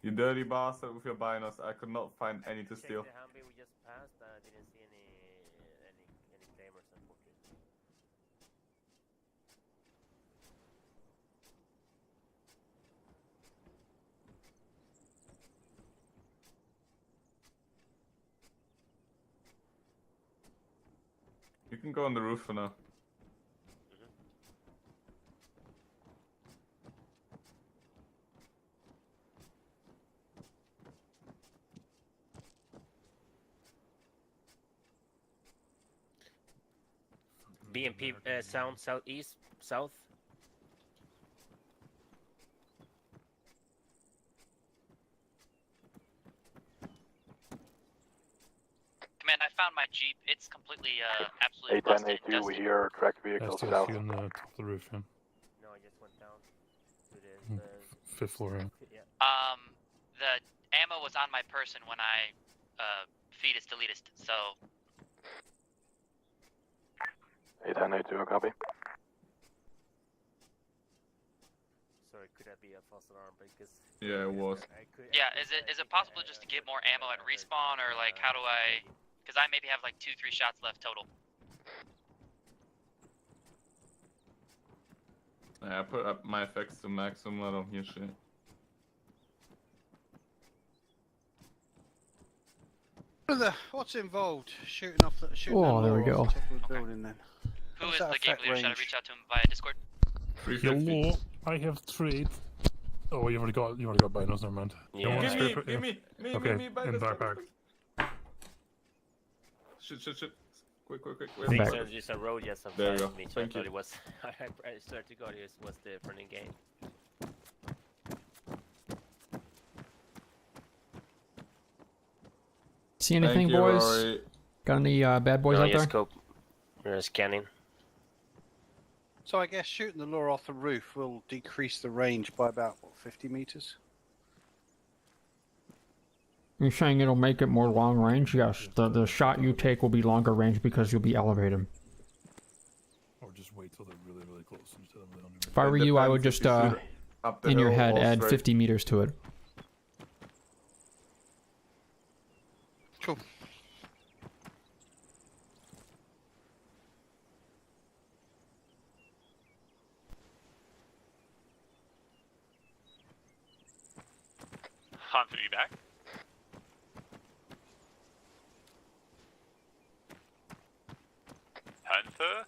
You dirty bastard with your binos. I could not find any to steal. The Humvee we just passed, I didn't see any claimers unfortunately. You can go on the roof for now. BMP sound southeast, south. Command, I found my Jeep. It's completely, absolutely 810, busted. 82, we hear track vehicles south. on the top of the roof, yeah. No, I just went down to the 5th floor, yeah. yeah. The ammo was on my person when I, fetus deleted, so... 810, 82, copy. Sorry, could that be a false alarm? Because Yeah, it was. Yeah, is it possible just to get more ammo at respawn, or like, how do I... Because I maybe have like 2-3 shots left total. Yeah, I put up my effects to maximum, I don't hear shit. What's involved? Shooting off the Oh, there we go. top of the building then. Who is that the game effect leader? Should I range? reach out to him via Discord? Hello. I have trade. Oh, you already got binos, never mind. Yeah. Give me, okay, binos, in backpack. Shit. Quick. I think there's just a road just There you outside go. me, so I Thank thought you. it was. I swear to God, it was the running game. See anything, Thank you, boys? Rory. Got any bad boys out there? Scope. We're scanning. So I guess shooting the lure off the roof will decrease the range by about, what, 50 meters? You're saying it'll make it more long range? Yes, the shot you take will be longer range because you'll be elevated. Or just wait till they're really, really close and just hit them with 100. If I were you, I would just, in your head, add 50 meters to it. Cool. Hunter, you back? Hunter?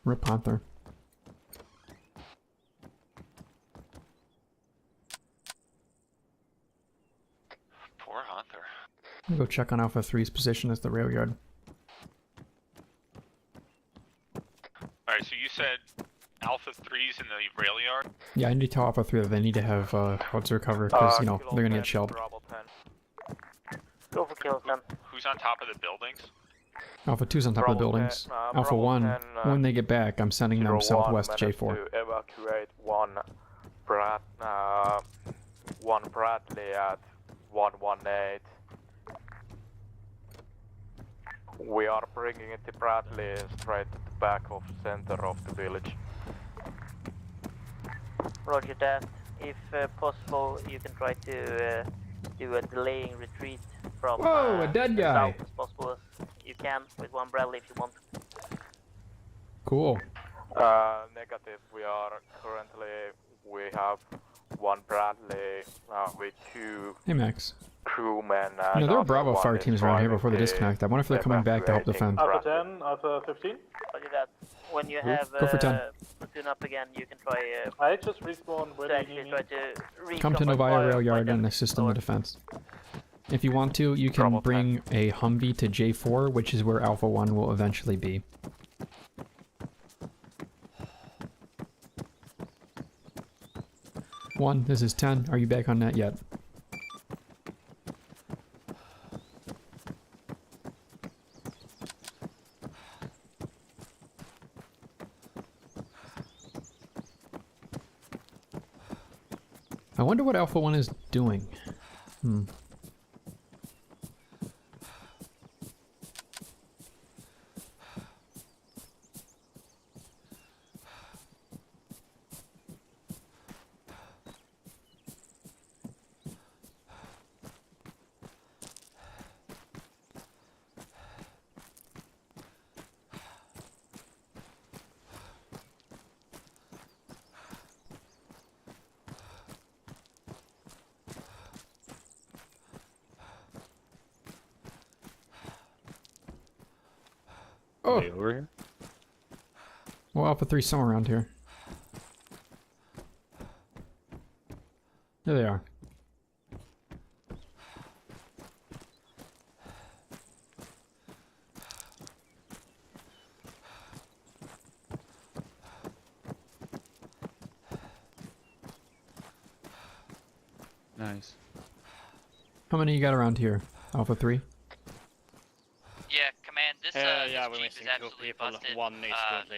Rip Panther. Poor Hunter. I'll go check on Alpha 3's position as the rail yard. Alright, so you said Alpha 3's in the rail yard? Yeah, I need to tell Alpha 3 that they need to have HUDs recover because, you know, they're gonna get shelled. Go for kills then. Who's on top of the buildings? Alpha 2's on top of the buildings. Alpha 1, when they get back, I'm sending them southwest J4. To evacuate one Bradley at 118. We are bringing it to Bradley straight at the back of center of the village. Roger that. If possible, you can try to do a delaying retreat from Whoa, a dead guy. south as possible as you can with one Bradley if you want. Cool. Negative. We have one Bradley with two Hey, Max. crewmen. You know, there are Alpha Bravo 1 fire is teams around here driving before the disconnect. I wonder if they're coming back to help defend. evacuating Alpha Bradley. 10, Alpha 15. Roger that. When you Ooh, have go for 10. platoon up again, you can try I just respawned. to actually try to Come to Novaya Rail Yard and assist in the defense. If you want to, you can bring a Humvee to J4, which is where Alpha 1 will eventually be. One, this is 10. Are you back on net yet? I wonder what Alpha 1 is doing. Oh! Hey, over here? Well, Alpha 3's somewhere around here. There they are. Nice. How many you got around here? Alpha 3? Yeah, command. This yeah, this we're Jeep missing is two absolutely people. busted. One needs to be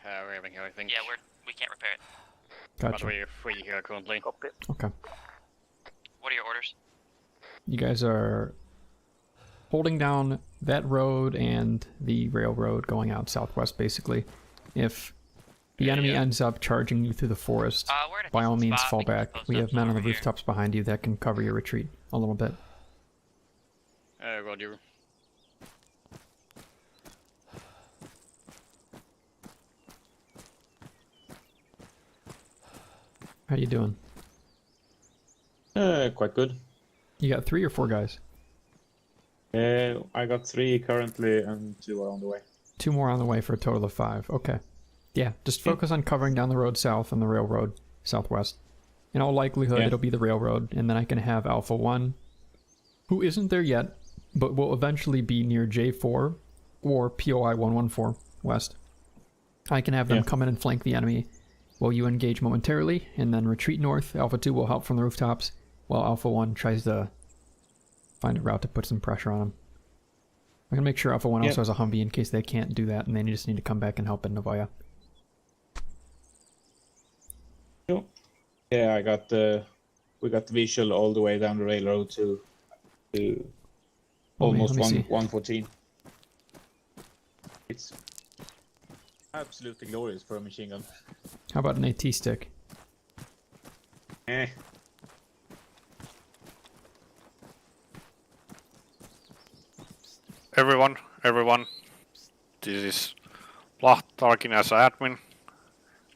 arriving here, I think. Yeah, we can't repair it. Gotcha. But we're free here currently. Okay. What are your orders? You guys are holding down that road and the railroad going out southwest, basically. If the enemy ends up charging you through the forest, by all means fall back. We have men on the rooftops behind you that can cover your retreat a little bit. Roger. How you doing? Quite good. You got 3 or 4 guys? I got 3 currently and 2 are on the way. 2 more on the way for a total of 5. Okay. Yeah, just focus on covering down the road south and the railroad southwest. In all likelihood, it'll be the railroad, and then I can have Alpha 1, who isn't there yet, but will eventually be near J4 or POI 114 west. I can have them come in and flank the enemy while you engage momentarily, and then retreat north. Alpha 2 will help from the rooftops, while Alpha 1 tries to find a route to put some pressure on them. I'm going to make sure Alpha 1 also has a Humvee in case they can't do that, and they just need to come back and help in Novaya. Yeah, we got the visual all the way down the railroad to almost 114. It's absolutely glorious for a machine gun. How about an AT stick? Everyone, this is Plaht talking as admin.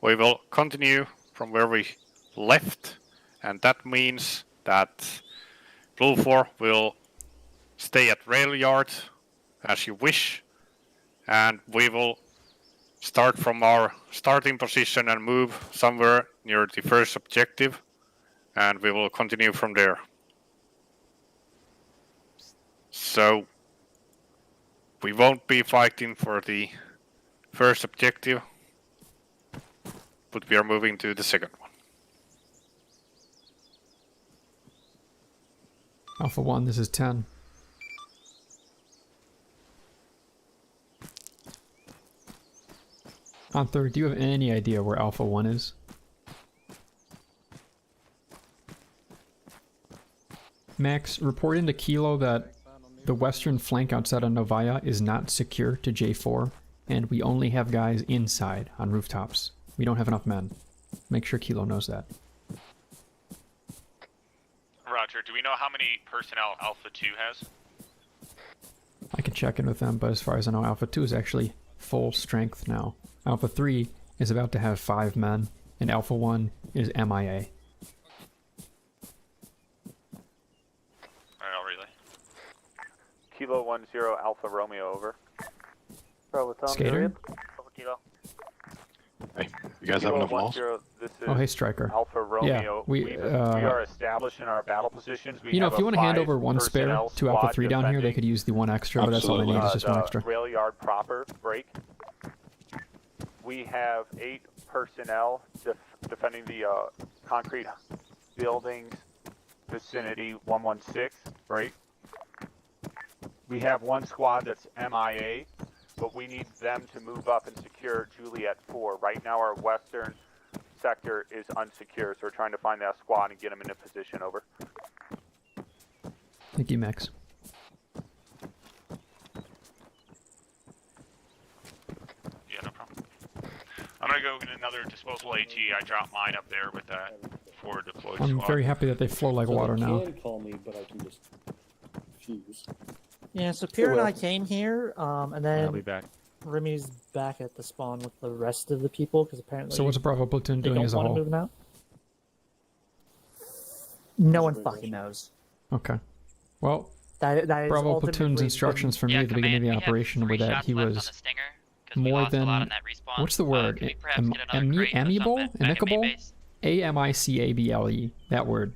We will continue from where we left, and that means that Blue 4 will stay at rail yard as you wish, and we will start from our starting position and move somewhere near the first objective, and we will continue from there. So we won't be fighting for the first objective, but we are moving to the second one. Alpha 1, this is 10. On 3rd, do you have any idea where Alpha 1 is? Max, report into Kilo that the western flank outside of Novaya is not secure to J4, and we only have guys inside on rooftops. We don't have enough men. Make sure Kilo knows that. Roger, do we know how many personnel Alpha 2 has? I can check in with them, but as far as I know, Alpha 2 is actually full strength now. Alpha 3 is about to have 5 men, and Alpha 1 is MIA. Alright, I'll relay. Kilo 10 Alpha Romeo, over. Bravo Tom, Skater? Over Kilo. Hey, you guys have enough walls? This is Oh, hey, Striker. Alpha Romeo. Yeah, we are established in our battle positions. You know, if you want to hand over 1 spare to Alpha 3 down here, they could use the 1 extra, but that's all they need is just 1 extra. Rail yard proper, break. We have 8 personnel defending the concrete buildings vicinity 116, break. We have 1 squad that's MIA, but we need them to move up and secure Juliet 4. Right now our western sector is unsecure, so we're trying to find that squad and get them into position, over. Thank you, Max. Yeah, no problem. I'm gonna go get another disposable AT. I dropped mine up there with that 4 deployed I'm squad. very happy that they flow like water now. You can call me, but I can just fuse. Yeah, so Pierre and I came here, and then I'll be back. Remy's back at the spawn with the rest of the people, because apparently... So what's Bravo Platoon doing as a whole? Move them out. No one fucking knows. Okay. Well, that is Bravo Platoon's instructions for me at the beginning of the operation were that he was more than... What's the word? Amiable? Amicable? A-M-I-C-A-B-L-E. That word.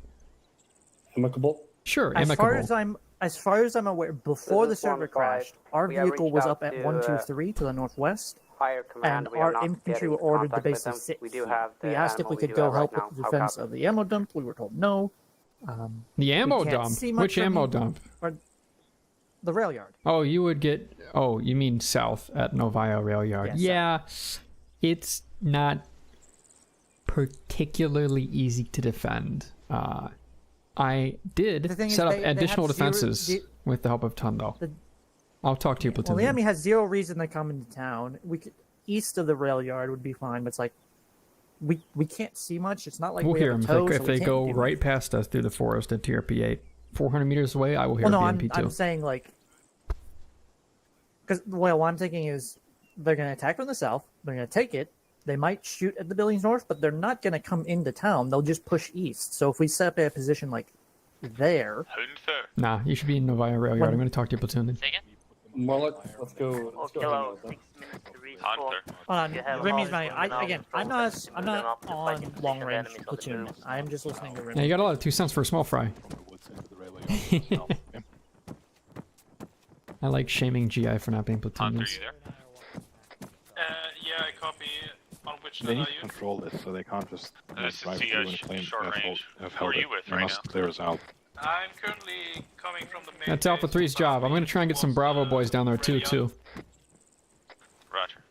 Amicable? Sure, as amicable. As far as I'm aware, before the server crashed, our vehicle was up at 123 to the northwest, and our infantry were ordered to base of 6. We asked if we could go help with the defense of the ammo dump. We were told no. The ammo dump? Which ammo dump? The rail yard. Oh, you would get... Oh, you mean south at Novaya rail yard. Yeah, it's not particularly easy to defend. I did set up additional defenses with the help of Ton, though. I'll talk to you, Platoon. Well, the enemy has 0 reason to come into town. We could, east of the rail yard would be fine, but it's like we can't see much. It's not like we'll we hear have them a toe, if they go right past us through the forest at TRP 8. 400 meters away, I will hear BMP 2. I'm saying like, because what I'm thinking is they're going to attack from the south. They're going to take it. They might shoot at the buildings north, but they're not going to come into town. They'll just push east. So if we set up a position like there... Nah, you should be in Novaya Rail Yard. I'm going to talk to your platoon then. Mullet, let's go. Kilo, 6 minutes to respawn. Hold on, Remy's right. I'm not on long range platoon. I am just listening to Remy. Yeah, you got a lot of 2 cents for a small fry. I like shaming GI for not being platoons. Yeah, I copy. On which They need to control this, so they can't just drive through and claim have held it. They must clear us out. I'm currently coming from the main. That's Alpha 3's job. I'm going to try and get some Bravo boys down there too. Roger.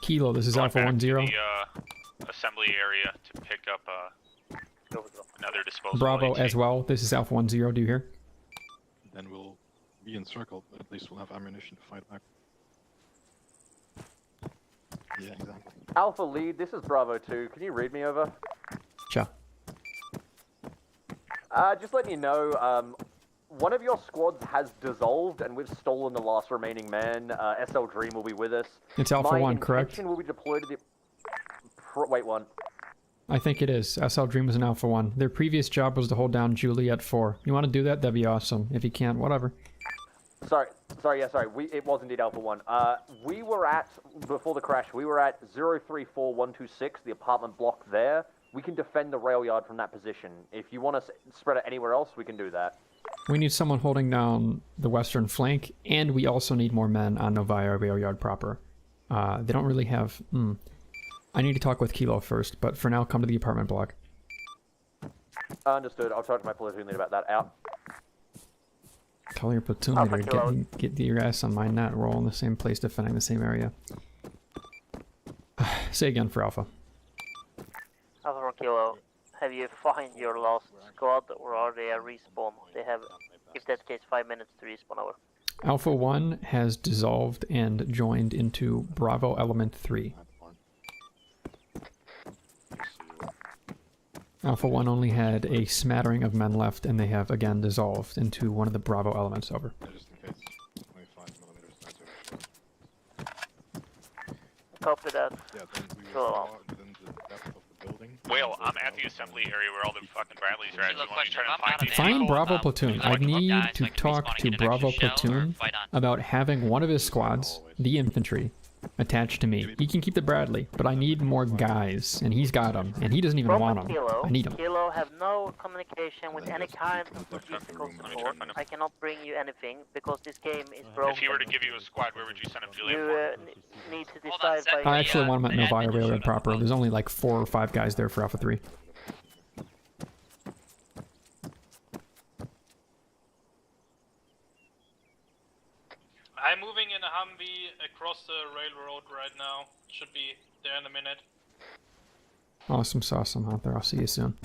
Kilo, this is Going Alpha back 1-0. to the assembly area to pick up another disposal. Bravo as well. This is Alpha 1-0. Do you hear? Then we'll be encircled, but at least we'll have ammunition to fight back. Yeah, exactly. Alpha lead, this is Bravo 2. Can you read me over? Sure. Just letting you know, one of your squads has dissolved and we've stolen the last remaining man. SL Dream will be with us. It's Alpha 1, correct? My intention will be deployed to the... Wait, one. I think it is. SL Dream was an Alpha 1. Their previous job was to hold down Juliet 4. You want to do that? That'd be awesome. If you can't, whatever. Sorry. It was indeed Alpha 1. We were at, before the crash, we were at 034126, the apartment block there. We can defend the rail yard from that position. If you want to spread it anywhere else, we can do that. We need someone holding down the western flank, and we also need more men on Novaya Rail Yard proper. They don't really have... I need to talk with Kilo first, but for now, come to the apartment block. Understood. I'll talk to my platoon lead about that. Out. Tell your platoon leader, get your ass on my net. We're all in the same place defending the same area. Say again for Alpha. Alpha 1 Kilo, have you found your last squad or are they a respawn? They have, if that's the case, 5 minutes to respawn over. Alpha 1 has dissolved and joined into Bravo Element 3. Alpha 1 only had a smattering of men left, and they have again dissolved into one of the Bravo elements. Over. Copy that. Whale, I'm at the assembly area where all the fucking Bradleys are at. You want to try to find these Find people? Bravo Platoon. I need to talk to Bravo Platoon about having one of his squads, the infantry, attached to me. He can keep the Bradley, but I need more guys, and he's got them, and he doesn't even want them. I need them. Kilo have no communication with any kind of logistical support. I cannot bring you anything because this game is broken. If he were to give you a squad, where would you send him, Julian? You need to decide by... I actually want him at Novaya Railroad proper. There's only like 4 or 5 guys there for Alpha 3. I'm moving in a Humvee across the railroad right now. Should be there in a minute. Awesome sauce. I'm out there. I'll see you soon.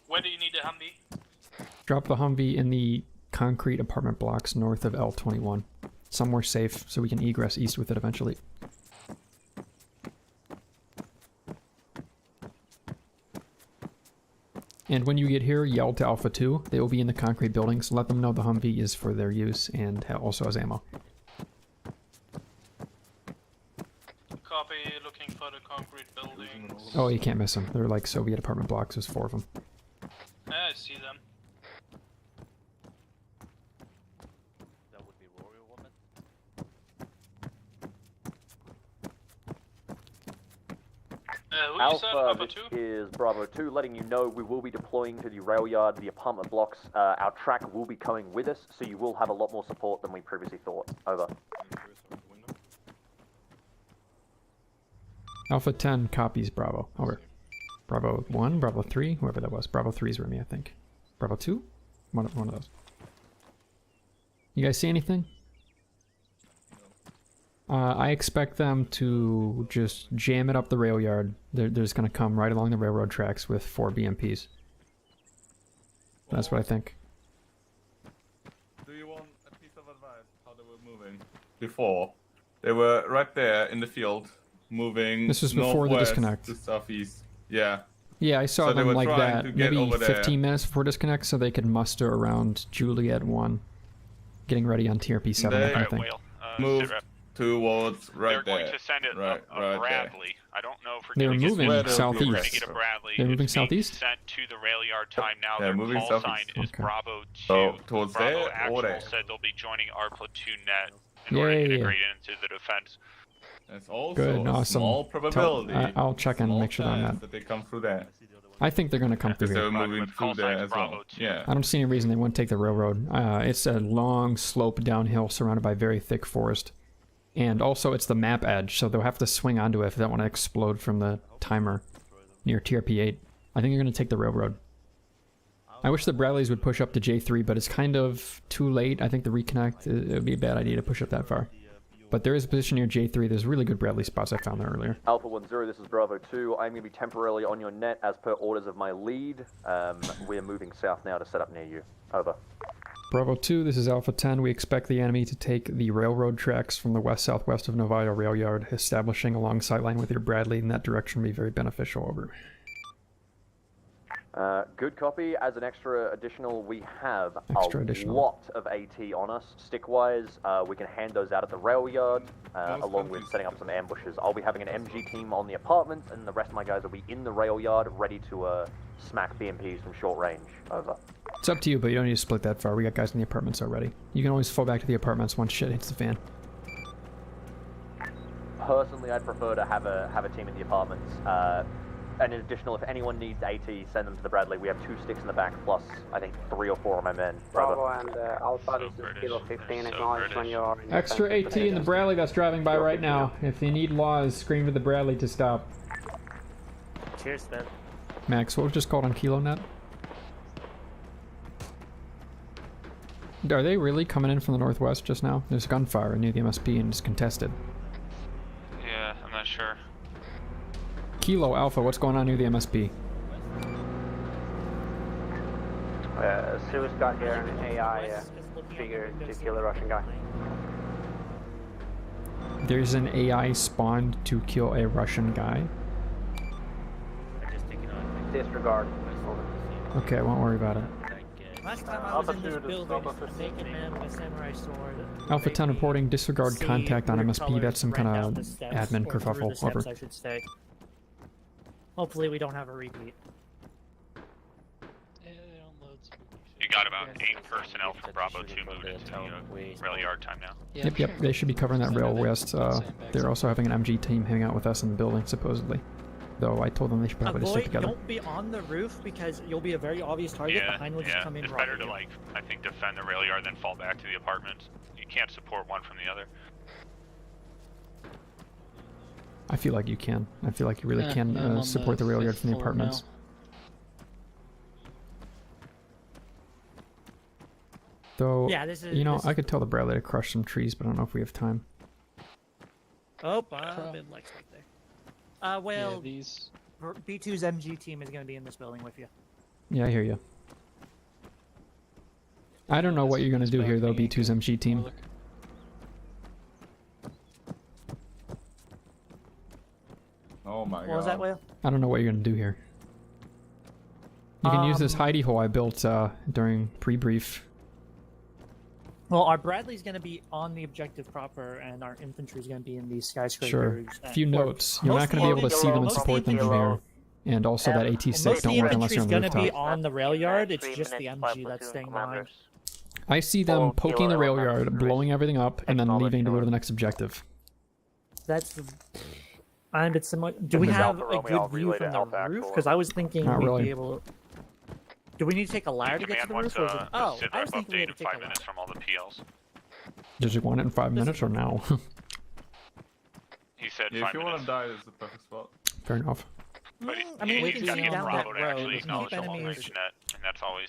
Where do you need a Humvee? Drop the Humvee in the concrete apartment blocks north of L21. Somewhere safe so we can egress east with it eventually. And when you get here, yell to Alpha 2. They will be in the concrete buildings. Let them know the Humvee is for their use and also has ammo. Copy, looking for the concrete buildings. Oh, you can't miss them. They're like Soviet apartment blocks. There's 4 of them. I see them. That would be Warrior Woman. Alpha, this is Bravo 2, letting you know we will be deploying to the rail yard, the apartment blocks. Our track will be coming with us, so you will have a lot more support than we previously thought. Over. Alpha 10 copies Bravo. Over. Bravo 1, Bravo 3, whoever that was. Bravo 3 is Remy, I think. Bravo 2? One of those. You guys see anything? I expect them to just jam it up the rail yard. They're just going to come right along the railroad tracks with 4 BMPs. That's what I think. Do you want a piece of advice how they were moving before? They were right there in the field, moving. This was before the disconnect. To southeast. Yeah. Yeah, I saw them like that maybe 15 there. minutes before disconnect, so they could muster around Juliet 1, getting ready on TRP 7. I think. Move towards They're going to send it a Bradley. I don't know if we're They're going to moving get southeast. We're going to get a Bradley. They're moving It's being southeast? sent to the rail yard time now. They're Their moving call southeast. sign is Okay. Bravo 2. So, towards Bravo there or actual there? said they'll be joining our platoon net in order to integrate into the defense. That's also Good, a awesome. small probability. I'll check and make sure they're on chance that. they come through there. I think they're gonna come through They're here. moving through there as well. Yeah. I don't see any reason they wouldn't take the railroad. It's a long slope downhill surrounded by very thick forest. And also it's the map edge, so they'll have to swing onto it if they don't want to explode from the timer near TRP-8. I think they're going to take the railroad. I wish the Bradleys would push up to J3, but it's kind of too late. I think the reconnect, it would be a bad idea to push up that far. But there is a position near J3. There's really good Bradley spots I found there earlier. Alpha 1-0, this is Bravo 2. I'm going to be temporarily on your net as per orders of my lead. We're moving south now to set up near you. Over. Bravo 2, this is Alpha 10. We expect the enemy to take the railroad tracks from the west-southwest of Novaya Rail Yard. Establishing a long sight line with your Bradley in that direction would be very beneficial. Over. Good copy. As an extra additional, we have additional. lot of AT on us. Stick-wise, we can hand those out at the rail yard, along with setting up some ambushes. I'll be having an MG team on the apartments, and the rest of my guys will be in the rail yard, ready to smack BMPs from short range. Over. It's up to you, but you don't need to split that far. We got guys in the apartments already. You can always fall back to the apartments once shit hits the fan. Personally, I'd prefer to have a team in the apartments. And in additional, if anyone needs AT, send them to the Bradley. We have 2 sticks in the back, plus I think 3 or 4 of my men. Bravo and Alpha, this is Kilo 15, acknowledge when you're in Extra AT in the Bradley that's driving by right now. If you need laws, scream to the Bradley to stop. Cheers, man. Max, what was just called on KiloNet? Are they really coming in from the northwest just now? There's gunfire near the MSP and it's contested. Yeah, I'm not sure. Kilo Alpha, what's going on near the MSP? Sue's got here an AI figure to kill a Russian guy. There's an AI spawned to kill a Russian guy? Disregard. Okay, I won't worry about it. Last time I was in this building, a naked man with a samurai sword. Alpha 10 reporting disregard contact on MSP. That's some kind of admin kerfuffle. Over. I should say. Hopefully we don't have a repeat. You got about 8 personnel from Bravo 2 moved into the rail yard time now. Yep, they should be covering that rail west. They're also having an MG team hanging out with us in the building, supposedly. Though I told them they should probably just stick together. Don't be on the roof because you'll be a very obvious target. Behind will just come in. It's better to, like, I think, defend the rail yard than fall back to the apartments. You can't support one from the other. I feel like you can. I feel like you really can support the rail yard from the apartments. Though, yeah, this is, you know, I could tell the Bradley to crush some trees, but I don't know if we have time. Oh, I'm in Lex right there. Well, B2's MG team is going to be in this building with you. Yeah, I hear you. I don't know what you're going to do here, though, B2's MG team. Oh my god. What was that, Whale? I don't know what you're going to do here. You can use this hidey hole I built during pre-brief. Well, our Bradley's going to be on the objective proper, and our infantry's going to be in these skyscrapers. Sure. A few notes. You're not going to be able to see them and support them from here. And also that AT-6 don't work unless you're on the rooftop. Most of the infantry's going to be on the rail yard. It's just the MG that's staying behind. I see them poking the rail yard, blowing everything up, and then leaving to go to the next objective. That's the... I'm a bit similar. Do we have a good view from the roof? Because I was thinking we'd be able to... Do we need to take a ladder to get to the roof? Or is it... Oh, I was thinking we had to take a ladder. From all the PLs. Does you want it in 5 minutes or now? He said yeah, if you want to die, this is the perfect spot. Fair enough. But I mean, we can see down that road. Actually acknowledge the long range net, and that's always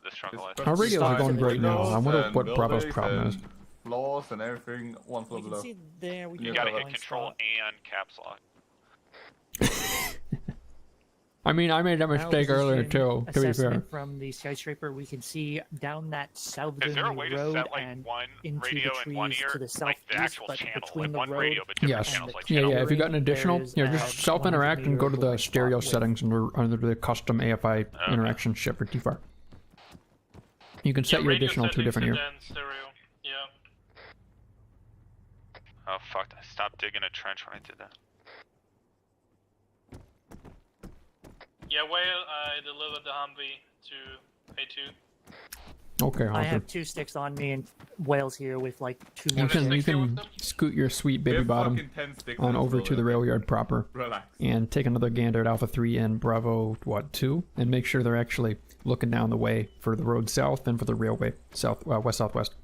the struggle. Our radios are going great now. I wonder what Bravo's problem is. Floors and everything, one floor below. See there, you gotta hit control and caps lock. I mean, I made that mistake earlier too, to be fair. From the skyscraper, we can see down that southern set, road like, and one into radio the in one trees ear, to the like the southeast, actual but channel, between like one the road radio, but different Yes. channels, like Yeah, channel if you got an additional, is, just self-interact and go to the stereo with- settings under the custom AFI interaction shift for T-Far. You can set your additional to a different ear. Oh fuck, I stopped digging a trench when I did that. Yeah, Whale, I delivered the Humvee to A2. Okay, I Hunter. have 2 sticks on me and Whale's here with like 2 more. You can scoot your sweet baby bottom on over to the rail yard proper, Relax. and take another gander at Alpha 3 and Bravo 2, and make sure they're actually looking down the way for the road south and for the railway west southwest.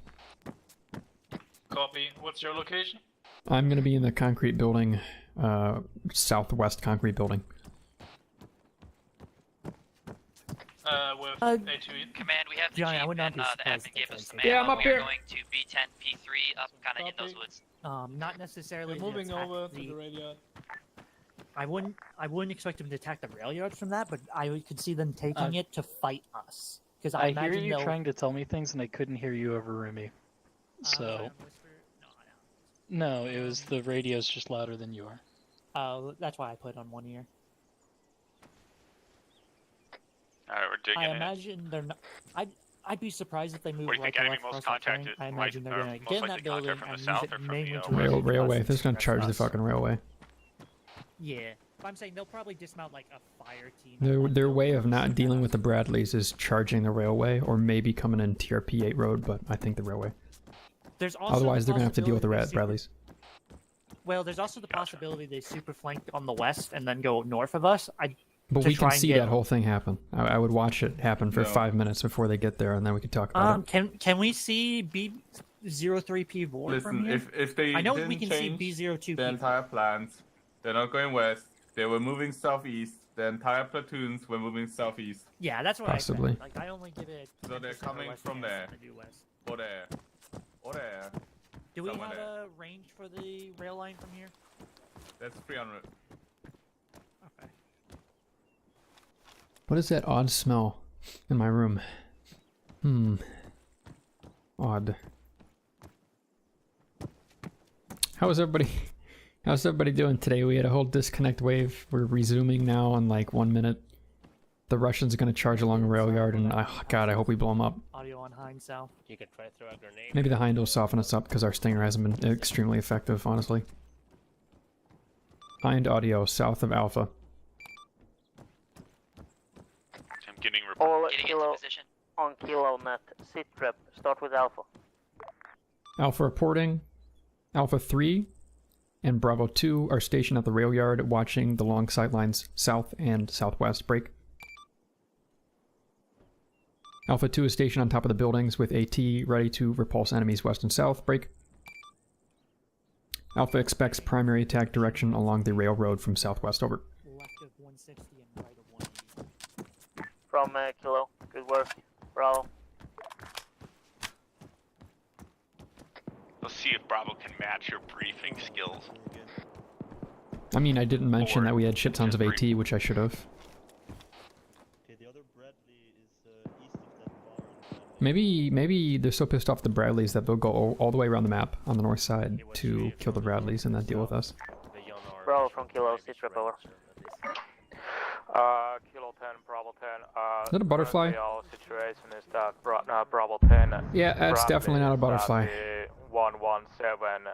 Copy. What's your location? I'm gonna be in the concrete building, southwest concrete building. With A2. Command, we have the Johnny, I Jeep would not and be the surprised admin if gave they us some say ammo. that. I'm up We here. are going to B10, P3 up kind of in those woods. Not necessarily. We're moving attack over to the rail yard. I wouldn't expect them to attack the rail yards from that, but I could see them taking it to fight us. Because I hear imagine you they'll... trying to tell me things, and I couldn't hear you over Rumi. So. No, it was the radio's just louder than you are. That's why I put it on one ear. Alright, we're digging I in. imagine they're not. I'd be surprised if they move Where do you right think or enemy left most across that train. contacted I imagine they're gonna most get in likely that building contact from and the use south it or from mainly the to west? Railway. us They're just gonna and charge the us. fucking railway. Yeah, but I'm saying they'll probably dismount like a fire team. Their way of not dealing with the Bradleys is charging the railway, or maybe coming in TRP 8 road, but I think the railway. There's also Otherwise, the they're gonna have to deal with the possibility Bradleys. Well, there's also the possibility they super flank on the west and then go north of us. But to we try can and see get- that whole thing happen. I would watch it happen for No. 5 minutes before they get there, and then we could talk about it. Can we see B03P Vor from Listen, here? if they I know didn't we can change see B02P. the entire plans, they're not going west. They were moving southeast. The entire platoons were moving southeast. Yeah, that's what Possibly. I said. Like I only give it. So they're 10% coming west from chance there. than I do west. Or there. Or there. Do we Somewhere have there. a range for the rail line from here? That's 300. Okay. What is that odd smell in my room? Odd. How's everybody doing today? We had a whole disconnect wave. We're resuming now in like 1 minute. The Russians are gonna charge along a rail yard, and God, I hope we blow them up. Audio on Hind South. You could try to throw a grenade. Maybe the Hind will soften us up because our Stinger hasn't been extremely effective, honestly. Hind audio south of Alpha. I'm getting All kilo on kilo net. Sit rep. Start with Alpha. Alpha reporting. Alpha 3 and Bravo 2 are stationed at the rail yard watching the long sight lines south and southwest. Break. Alpha 2 is stationed on top of the buildings with AT ready to repulse enemies west and south. Break. Alpha expects primary attack direction along the railroad from southwest. Over. Left of 160 and right of 180. From kilo. Good work. Bravo. Let's see if Bravo can match your briefing skills. I mean, I didn't mention that we had shit tons of AT, which I should have. Maybe they're so pissed off the Bradleys that they'll go all the way around the map on the north side to kill the Bradleys and then deal with us. Bravo from kilo. Sit rep over. Kilo 10, Bravo 10. Is that a butterfly? Our situation is that Bravo 10. Yeah, that's definitely not a butterfly. 117.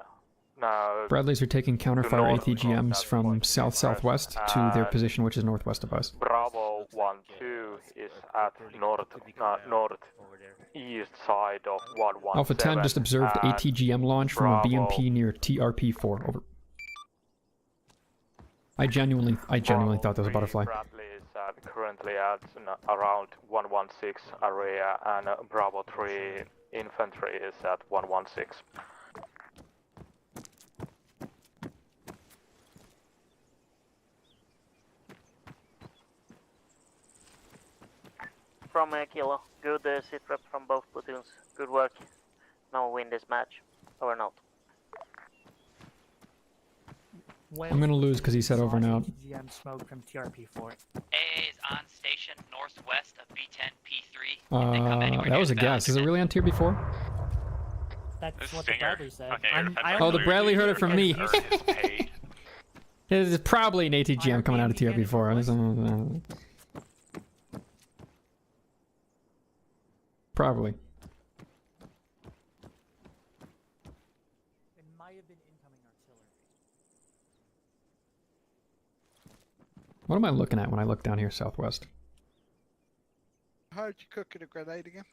Bradleys are taking counterfire ATGMs from south-southwest to their position, which is northwest of us. Bravo 12 is at northeast side of 117. Alpha 10 just observed ATGM launch from a BMP near TRP4. Over. I genuinely thought that was a butterfly. Bradley is currently at around 116 area, and Bravo 3 infantry is at 116. From kilo. Good sit rep from both platoons. Good work. Now we win this match. Or not. I'm gonna lose because he said over and out. GM smoke from TRP4. AA is on station northwest of B10 P3. That was a guess. Is it really on tier before? That's what the Bradley said. Oh, the Bradley heard it from me. There's probably an ATGM coming out of TRP4. Probably. might have been incoming artillery. What am I looking at when I look down here southwest? How'd you cooking a grenade again?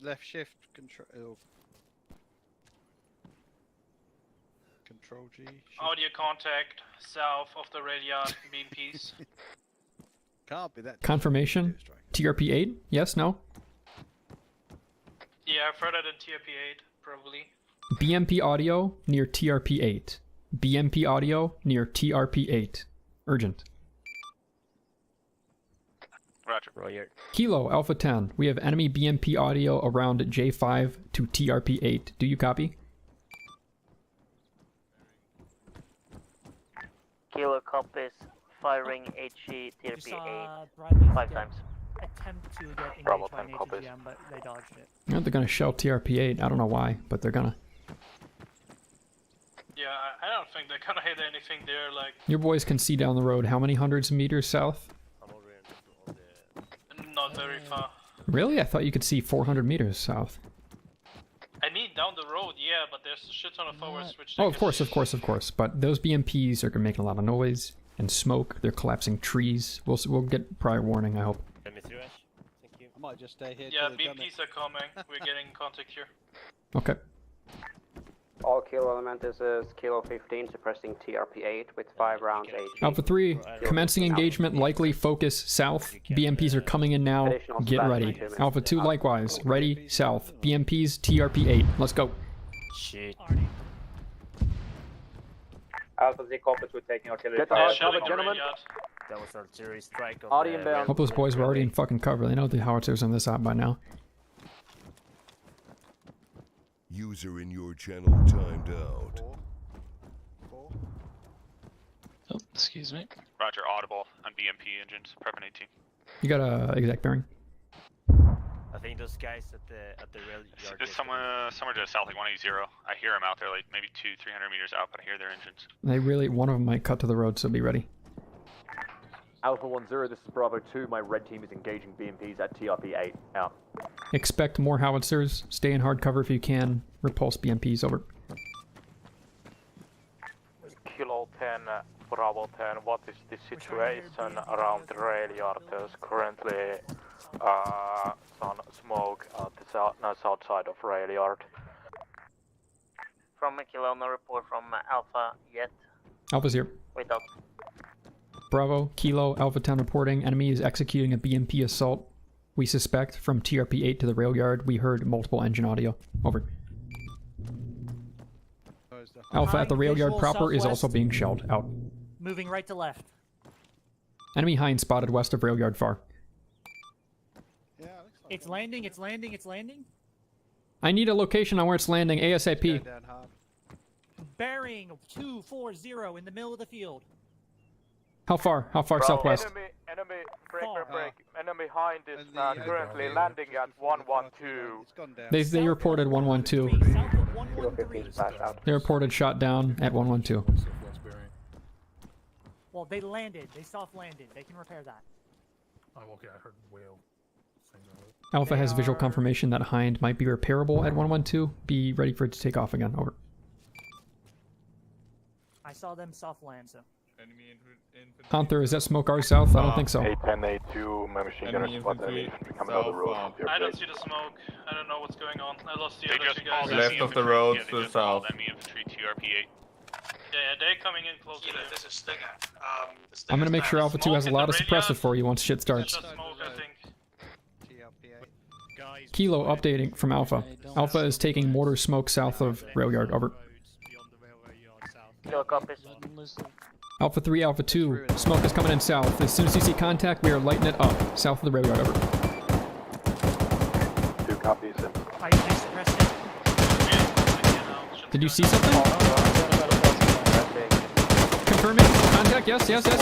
Left shift control. Control G. Audio contact south of the radio BMPs. Can't be that. Confirmation? TRP 8? Yes, no? Yeah, further than TRP 8, probably. BMP audio near TRP 8. BMP audio near TRP 8. Urgent. Roger. Roger. Kilo, Alpha 10. We have enemy BMP audio around J5 to TRP 8. Do you copy? Kilo copies, firing HE TRP 8 5 times. Attempt to get Bravo engaged by 10 an copies. ATGM, but they dodged it. Yeah, they're gonna shell TRP 8. I don't know why, but they're gonna. Yeah, I don't think they're gonna hit anything there, like... Your boys can see down the road how many hundreds of meters south? Not very far. Really? I thought you could see 400 meters south. I mean, down the road, yeah, but there's a shit ton of forwards which... Oh, of course, of course, of course. But those BMPs are making a lot of noise and smoke. They're collapsing trees. We'll get prior warning, I hope. Thank you. I might just stay here. Yeah, till they've done BMPs are coming. We're getting contact here. Okay. All Kilo element is Kilo 15 suppressing TRP 8 with 5 rounds HE. Alpha 3, commencing engagement, likely focus south. BMPs are coming in now. Get ready. Alpha 2 likewise. Ready, south. BMPs, TRP 8. Let's go. Shit. Alpha Z copies, we're taking artillery. Get the hard cover, gentlemen. That was artillery strike on Audio inbound. Hope those boys were already in fucking cover. They know the howitzers on this out by now. User in your channel timed out. Oh, excuse me. Roger, audible on BMP engines, prepping 18. You got a exact bearing? I think those guys at the rail yard. There's somewhere to the south, like 180. I hear them out there, like maybe 200-300 meters out, but I hear their engines. One of them might cut to the road, so be ready. Alpha 10, this is Bravo 2. My red team is engaging BMPs at TRP 8. Out. Expect more howitzers. Stay in hard cover if you can. Repulse BMPs, over. Kilo 10, Bravo 10, what is the situation around the rail yard? There's currently some smoke at the south side of rail yard. From Kilo, no report from Alpha yet. Alpha's here. Wait up. Bravo, Kilo, Alpha 10 reporting. Enemy is executing a BMP assault. We suspect from TRP 8 to the rail yard. We heard multiple engine audio. Over. Alpha at the rail yard proper is also being shelled. Out. Moving right to left. Enemy hind spotted west of rail yard far. It's landing, it's landing, it's landing. I need a location on where it's landing ASAP. Bearing 240 in the middle of the field. How far? How far southwest? Enemy, break. Enemy hind is currently landing at 112. They reported 112. They reported shot down at 112. Well, they landed. They soft landed. They can repair that. Oh, okay, I heard whale. Alpha has visual confirmation that hind might be repairable at 112. Be ready for it to take off again. Over. I saw them soft land, so. Hunter, is that smoke our south? I don't think so. 81082, my machine gunner spot enemy coming out of the road. I don't see the smoke. I don't know what's going on. I lost the other two guys. Left of the road to the south. Enemy infantry, TRP 8. Yeah, they're coming in close to you. I'm gonna make sure Alpha 2 has a lot of suppressive for you once shit starts. Smoke, I think. Kilo updating from Alpha. Alpha is taking mortar smoke south of rail yard. Over. Kilo copies. Alpha 3, Alpha 2. Smoke is coming in south. As soon as you see contact, we are lighting it up. South of the rail yard. Over. 2 copies. I suppressed it. Did you see something? Confirming. Contact. Yes, yes, yes.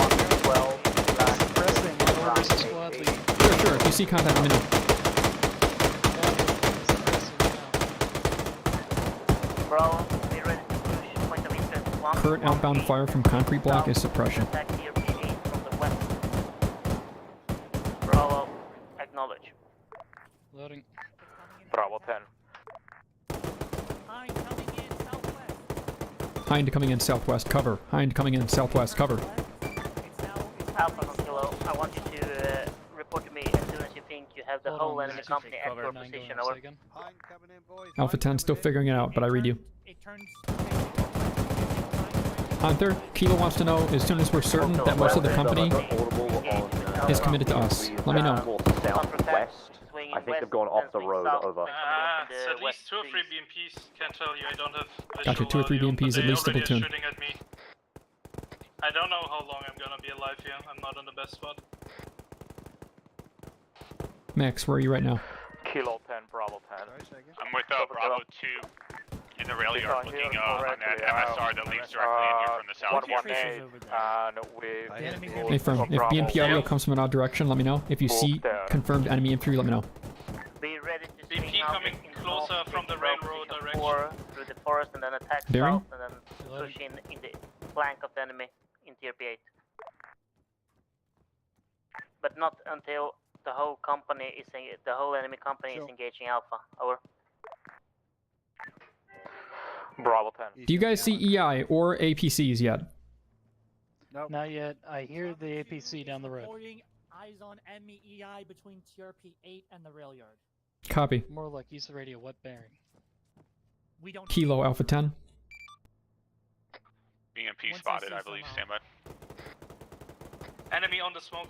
Sure. If you see contact, let me know. Bravo, be ready to push. Point of interest. Current outbound fire from concrete block is suppression. Attack TRP 8 from the west. Bravo, acknowledge. Loading. Bravo 10. Hind coming in southwest, cover. Hind coming in southwest, cover. Alpha from Kilo, I want you to report to me as soon as you think you have the whole enemy company at your position. Over. Alpha 10 still figuring it out, but I read you. Hunter, Kilo wants to know as soon as we're certain that most of the company is committed to us. Let me know. Southwest. I think they've gone off the road. Over. It's at least 2 or 3 BMPs. Can't tell you. I don't have visual Gotcha, 2 or 3 audio, BMPs, but at least a they already are platoon. shooting at me. I don't know how long I'm gonna be alive here. I'm not in the best spot. Max, where are you right now? Kilo 10, Bravo 10. I'm with Bravo 2 in the rail yard looking on that MSR that leads directly in here from the southeast. Hey, firm. If BMP audio comes from an odd direction, let me know. If you see confirmed enemy infantry, let me know. Be ready to BP coming closer from the railroad direction. Through the forest and then attack Bearing? south and then push in the flank of the enemy in TRP-8. But not until the whole company is the whole enemy company is engaging Alpha. Over. Bravo 10. Do you guys see EI or APCs yet? Nope. Not yet. I hear the APC down the road. Eyes on enemy EI between TRP-8 and the rail yard. Copy. More like use the radio. What bearing? We don't. Kilo Alpha 10. BMP spotted, I believe. Stand by. Enemy on the smoke.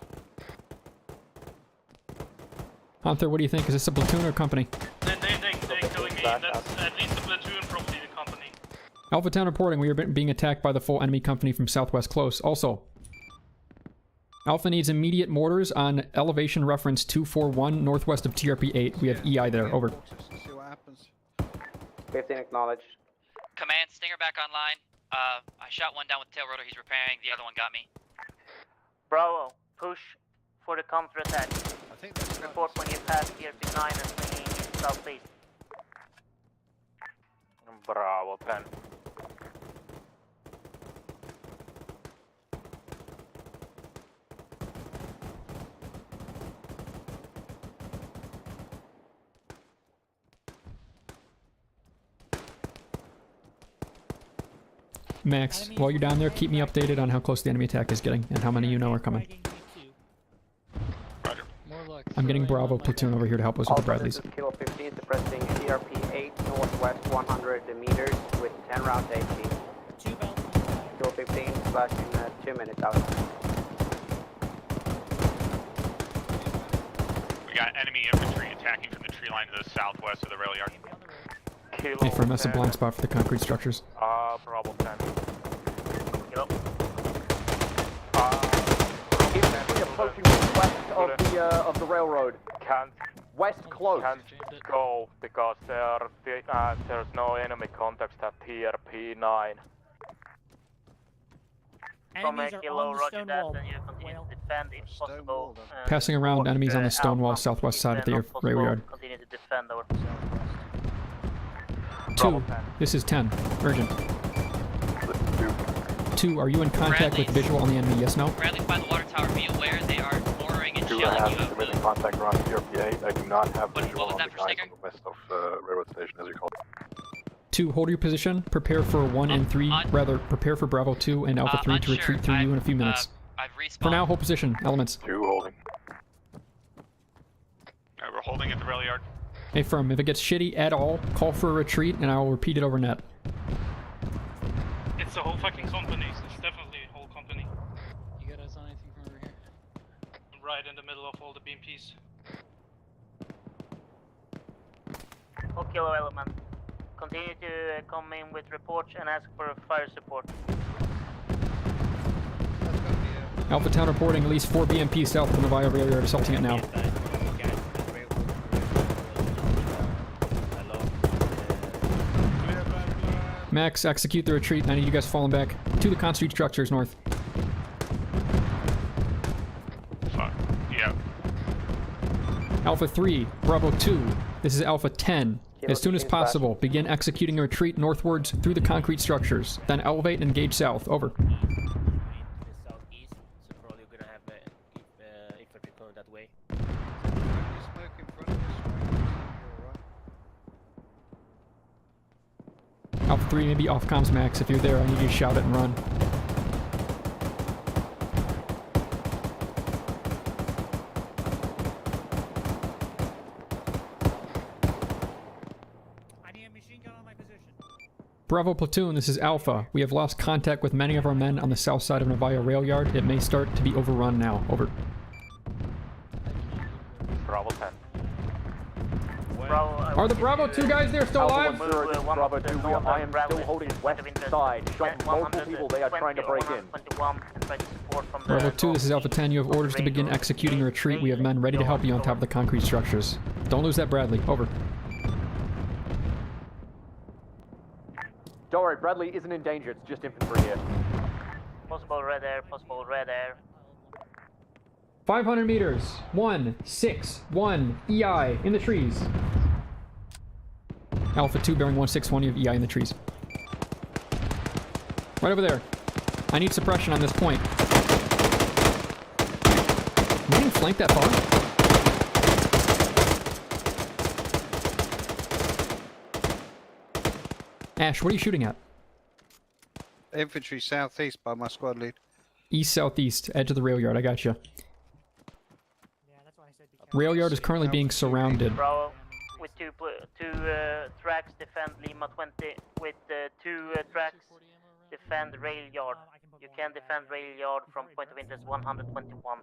Hunter, what do you think? Is this a platoon or company? They're killing me. That's at least a platoon, probably the company. Alpha 10 reporting. We are being attacked by the full enemy company from southwest close. Also, Alpha needs immediate mortars on elevation reference 241 northwest of TRP-8. We have EI there. Over. 15 acknowledged. Command, Stinger back online. I shot one down with tail rotor. He's repairing. The other one got me. Bravo, push for the counter-attack. Report when you pass TRP-9 and swinging southeast. Bravo 10. Max, while you're down there, keep me updated on how close the enemy attack is getting and how many you know are coming. I'm getting Bravo platoon over here to help us with the Bradleys. This is Kilo 15 suppressing TRP-8 northwest 100 meters with 10 rounds HP. Kilo 15 flashing 2 minutes out. We got enemy infantry attacking from the tree line to the southwest of the rail yard. Hey, firm, that's a blind spot for the concrete structures. Bravo 10. Kilo. Infantry approaching west of the railroad. Can't. West close. Can't go because there's no enemy contacts at TRP-9. From a Kilo, roger that, and you continue to defend if possible. Passing around, enemies on the stone wall southwest side of the rail yard. Continue to defend our 2, this is 10. Urgent. 2, are you in contact with visual on the enemy? Yes, no? Bradley, find the water tower. Be aware they are mortaring and 2, I shelling have submitting contact around TRP-8. I do not have visual was on that the for guys Stinger? on the west of railroad station, as you call it. 2, hold your position. Prepare for 1 and 3. Rather, prepare for Bravo 2 and Alpha 3 to retreat through you in a few minutes. For now, hold position. Elements. 2 holding. Alright, we're holding at the rail yard. Hey, firm, if it gets shitty at all, call for a retreat and I will repeat it over net. It's the whole fucking company. It's definitely a whole company. You got us on anything from over here? Right in the middle of all the BMPs. All Kilo element. Continue to come in with reports and ask for fire support. Alpha Town reporting at least 4 BMPs south of the Novaya rail yard, assaulting it now. Max, execute the retreat, and I need you guys falling back to the concrete structures north. Fuck. Yeah. Alpha 3, Bravo 2, this is Alpha 10. As soon as possible, begin executing a retreat northwards through the concrete structures. Then elevate and engage south. Over. Southeast, so probably we're gonna have infantry coming that way. Alpha 3, maybe off comms Max. If you're there, I need you to shout it and run. Bravo Platoon, this is Alpha. We have lost contact with many of our men on the south side of Novaya rail yard. It may start to be overrun now. Over. Bravo 10. Are the Bravo 2 guys there still alive? Bravo 2, I am still holding west side. Shot multiple people, they are trying to break in. Bravo 2, this is Alpha 10. You have orders to begin executing a retreat. We have men ready to help you on top of the concrete structures. Don't lose that Bradley. Over. Don't worry, Bradley isn't in danger, it's just infantry here. Possible red air, possible red air. 500 meters. 161 EI in the trees. Alpha 2 bearing 161, you have EI in the trees. Right over there. I need suppression on this point. Am I getting flanked that far? Ash, what are you shooting at? Infantry southeast by my squad lead. East-southeast, edge of the rail yard, I got you. Rail yard is currently being surrounded. Bravo, with two tracks, defend Lima 20. With 2 tracks, defend rail yard. You can defend rail yard from point of interest 121.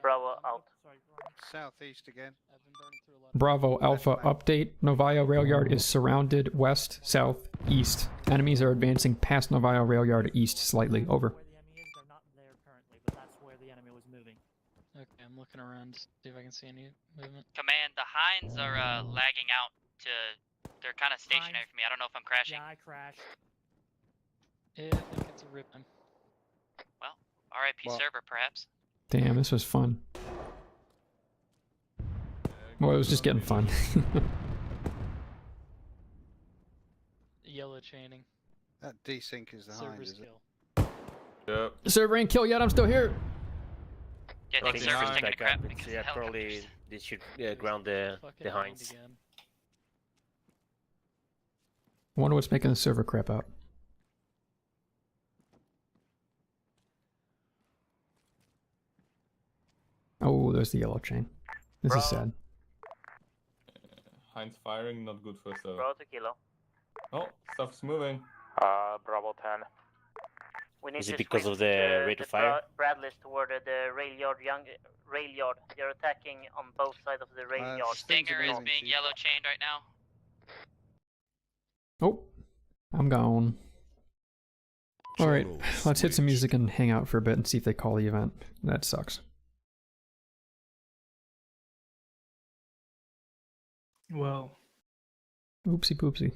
Bravo, out. Southeast again. Bravo, Alpha, update. Novaya rail yard is surrounded west, south, east. Enemies are advancing past Novaya rail yard east slightly. Over. Okay, I'm looking around to see if I can see any movement. Command, the Hinds are lagging out to... They're kind of stationary for me. I don't know if I'm crashing. Yeah, I crashed. Yeah, I think it's a rip. Well, RIP server, perhaps. Damn, this was fun. Well, it was just getting fun. Yellow chaining. That desync is the Hind, is it? Yep. Server ain't kill yet, I'm still here. Yeah, I think server's taking a crap because yeah, probably they should ground the Hinds. I wonder what's making the server crap out. Oh, there's the yellow chain. This is sad. Heinz firing, not good for server. Bravo to kilo. Oh, stuff's moving. Bravo 10. We need Is to it because switch of the rate of fire? Bradley's toward the rail yard. Rail yard. They're attacking on both sides of the rail yard. Stinger is being yellow chained right now. Oh, I'm gone. Alright, let's hit some music and hang out for a bit and see if they call the event. That sucks. Well. Oopsie poopsie.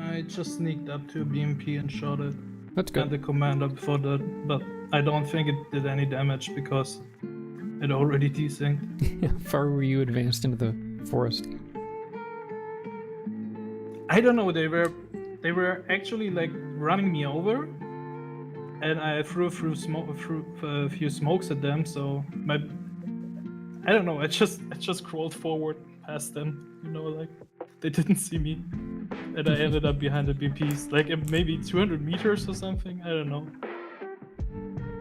I just sneaked up to a BMP and shot it. That's good. And the commander before that, but I don't think it did any damage because it already desynced. How far were you advanced into the forest? I don't know, they were actually like running me over, and I threw a few smokes at them, so I don't know, I just crawled forward past them, you know, like they didn't see me, and I ended up behind the BMPs, like maybe 200 meters or something, I don't know.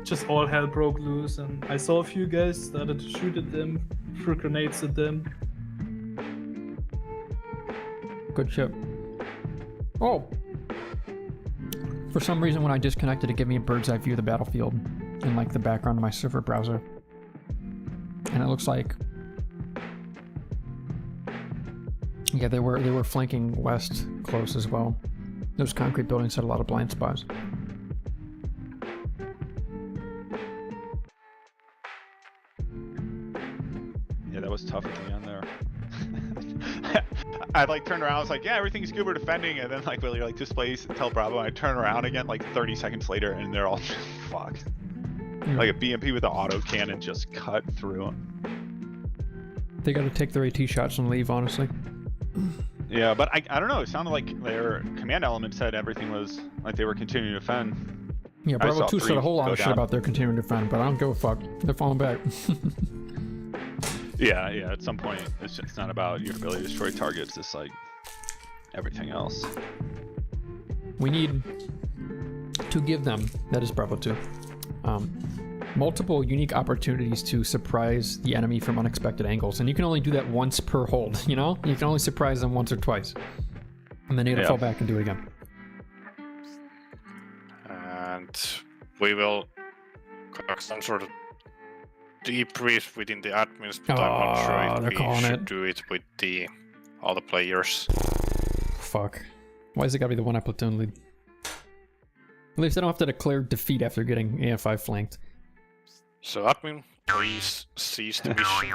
Just all hell broke loose, and I saw a few guys started to shoot at them, threw grenades at them. Good ship. Oh! For some reason when I disconnected it gave me a bird's eye view of the battlefield in like the background of my server browser. And it looks like... yeah, they were flanking west close as well. Those concrete buildings had a lot of blind spots. Yeah, that was tough at the end there. I like turned around, I was like, yeah, everything's good, we're defending, and then like really like displays tell Bravo, and I turn around again like 30 seconds later and they're all fucked. Like a BMP with an auto cannon just cut through them. They gotta take their AT shots and leave, honestly. Yeah, but I don't know, it sounded like their command element said everything was like they were continuing to defend. Yeah, Bravo 2 said a whole lot of shit about their continuing to defend, but I don't give a fuck. They're falling back. Yeah, at some point, it's not about your ability to destroy targets, it's like... everything else. We need to give them, that is Bravo 2, multiple unique opportunities to surprise the enemy from unexpected angles, and you can only do that once per hold, you know? You can only surprise them once or twice, and then you gotta fall back and do it again. And we will conduct some sort of debrief within the admins, but I'm not sure if we should do it with all the players. Fuck. Why is it gotta be the one I platoon lead? At least I don't have to declare defeat after getting AFI flanked. So admin, please cease the mission,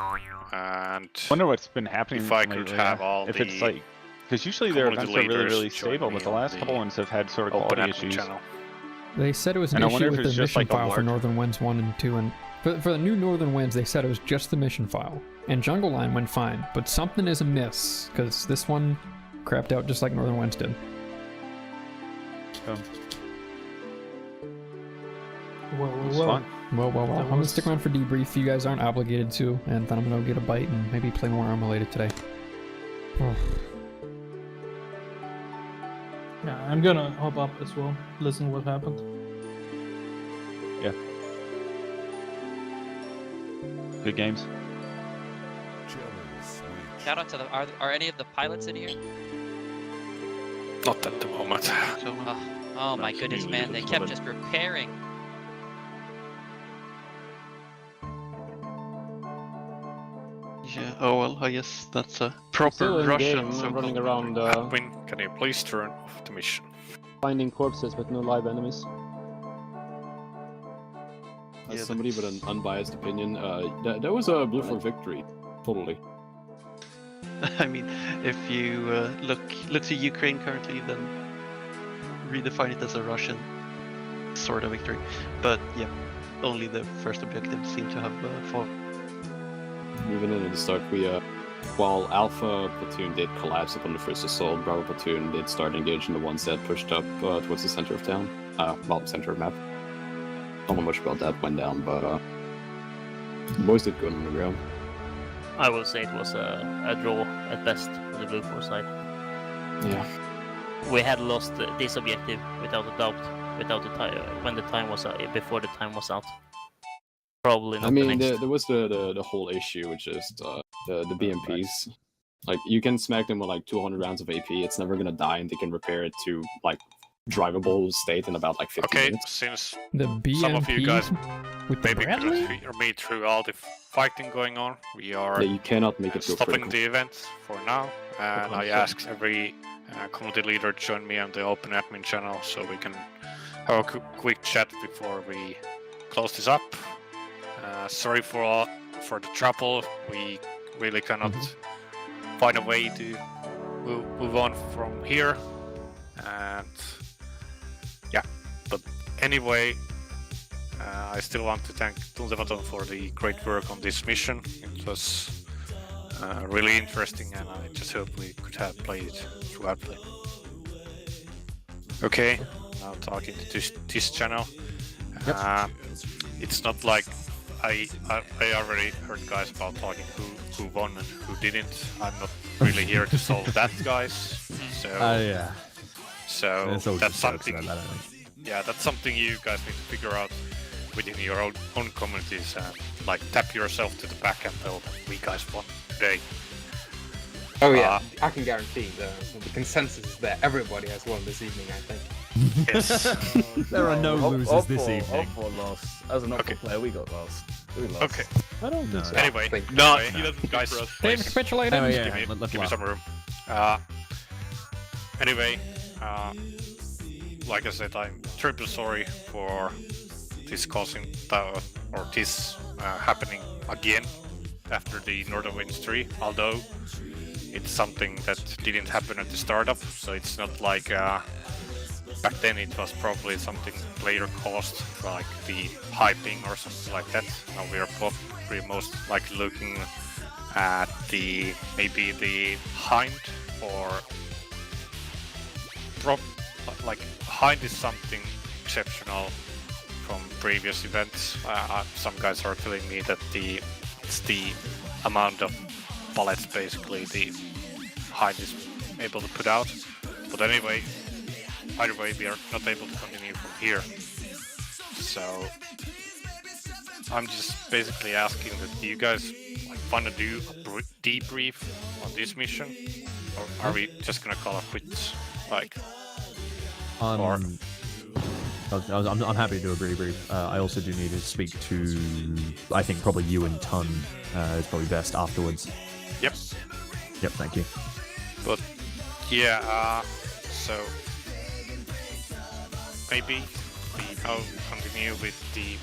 and I wonder what's been happening if I lately, could have all if the it's like, because usually their events are really stable, but the last couple ones have had sort of quality issues. They said it was an issue with the mission file for Northern Winds 1 and 2, and for the new Northern Winds, they said it was just the mission file. And Jungle Line went fine, but something is amiss, because this one crapped out just like Northern Winds did. Whoa. Well. I'm gonna stick around for debrief. You guys aren't obligated to, and then I'm gonna go get a bite and maybe play more Arma later today. Yeah, I'm gonna hop up as well. Listen what happened. Yeah. Good games. Shout out to the. Are any of the pilots in here? Not at the moment. Oh my goodness, man! They kept just preparing. Yeah, oh well, I guess that's a proper Russian. So running around. Can you please turn off the mission? Finding corpses but no live enemies. As somebody with an unbiased opinion, that was a blue for victory. Totally. I mean, if you look to Ukraine currently, then redefine it as a Russian sort of victory. But yeah, only the first objective seem to have fallen. Moving in at the start, we while Alpha Platoon did collapse upon the first assault, Bravo Platoon did start engaging the ones that pushed up towards the center of town. Well, center of map. Don't know much about that went down, but boys did good on the ground. I will say it was a draw at best on the Blue 4 side. Yeah. We had lost this objective without a doubt, without the time when the time was before the time was out. Probably not. I mean, the next. there was the whole issue, which is the BMPs. Like, you can smack them with like 200 rounds of AP. It's never gonna die, and they can repair it to like drivable state in about like 15 minutes. Since the some of you guys with maybe couldn't hear me through all the fighting going on, we are you cannot make it stopping the event for now, and I asked every community leader to join me on the open admin channel so we can have a quick chat before we close this up. Sorry for the trouble. We really cannot find a way to move on from here, and yeah. But anyway, I still want to thank Tuntevaton for the great work on this mission. It was really interesting, and I just hope we could have played it throughout. Okay, now talking to this channel. It's not like I already heard guys about talking who won and who didn't. I'm not really here to solve that, guys. So yeah. So that's something. Yeah, that's something you guys need to figure out within your own communities and like tap yourself to the back and tell them we guys won today. Oh yeah, I can guarantee the consensus is that everybody has won this evening, I think. Yes. There are no losers this evening. Lost. As an Oppo player, we got lost. We lost. Okay. I don't think so. Anyway, he doesn't guys, please capitulate. Oh, yeah, give me some room. Anyway, like I said, I'm terribly sorry for this causing or this happening again after the Northern Winds 3, although it's something that didn't happen at the startup, so it's not like back then it was probably something player caused, like the hyping or something like that. Now we are probably most likely looking at maybe the hind, or like hind is something exceptional from previous events. Some guys are telling me that it's the amount of bullets, basically the Hind is able to put out. But anyway, either way, we are not able to continue from here. So I'm just basically asking that do you guys want to do a debrief on this mission, or are we just gonna call it quits? Like, I'm happy to do a debrief. I also do need to speak to, I think probably you and Tun is probably best afterwards. Yep. Yep, thank you. But yeah, so maybe I'll continue with the,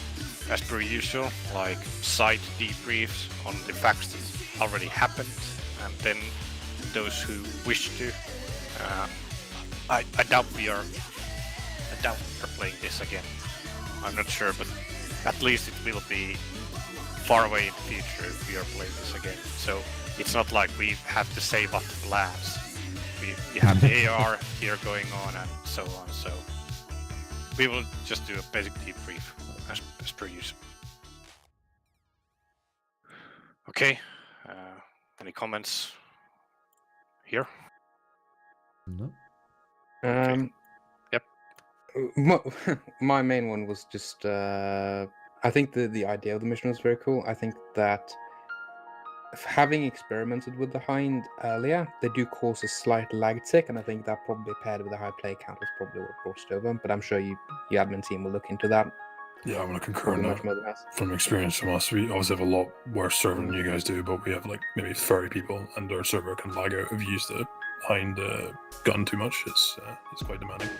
as per usual, like side debriefs on the facts that already happened, and then those who wish to. I doubt we are playing this again. I'm not sure, but at least it will be far away in the future if we are playing this again. So it's not like we have to save up the labs. We have the AR here going on and so on. So we will just do a basic debrief as per usual. Okay. Any comments here? No. Yep. My main one was just I think the idea of the mission was very cool. I think that having experimented with the Hind earlier, they do cause a slight lag tick, and I think that probably paired with a high play count was probably what brought it over. But I'm sure you admin team will look into that. Yeah, I'm going to concur on that. From experience from us, we obviously have a lot worse server than you guys do, but we have like maybe 30 people, and our server can lag out if you use the Hind gun too much. It's quite demanding.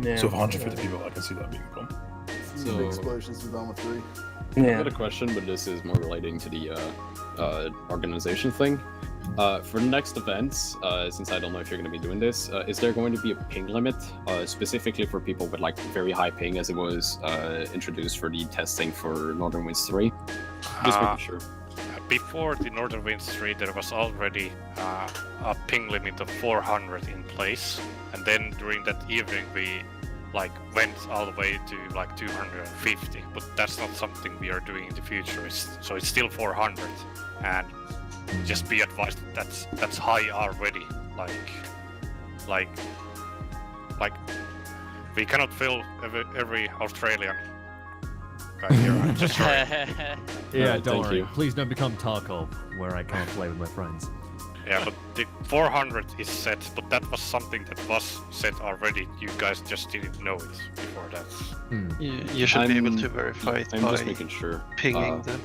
Yeah. So if 150 people, I can see that being a problem. So, explosions with Arma 3. I got a question, but this is more relating to the organization thing. For the next events, since I don't know if you're going to be doing this, is there going to be a ping limit, specifically for people with like very high ping, as it was introduced for the testing for Northern Winds 3? Just making sure. Before the Northern Winds 3, there was already a ping limit of 400 in place, and then during that evening we went all the way to like 250, but that's not something we are doing in the future. So it's still 400, and just be advised that's high already. Like we cannot fill every Australian guy here. I'm just sorry. Yeah, don't worry. Please don't become Tarkov, where I can't play with my friends. Yeah, but the 400 is set, but that was something that was set already. You guys just didn't know it before that. You should be able to verify it I'm by just making sure. pinging the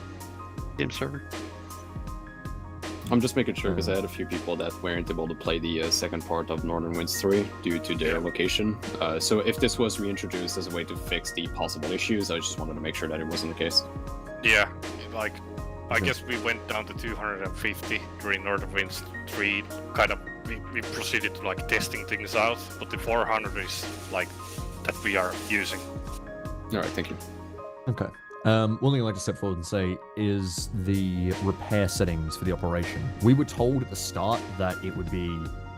game server. I'm just making sure because I had a few people that weren't able to play the second part of Northern Winds 3 due to their location. So if this was reintroduced as a way to fix the possible issues, I just wanted to make sure that it wasn't the case. Yeah, I guess we went down to 250 during Northern Winds 3. Kind of, we proceeded to testing things out, but the 400 is that we are using. All right, thank you. Okay. One thing I'd like to step forward and say is the repair settings for the operation. We were told at the start that it would be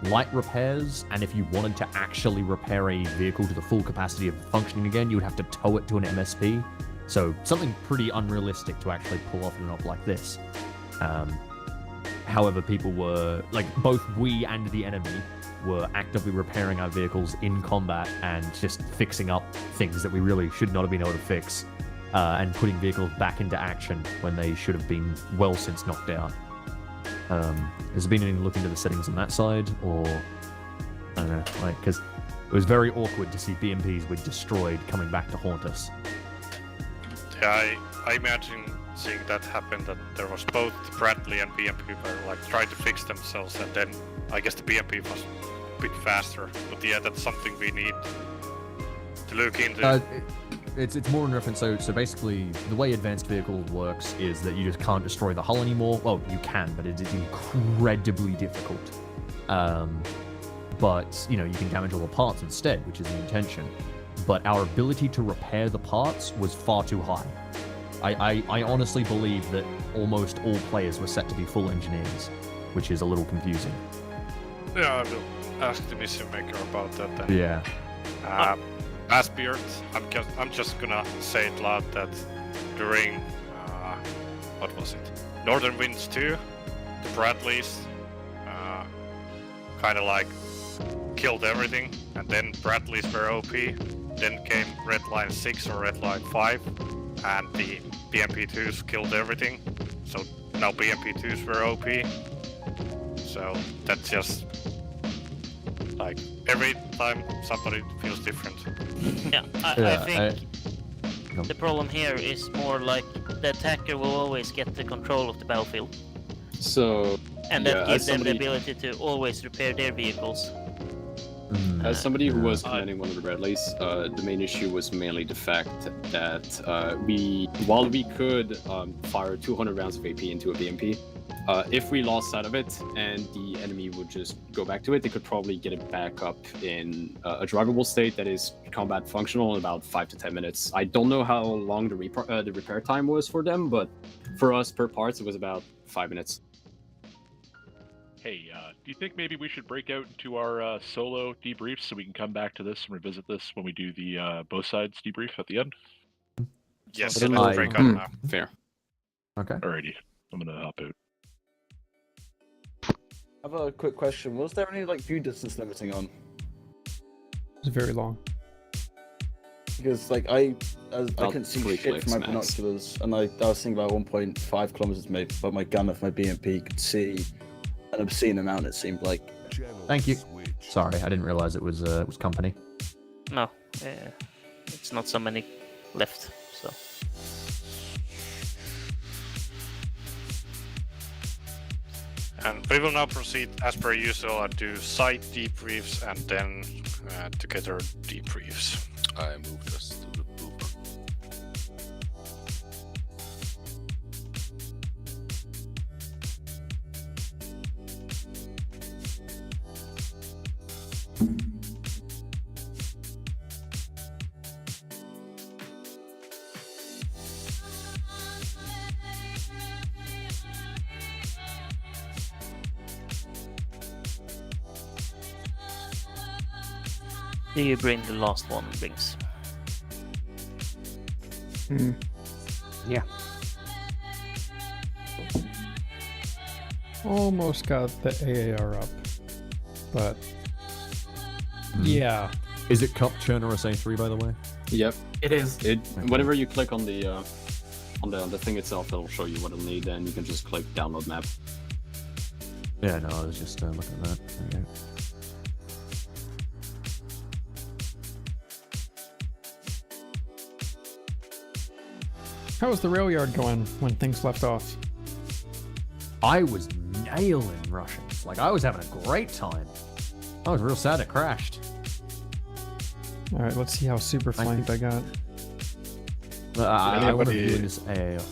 light repairs, and if you wanted to actually repair a vehicle to the full capacity of functioning again, you would have to tow it to an MSP. So something pretty unrealistic to actually pull off in an op like this. However, people were, both we and the enemy were actively repairing our vehicles in combat and just fixing up things that we really should not have been able to fix, and putting vehicles back into action when they should have been well since knocked out. Has there been any look into the settings on that side, or I don't know, because it was very awkward to see BMPs we'd destroyed coming back to haunt us. Yeah, I imagine seeing that happen, that there was both Bradley and BMP were trying to fix themselves, and then I guess the BMP was a bit faster. But yeah, that's something we need to look into. It's more in reference, so basically the way advanced vehicle works is that you just can't destroy the hull anymore. Well, you can, but it is incredibly difficult. But, you can damage all the parts instead, which is the intention. But our ability to repair the parts was far too high. I honestly believe that almost all players were set to be full engineers, which is a little confusing. Yeah, I will ask the mission maker about that then. Yeah. Asbeard, I'm just gonna say it loud that during what was it? Northern Winds 2, the Bradleys kind of like killed everything, and then Bradleys were OP. Then came Red Line 6 or Red Line 5, and the BMP2s killed everything. So now BMP2s were OP. So that's just like every time somebody feels different. Yeah, I think the problem here is more like the attacker will always get the control of the battlefield. So, and that gives them the ability to always repair their vehicles. As somebody who was commanding one of the Bradleys, the main issue was mainly the fact that while we could fire 200 rounds of AP into a BMP, if we lost sight of it and the enemy would just go back to it, they could probably get it back up in a drivable state that is combat functional in about 5 to 10 minutes. I don't know how long the repair time was for them, but for us per parts it was about 5 minutes. Hey, do you think maybe we should break out into our solo debriefs so we can come back to this and revisit this when we do the both sides debrief at the end? Yes, let's break up now. Fair. Okay. Alrighty, I'm gonna hop out. I have a quick question. Was there any like view distance limiting on? It's very long. Because like I couldn't see shit from my binoculars, and I was thinking about 1.5 kilometers maybe, but my gun of my BMP could see an obscene amount. It seemed like. Thank you. Sorry, I didn't realize it was company. No, it's not so many left. So. And we will now proceed as per usual to site debriefs and then together debriefs. I moved us to the booper. Do you bring the last one, Brings? Yeah. Almost got the AAR up, but yeah. Is it Cup Churner or SA3 by the way? Yep. It is. Whenever you click on the thing itself, it'll show you what it'll need, and you can just click download map. Yeah, no, I was just looking at that. There you go. How was the rail yard going when things left off? I was nailing Russians. Like, I was having a great time. I was real sad it crashed. Alright, let's see how super flanked I got. I want to Anybody- do this AA.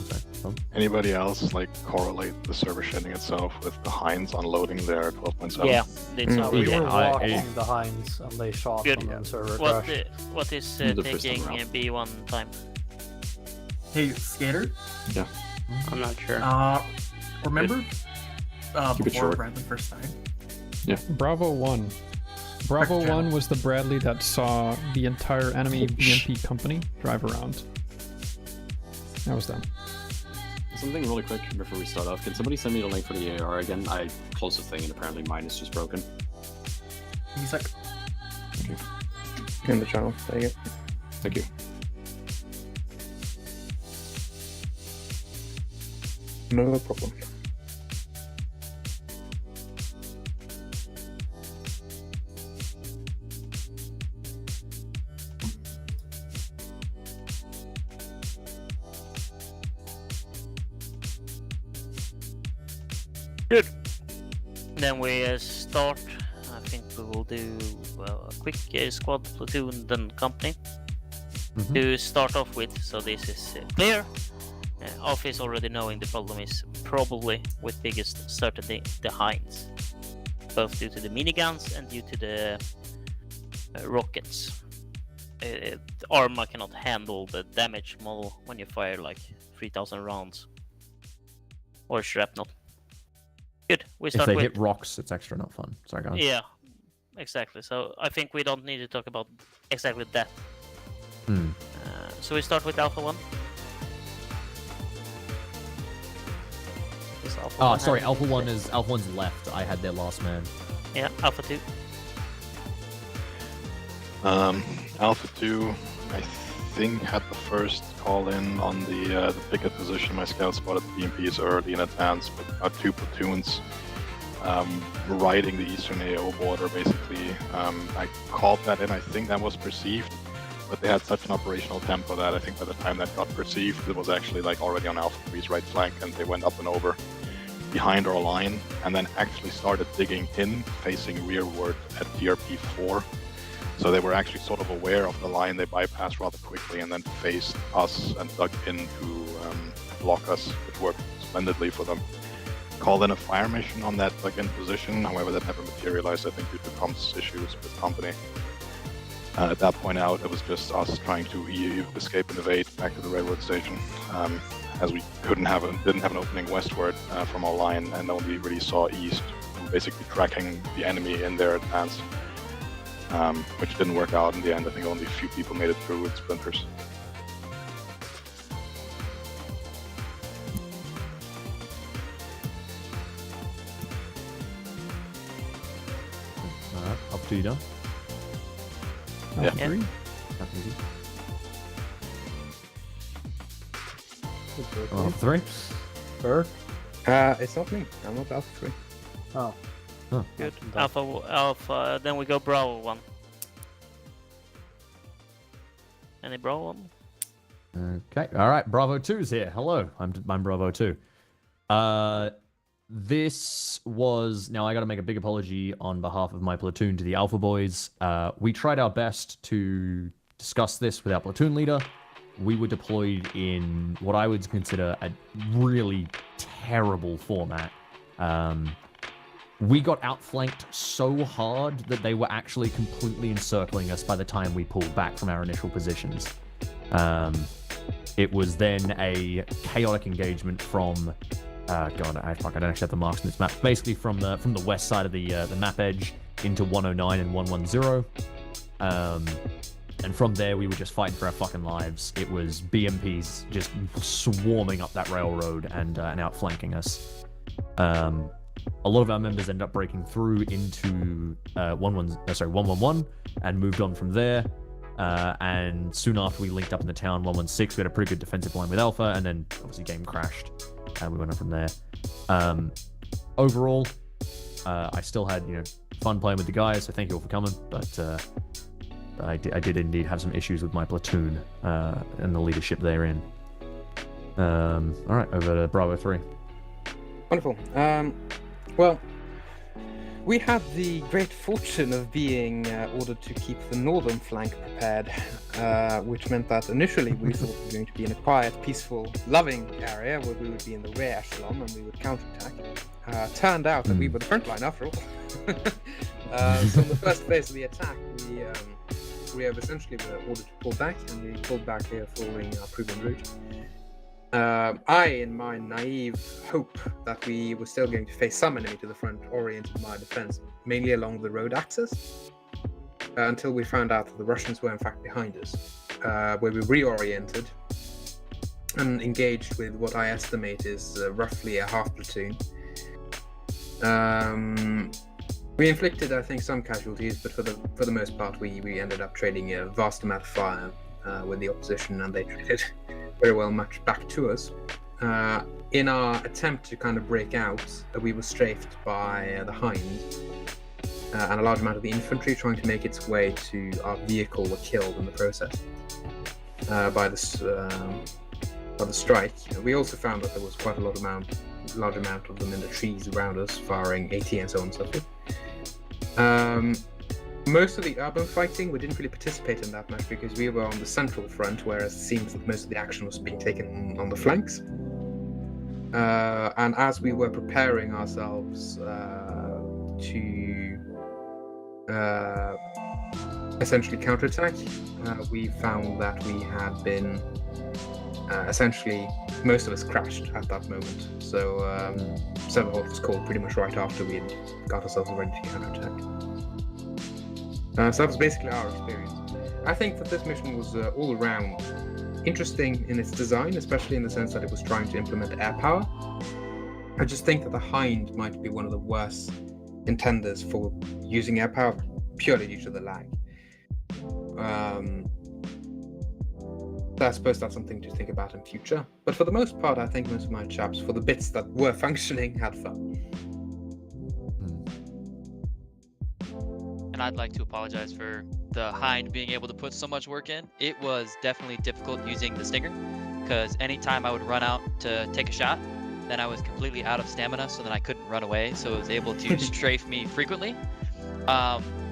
Oh. Anybody else like correlate the server shedding itself with the Hinds unloading their 12.7? Yeah, it's No, we were I- watching the Hinds and they shot Good. them on the server What, crash. what is The first taking time around. B1 time? Hey, Skater. Yeah. I'm not sure. Remember Keep it before short. Bradley first died? Yeah. Bravo 1. Bravo Correct, 1 was the Bradley that saw the entire enemy BMP company drive around. That was them. Something really quick before we start off. Can somebody send me the link for the AR again? I closed the thing and apparently mine is just broken. He's like, In the channel. There you go. Thank you. No problem. Good. Then we start. I think we will do a quick squad, platoon, then company to start off with. So this is clear. Office already knowing the problem is probably with biggest certainty the Hinds, both due to the miniguns and due to the rockets. Arma cannot handle the damage model when you fire like 3,000 rounds or shrapnel. Good. We If start they with hit rocks, it's extra not fun. Sorry, guys. yeah, exactly. So I think we don't need to talk about exactly that. So we start with Alpha 1. Oh, sorry, Alpha 1's left. I had their last man. Yeah, Alpha 2. Alpha 2, I think, had the first call in on the picket position. My scout spotted the BMPs early in advance, but our 2 platoons riding the eastern AO border, basically. I called that in. I think that was perceived, but they had such an operational tempo that I think by the time that got perceived, it was actually like already on Alpha 3's right flank, and they went up and over behind our line, and then actually started digging in, facing rearward at DRP 4. So they were actually sort of aware of the line. They bypassed rather quickly and then faced us and dug in to block us, which worked splendidly for them. Called in a fire mission on that dug-in position, however that never materialized, I think due to comms issues with company. At that point out, it was just us trying to escape and evade back to the railroad station, as we didn't have an opening westward from our line and only really saw east, basically tracking the enemy in their advance. Which didn't work out in the end. I think only a few people made it through with splinters. Alright, up to you, Don. Yeah. Three. Alpha 3. Burr? It's not me. I'm not Alpha 3. Oh. Huh. Good. Alpha, then we go Bravo 1. Any Bravo 1? Okay, alright, Bravo 2's here. Hello, I'm Bravo 2. This was... Now, I gotta make a big apology on behalf of my platoon to the Alpha boys. We tried our best to discuss this with our platoon leader. We were deployed in what I would consider a really terrible format. We got outflanked so hard that they were actually completely encircling us by the time we pulled back from our initial positions. It was then a chaotic engagement from... God, I don't actually have the marks in this map. Basically from the west side of the map edge into 109 and 110. And from there, we were just fighting for our fucking lives. It was BMPs just swarming up that railroad and outflanking us. A lot of our members ended up breaking through into 111 and moved on from there. And soon after we linked up in the town 116, we had a pretty good defensive line with Alpha, and then obviously game crashed and we went on from there. Overall, I still had fun playing with the guys, so thank you all for coming. But I did indeed have some issues with my platoon and the leadership therein. All right, over to Bravo 3. Wonderful. Well, we had the great fortune of being ordered to keep the northern flank prepared, which meant that initially we thought we were going to be in a quiet, peaceful, loving area where we would be in the rear echelon and we would counterattack. Turned out that we were the front line after all. So in the first phase of the attack, we have essentially were ordered to pull back, and we pulled back here following our proven route. I, in my naive hope that we were still going to face some enemy to the front, oriented my defense mainly along the road axis, until we found out that the Russians were in fact behind us, where we reoriented and engaged with what I estimate is roughly a half platoon. We inflicted, I think, some casualties, but for the most part, we ended up trading a vast amount of fire with the opposition, and they traded very well much back to us. In our attempt to kind of break out, we were strafed by the Hind, and a large amount of the infantry trying to make its way to our vehicle were killed in the process by the strike. We also found that there was quite a large amount of them in the trees around us, firing AT and so on and so forth. Most of the urban fighting, we didn't really participate in that much because we were on the central front, whereas it seems that most of the action was being taken on the flanks. And as we were preparing ourselves to essentially counterattack, we found that we had been essentially, most of us crashed at that moment. So Severholt was called pretty much right after we had got ourselves ready to counterattack. So that was basically our experience. I think that this mission was all around interesting in its design, especially in the sense that it was trying to implement air power. I just think that the Hind might be one of the worst contenders for using air power purely due to the lag. So I suppose that's something to think about in future. But for the most part, I think most of my chaps, for the bits that were functioning, had fun. And I'd like to apologize for the Hind being able to put so much work in. It was definitely difficult using the Stinger, because anytime I would run out to take a shot, then I was completely out of stamina, so then I couldn't run away, so it was able to strafe me frequently.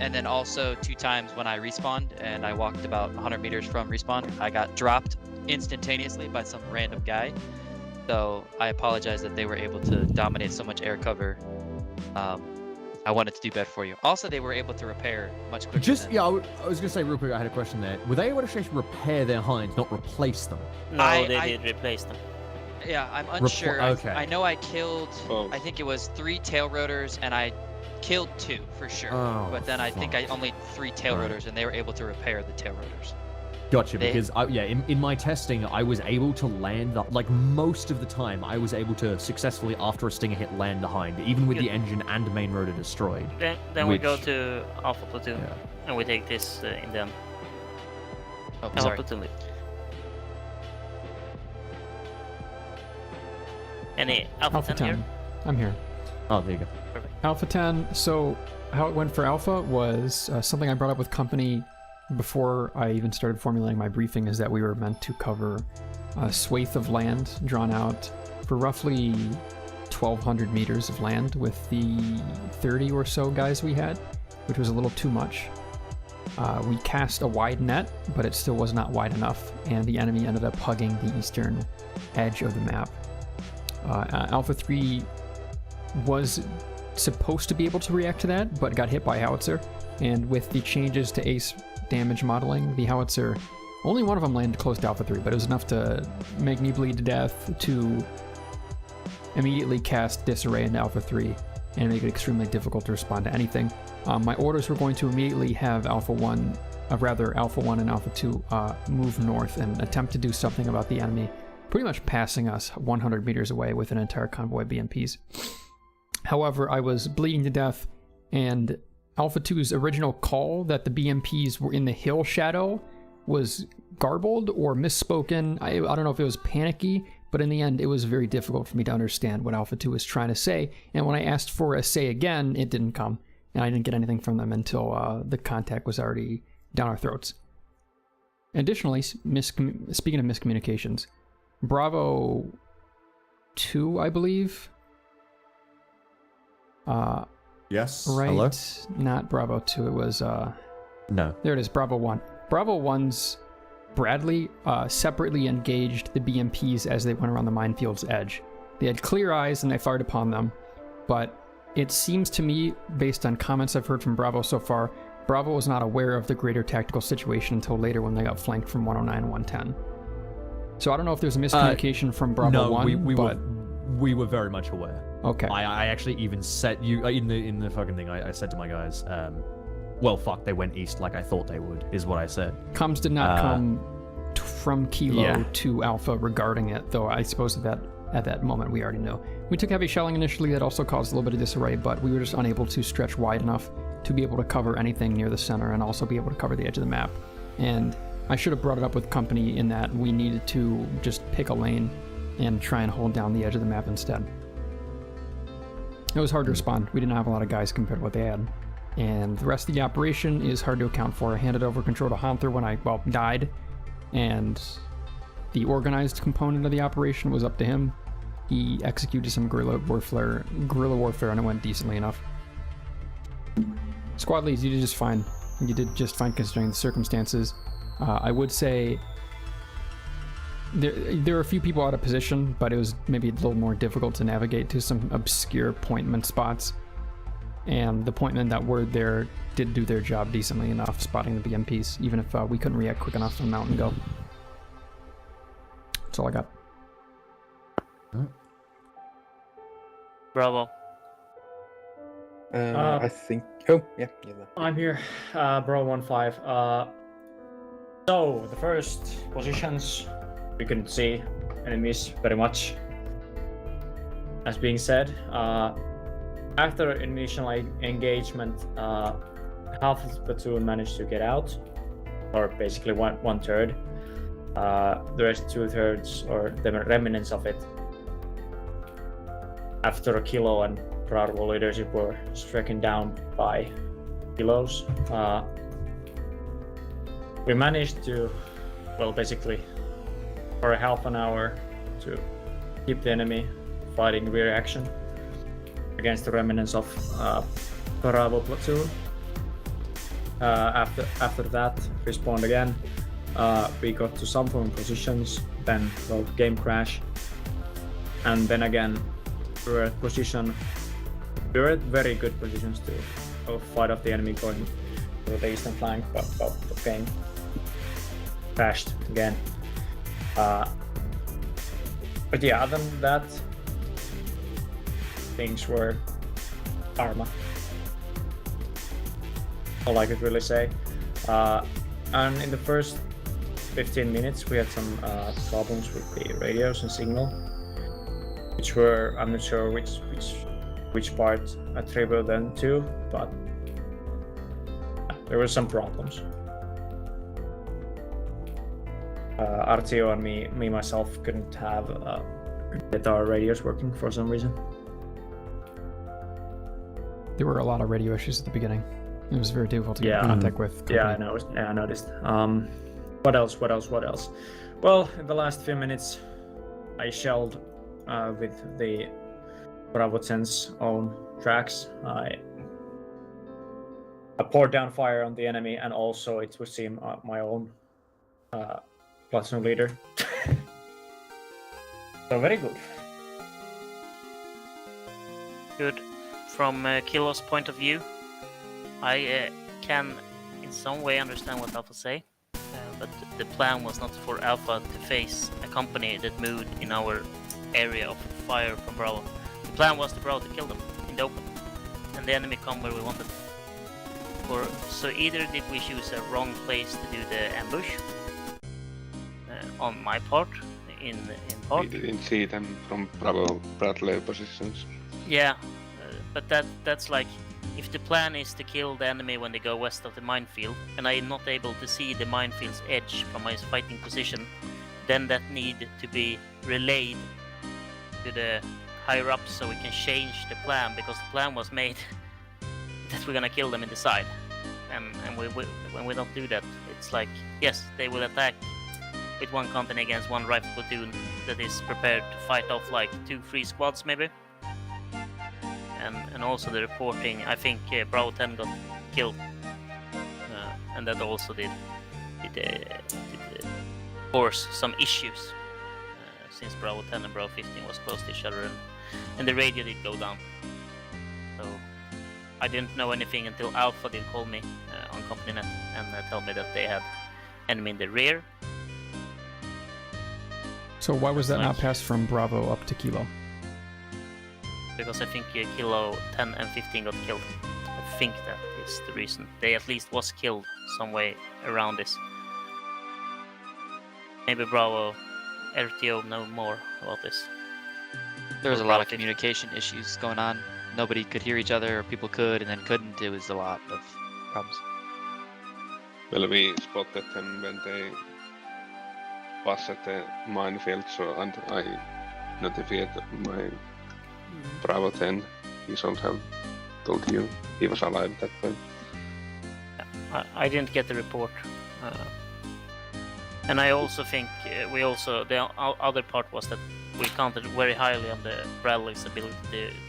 And then also 2 times when I respawned and I walked about 100 meters from respawn, I got dropped instantaneously by some random guy. So I apologize that they were able to dominate so much air cover. I wanted to do better for you. Also, they were able to repair much quicker. Yeah, I was gonna say real quick. I had a question there. Were they able to actually repair their Hinds, not replace them? No, they did replace them. Yeah, I'm unsure. Okay. I know I killed, I think it was 3 tail rotors, and I killed 2 for sure. But then I think I only 3 tail rotors, and they were able to repair the tail rotors. Gotcha, because in my testing, I was able to land, like most of the time, I was able to successfully, after a Stinger hit, land the Hind, even with the engine and main rotor destroyed. Then we go to Alpha Platoon, and we take this in them. Oh, Alpha sorry. Platoon lead. Any Alpha 10 here? I'm here. Oh, there you go. Perfect. Alpha 10, so how it went for Alpha was something I brought up with company before I even started formulating my briefing, is that we were meant to cover a swathe of land drawn out for roughly 1,200 meters of land with the 30 or so guys we had, which was a little too much. We cast a wide net, but it still was not wide enough, and the enemy ended up hugging the eastern edge of the map. Alpha 3 was supposed to be able to react to that, but got hit by howitzer, and with the changes to ace damage modeling, the howitzer, only one of them landed close to Alpha 3, but it was enough to make me bleed to death to immediately cast disarray into Alpha 3 and make it extremely difficult to respond to anything. My orders were going to immediately have Alpha 1 and Alpha 2 move north and attempt to do something about the enemy pretty much passing us 100 meters away with an entire convoy of BMPs. However, I was bleeding to death, and Alpha 2's original call that the BMPs were in the hill shadow was garbled or misspoken. I don't know if it was panicky, but in the end, it was very difficult for me to understand what Alpha 2 was trying to say. And when I asked for a say again, it didn't come, and I didn't get anything from them until the contact was already down our throats. Additionally, speaking of miscommunications, Bravo 2, I believe. Yes. Right. Hello? Not Bravo 2. It was No. There it is. Bravo 1. Bravo 1's Bradley separately engaged the BMPs as they went around the minefield's edge. They had clear eyes and they fired upon them, but it seems to me, based on comments I've heard from Bravo so far, Bravo was not aware of the greater tactical situation until later when they got flanked from 109 and 110. So I don't know if there's a miscommunication from Bravo 1, we were very much aware. Okay. I actually even said you in the fucking thing. I said to my guys, well, fuck, they went east like I thought they would, is what I said. Comms did not come from Kilo to Alpha regarding it, though I suppose that at that moment we already knew. We took heavy shelling initially that also caused a little bit of disarray, but we were just unable to stretch wide enough to be able to cover anything near the center and also be able to cover the edge of the map. And I should have brought it up with company in that we needed to just pick a lane and try and hold down the edge of the map instead. It was hard to respond. We didn't have a lot of guys compared to what they had. And the rest of the operation is hard to account for. I handed over control to Hanther when I, died. And the organized component of the operation was up to him. He executed some guerrilla warfare, and it went decently enough. Squad leads, you did just fine. You did just fine considering the circumstances. I would say there are a few people out of position, but it was maybe a little more difficult to navigate to some obscure pointment spots. And the pointmen that were there did do their job decently enough, spotting the BMPs, even if we couldn't react quick enough to mount and go. That's all I got. Bravo. I think. Oh, yeah. I'm here. Bro 1-5. So the first positions we couldn't see enemies very much. As being said, After initial engagement, half of the platoon managed to get out, or basically one third. The rest 2/3, or the remnants of it, after a Kilo and Bravo leadership were stricken down by Kilos. We managed to, well, basically for a half an hour to keep the enemy fighting rear action against the remnants of Bravo platoon. After that, respawned again. We got to some form positions, then game crash, and then again we were at position. We were at very good positions to fight off the enemy going to the eastern flank, but the game crashed again. But yeah, other than that, things were Arma. All I could really say. And in the first 15 minutes, we had some problems with the radios and signal, which were, I'm not sure which part attribute them to, but there were some problems. RTO and me myself couldn't get our radios working for some reason. There were a lot of radio issues at the beginning. It was very difficult to get in contact with company. Yeah, I noticed. What else? Well, in the last few minutes, I shelled with the Bravo 10's own tracks. I poured down fire on the enemy, and also it would seem my own platoon leader. So very good. Good. From Kilo's point of view, I can in some way understand what Alpha say, but the plan was not for Alpha to face a company that moved in our area of fire from Bravo. The plan was to Bravo to kill them in the open, and the enemy come where we wanted. So either did we choose a wrong place to do the ambush, on my part, in part. We didn't see them from Bravo Bradley positions. Yeah, but that's like, if the plan is to kill the enemy when they go west of the minefield, and I am not able to see the minefield's edge from my fighting position, then that need to be relayed to the higher ups so we can change the plan, because the plan was made that we're gonna kill them in the side, and when we don't do that, it's like, yes, they will attack with one company against one rifle platoon that is prepared to fight off like 2-3 squads maybe. And also the reporting, I think Bravo 10 got killed, and that also did force some issues, since Bravo 10 and Bravo 15 was close to each other, and the radio did go down. So I didn't know anything until Alpha did call me on company net and tell me that they had enemy in the rear. So why was that not passed from Bravo up to Kilo? Because I think Kilo 10 and 15 got killed. I think that is the reason. They at least was killed some way around this. Maybe Bravo RTO know more about this. There was a lot of communication issues going on. Nobody could hear each other, or people could and then couldn't. It was a lot of problems. Well, we spotted them when they passed at the minefield, and I notified my Bravo 10. He should have told you he was alive at that point. I didn't get the report. And I also think the other part was that we counted very highly on the Bradley's ability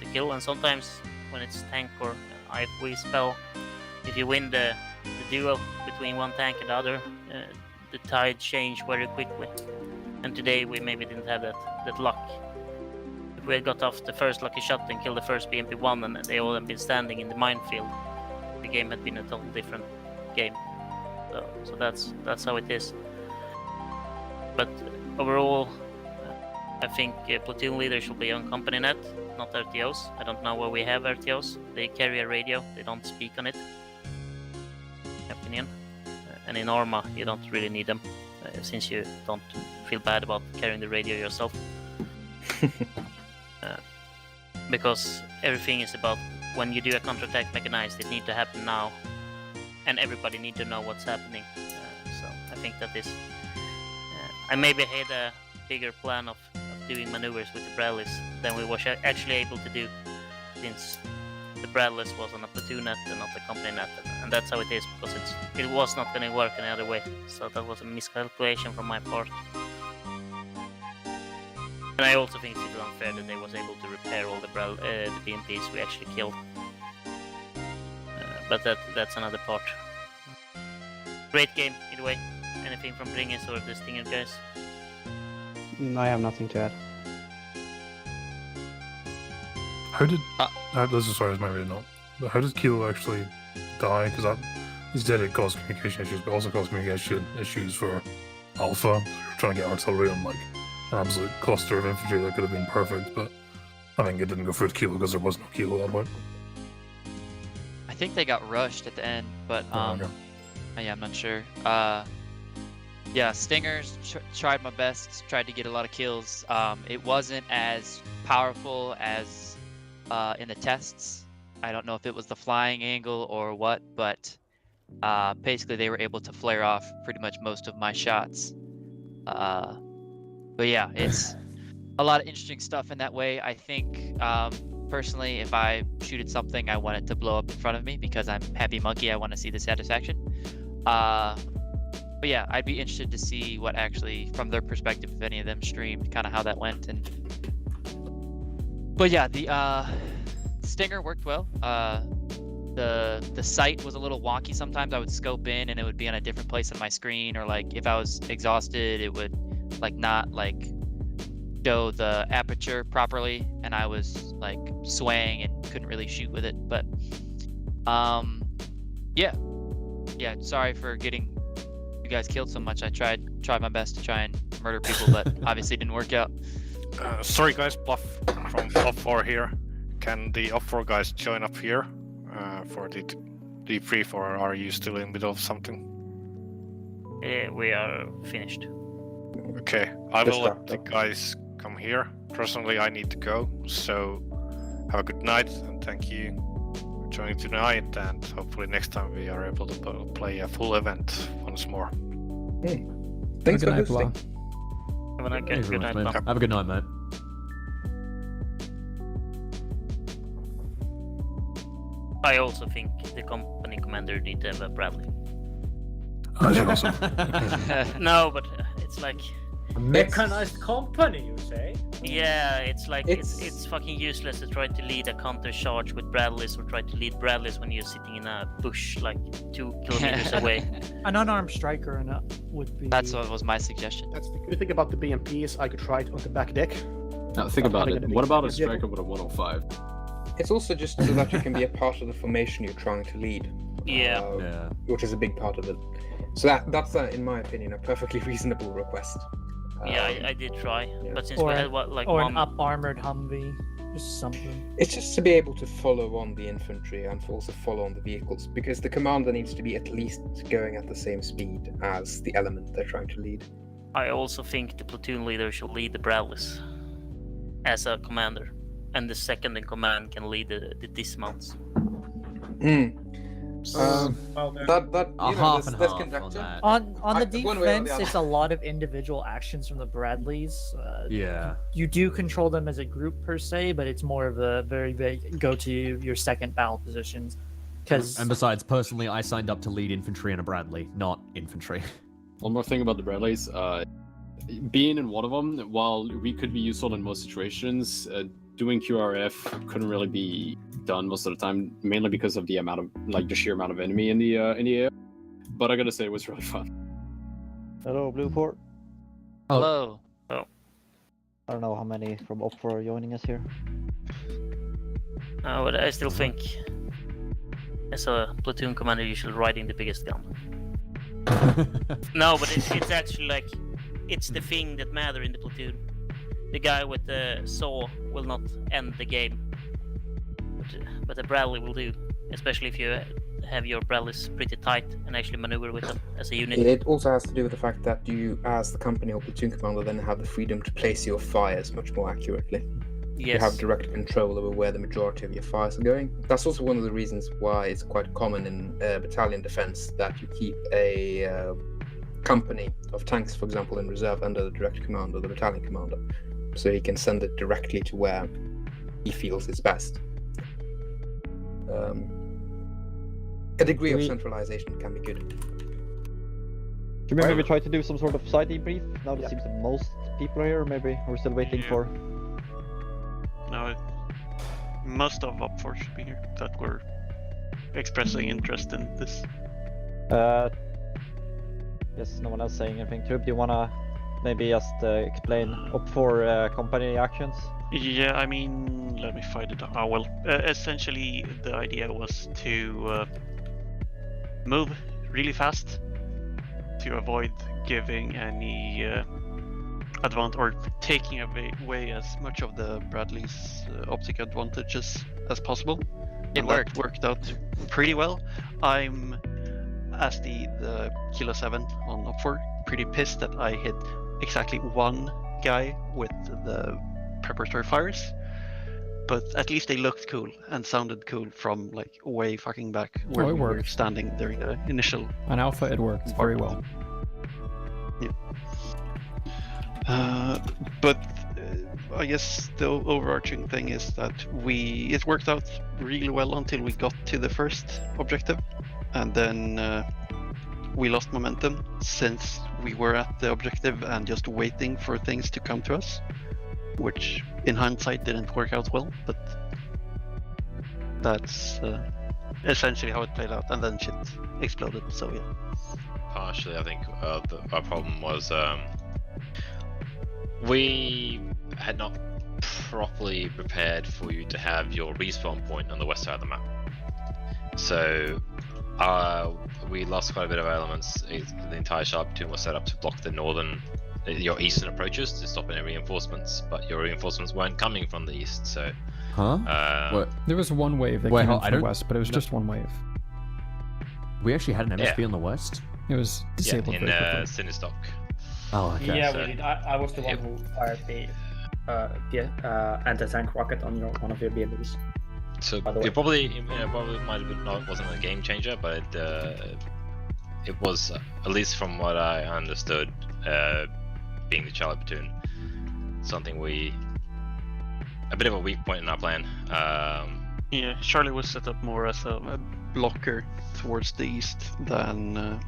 to kill, and sometimes when it's tank or IFV spell, if you win the duel between one tank and the other, the tide changed very quickly. And today we maybe didn't have that luck. If we had got off the first lucky shot and killed the first BMP1 and they all had been standing in the minefield, the game had been a totally different game. So that's how it is. But overall, I think platoon leaders should be on company net, not RTOs. I don't know where we have RTOs. They carry a radio, they don't speak on it. In my opinion. And in Arma, you don't really need them, since you don't feel bad about carrying the radio yourself. Because everything is about when you do a counterattack mechanized, it needs to happen now, and everybody needs to know what's happening. So I think that this, I maybe had a bigger plan of doing maneuvers with the Bradleys than we were actually able to do, since the Bradleys was on a platoon net and not a company net, and that's how it is, because it was not going to work any other way. So that was a miscalculation from my part. And I also think it's unfair that they was able to repair all the BMPs we actually killed. But that's another part. Great game, either way. Anything from Bringers or the Stinger guys? I have nothing to add. How did... this is sorry, this might be not. But how did Kilo actually die? Because he's dead, it caused communication issues, but also caused communication issues for Alpha. So you're trying to get artillery on like an absolute cluster of infantry that could have been perfect, but I think it didn't go through to Kilo because there was no Kilo at that point. I think they got rushed at the end, but yeah, I'm not sure. Yeah, Stingers tried my best, tried to get a lot of kills. It wasn't as powerful as in the tests. I don't know if it was the flying angle or what, but basically they were able to flare off pretty much most of my shots. But yeah, it's a lot of interesting stuff in that way. I think personally, if I shoot at something, I want it to blow up in front of me because I'm happy monkey. I want to see the satisfaction. But yeah, I'd be interested to see what actually, from their perspective, if any of them streamed, kind of how that went. But yeah, the Stinger worked well. The sight was a little wonky sometimes. I would scope in and it would be on a different place on my screen, or like if I was exhausted, it would like not like show the aperture properly, and I was like swaying and couldn't really shoot with it. But yeah, sorry for getting you guys killed so much. I tried my best to try and murder people, but obviously didn't work out. Sorry guys, Bluff from Bluff 4 here. Can the Op 4 guys join up here for the debrief, or are you still in the middle of something? We are finished. Okay, I will let the guys come here. Personally, I need to go, so have a good night, and thank you for joining tonight, and hopefully next time we are able to play a full event once more. Hey, thanks for hosting. Have a good night, mate. Have a good night, mate. I also think the company commander needs to have a Bradley. No, but it's like a mechanized company, you say? Yeah, it's like it's fucking useless to try to lead a counter charge with Bradleys, or try to lead Bradleys when you're sitting in a bush like 2 kilometers away. An unarmed striker would be. That's what was my suggestion. That's the good thing about the BMPs. I could try it on the back deck. Now think about it. What about a striker with a 105? It's also just so that you can be a part of the formation you're trying to lead. Yeah. Which is a big part of it. So that's in my opinion, a perfectly reasonable request. Yeah, I did try, but since we had an up armored Humvee, just something. It's just to be able to follow on the infantry and also follow on the vehicles, because the commander needs to be at least going at the same speed as the element they're trying to lead. I also think the platoon leader should lead the Bradleys as a commander, and the second in command can lead the dismounts. On the defense, it's a lot of individual actions from the Bradleys. You do control them as a group per se, but it's more of a very big go to your second battle positions. And besides, personally, I signed up to lead infantry in a Bradley, not infantry. One more thing about the Bradleys. Being in one of them, while we could be useful in most situations, doing QRF couldn't really be done most of the time, mainly because of the amount of, the sheer amount of enemy in the air. But I gotta say, it was really fun. Hello, Blueport. Hello. Oh. I don't know how many from Op4 are joining us here. But I still think, as a platoon commander, you should ride in the biggest gun. No, but it's actually like, it's the thing that matters in the platoon. The guy with the saw will not end the game, but the Bradley will do, especially if you have your Bradleys pretty tight and actually maneuver with them as a unit. It also has to do with the fact that you, as the company or platoon commander, then have the freedom to place your fires much more accurately. You have direct control over where the majority of your fires are going. That's also one of the reasons why it's quite common in battalion defense that you keep a company of tanks, for example, in reserve under the direct command of the battalion commander, so he can send it directly to where he feels is best. A degree of centralization can be good. Should we maybe try to do some sort of side debrief? Now it seems that most people are here, maybe we're still waiting for... No, most of Up4 should be here that were expressing interest in this. Yes, no one else saying anything. Trub, do you wanna maybe just explain Up4 company actions? Yeah, I mean, let me find it. Oh, well, essentially the idea was to move really fast to avoid giving any advantage or taking away as much of the Bradley's optic advantages as possible. It worked. That worked out pretty well. I'm, as the Kilo 7 on Up4, pretty pissed that I hit exactly one guy with the preparatory fires, but at least they looked cool and sounded cool from like way fucking back where we were standing during the initial. On Alpha, it worked very well. Yeah. But I guess the overarching thing is that it worked out really well until we got to the first objective, and then we lost momentum since we were at the objective and just waiting for things to come to us, which in hindsight didn't work out well, but that's essentially how it played out, and then shit exploded, so yeah. Partially, I think our problem was we had not properly prepared for you to have your respawn point on the west side of the map. So we lost quite a bit of elements. The entire sharp platoon was set up to block the your eastern approaches to stop any reinforcements, but your reinforcements weren't coming from the east, so... What? There was one wave that came in from the west, but it was just one wave. We actually had an MSP on the west? It was disabled in Sinistock. Oh, okay. Yeah, we did. I was the one who fired the anti-tank rocket on one of your BMPs. So it probably might have not wasn't a game changer, but it was, at least from what I understood, being the Charlie platoon, something a bit of a weak point in our plan. Yeah, Charlie was set up more as a blocker towards the east than.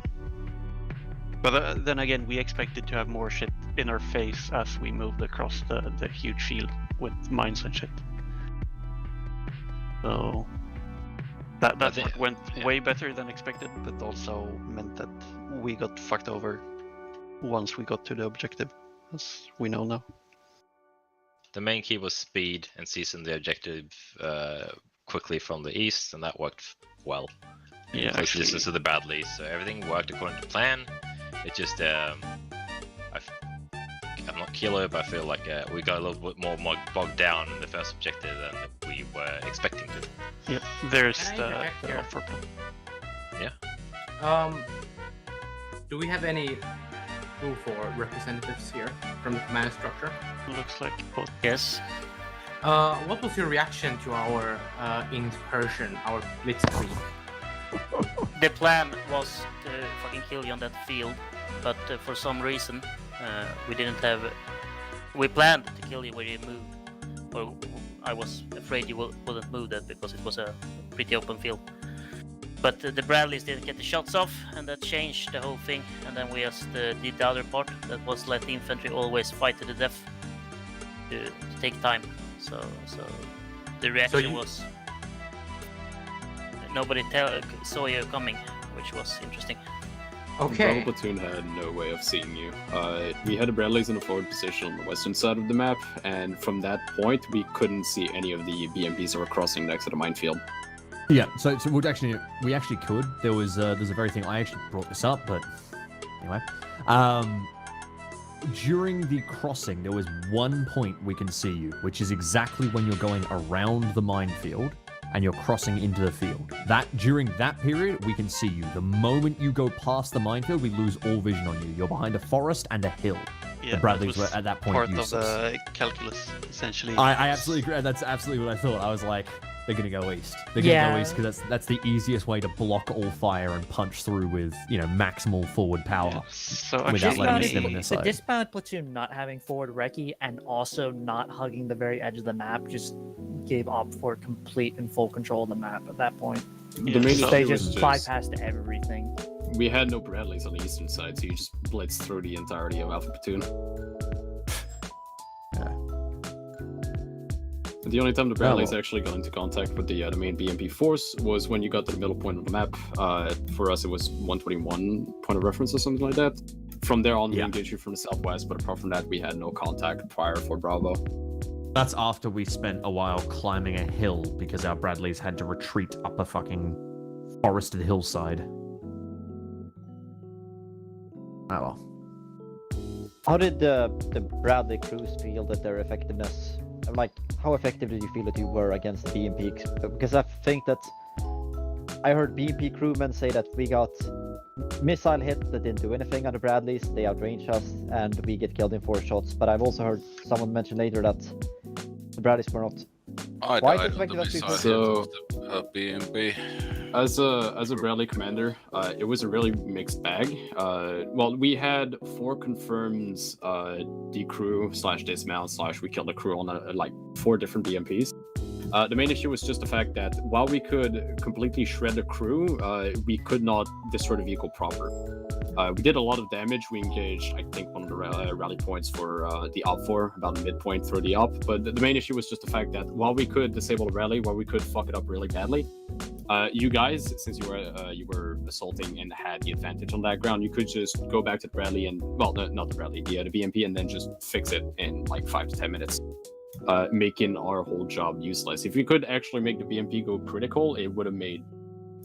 But then again, we expected to have more shit in our face as we moved across the huge field with mines and shit. So that went way better than expected, but also meant that we got fucked over once we got to the objective, as we know now. The main key was speed and seizing the objective quickly from the east, and that worked well. Yeah, close distance to the Bradley, so everything worked according to plan. It just, I'm not Kilo, but I feel like we got a little bit more bogged down in the first objective than we were expecting to. Yeah, there's the offer. Yeah. Do we have any room for representatives here from the command structure? Looks like both. Yes. What was your reaction to our incursion, our blitzkrieg? The plan was to fucking kill you on that field, but for some reason we didn't have. We planned to kill you where you moved, or I was afraid you wouldn't move that because it was a pretty open field. But the Bradleys didn't get the shots off, and that changed the whole thing. And then we just did the other part, that was let the infantry always fight to the death to take time. So the reaction was nobody saw you coming, which was interesting. Okay. Bravo platoon had no way of seeing you. We had the Bradleys in a forward position on the western side of the map, and from that point we couldn't see any of the BMPs that were crossing next to the minefield. Yeah, so we actually could. There's a very thing, I actually brought this up, but anyway. During the crossing, there was one point we can see you, which is exactly when you're going around the minefield and you're crossing into the field. During that period, we can see you. The moment you go past the minefield, we lose all vision on you. You're behind a forest and a hill. Yeah, the Bradleys that were was at that point part useless. of the calculus, essentially. I absolutely agree. That's absolutely what I thought. I was like, they're gonna go east. They're gonna go east because that's the easiest way to block all fire and punch through with maximal forward power without letting them in their The side. dismounted platoon not having forward recce and also not hugging the very edge of the map just gave Op for complete and full control of the map at that point. The main They issue was just bypassed everything. We had no Bradleys on the eastern side, so you just blitzed through the entirety of Alpha Platoon. The only time the Bradleys actually got into contact with the main BMP force was when you got to the middle point of the map. For us, it was 121 point of reference or something like that. From there on, we engaged you from the southwest, but apart from that, we had no contact prior for Bravo. That's after we spent a while climbing a hill because our Bradleys had to retreat up a fucking forested hillside. Oh well. How did the Bradley crews feel that their effectiveness? Like, how effective did you feel that you were against the BMP? Because I think that I heard BMP crewmen say that we got missile hits that didn't do anything on the Bradleys, they outranged us, and we get killed in 4 shots. But I've also heard someone mention later that the Bradleys were not quite as effective as before. So, BMP. As a Bradley commander, it was a really mixed bag. Well, we had 4 confirmed decrew / dismount / we killed a crew on like 4 different BMPs. The main issue was just the fact that while we could completely shred the crew, we could not destroy the vehicle proper. We did a lot of damage. We engaged, I think, one of the rally points for the Op 4, about the midpoint through the Op. But the main issue was just the fact that while we could disable the rally, while we could fuck it up really badly, you guys, since you were assaulting and had the advantage on that ground, you could just go back to the rally and, well, not the rally, the BMP, and then just fix it in like 5 to 10 minutes. Making our whole job useless. If we could actually make the BMP go critical, it would have made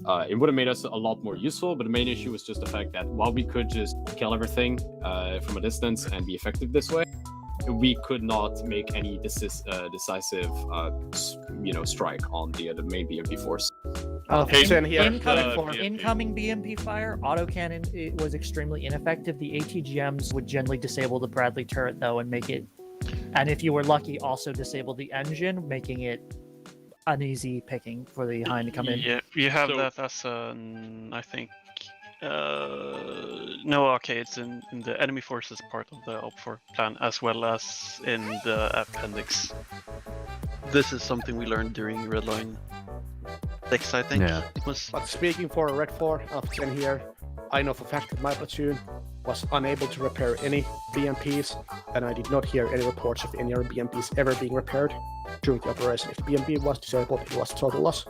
us a lot more useful. But the main issue was just the fact that while we could just kill everything from a distance and be effective this way, we could not make any decisive, strike on the main BMP force. Incoming BMP fire, autocannon, it was extremely ineffective. The ATGMs would generally disable the Bradley turret though and make it. And if you were lucky, also disable the engine, making it an easy picking for the Hind to come in. Yeah, you have that as an, I think, no, okay, it's in the enemy forces part of the Op4 plan, as well as in the appendix. This is something we learned during Redline 6, I think. Yeah. It was. But speaking for Red 4, Alpha 10 here, I know for a fact that my platoon was unable to repair any BMPs, and I did not hear any reports of any other BMPs ever being repaired during the operation. If the BMP was disabled, it was a total loss.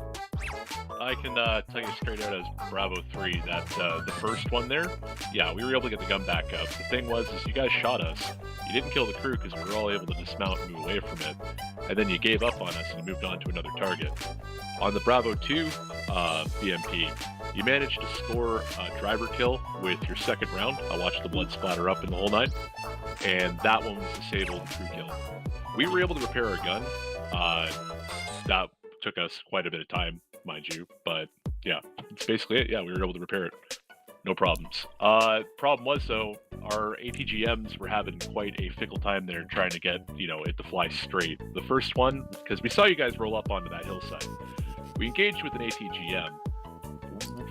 I can tell you straight out as Bravo 3 that the first one there, yeah, we were able to get the gun back up. The thing was, is you guys shot us. You didn't kill the crew because we were all able to dismount and move away from it. And then you gave up on us and moved on to another target. On the Bravo 2 BMP, you managed to score a driver kill with your second round. I watched the blood splatter up in the whole night. And that one was disabled and crew kill. We were able to repair our gun. That took us quite a bit of time, mind you, but yeah, it's basically it. Yeah, we were able to repair it. No problems. Problem was, though, our ATGMs were having quite a fickle time there trying to get, it to fly straight. The first one, because we saw you guys roll up onto that hillside. We engaged with an ATGM.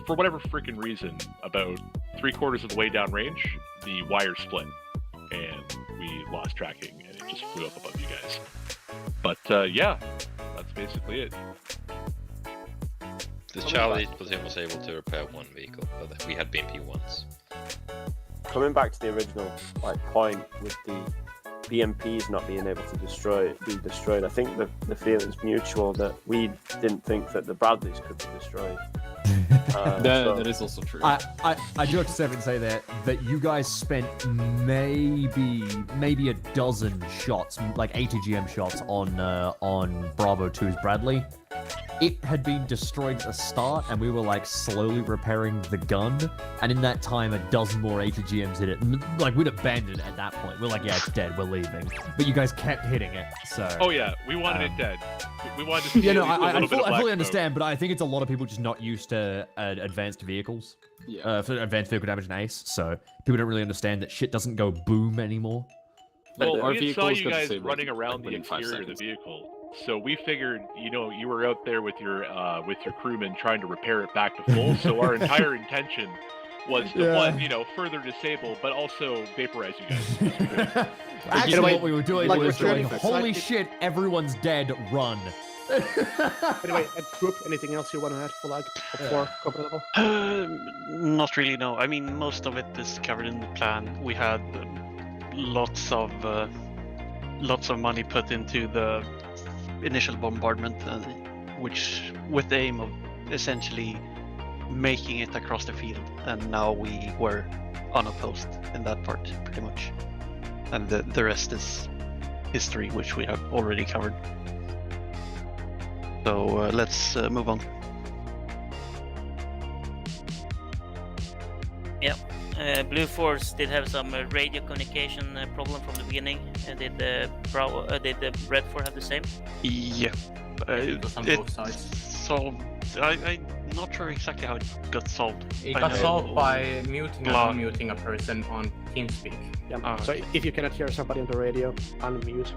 For whatever freaking reason, about 3/4 of the way down range, the wire split, and we lost tracking, and it just flew up above you guys. But yeah, that's basically it. The Charlie platoon was able to repair one vehicle, but we had BMP once. Coming back to the original point with the BMPs not being able to be destroyed, I think the feeling's mutual that we didn't think that the Bradleys could be destroyed. That is also true. I do have to step and say that you guys spent maybe a dozen shots, like ATGM shots on Bravo 2's Bradley. It had been destroyed at the start, and we were slowly repairing the gun. And in that time, a dozen more ATGMs hit it. And, we'd abandoned it at that point. We're yeah, it's dead. We're leaving. But you guys kept hitting it. So. Oh yeah, we wanted it dead. We wanted to see yeah, no, a little bit of black I fully smoke. understand, but I think it's a lot of people just not used to advanced vehicles. Yeah. For advanced vehicle damage and ACE. So people don't really understand that shit doesn't go boom anymore. Well, our we saw vehicles you got guys disabled, running around like, the within 5 interior of the seconds. vehicle, so we figured, you were out there with your crewmen trying to repair it back to full. So our entire intention was to further disable, but also vaporize you guys. Actually, what we were doing like was going, returning- holy shit, everyone's dead, run. Anyway, Group, anything else you want to add for like before combat level? Not really, no. I mean, most of it is covered in the plan. We had lots of money put into the initial bombardment, which with the aim of essentially making it across the field. And now we were unopposed in that part, pretty much. And the rest is history, which we have already covered. So let's move on. Yeah, Blue Force did have some radio communication problem from the beginning. Did the Red Force have the same? Yeah, It was on both sides. solved. I'm not sure exactly how it got solved. It got solved by muting and unmuting a person on TeamSpeak. Yeah. So if you cannot hear somebody on the radio, unmute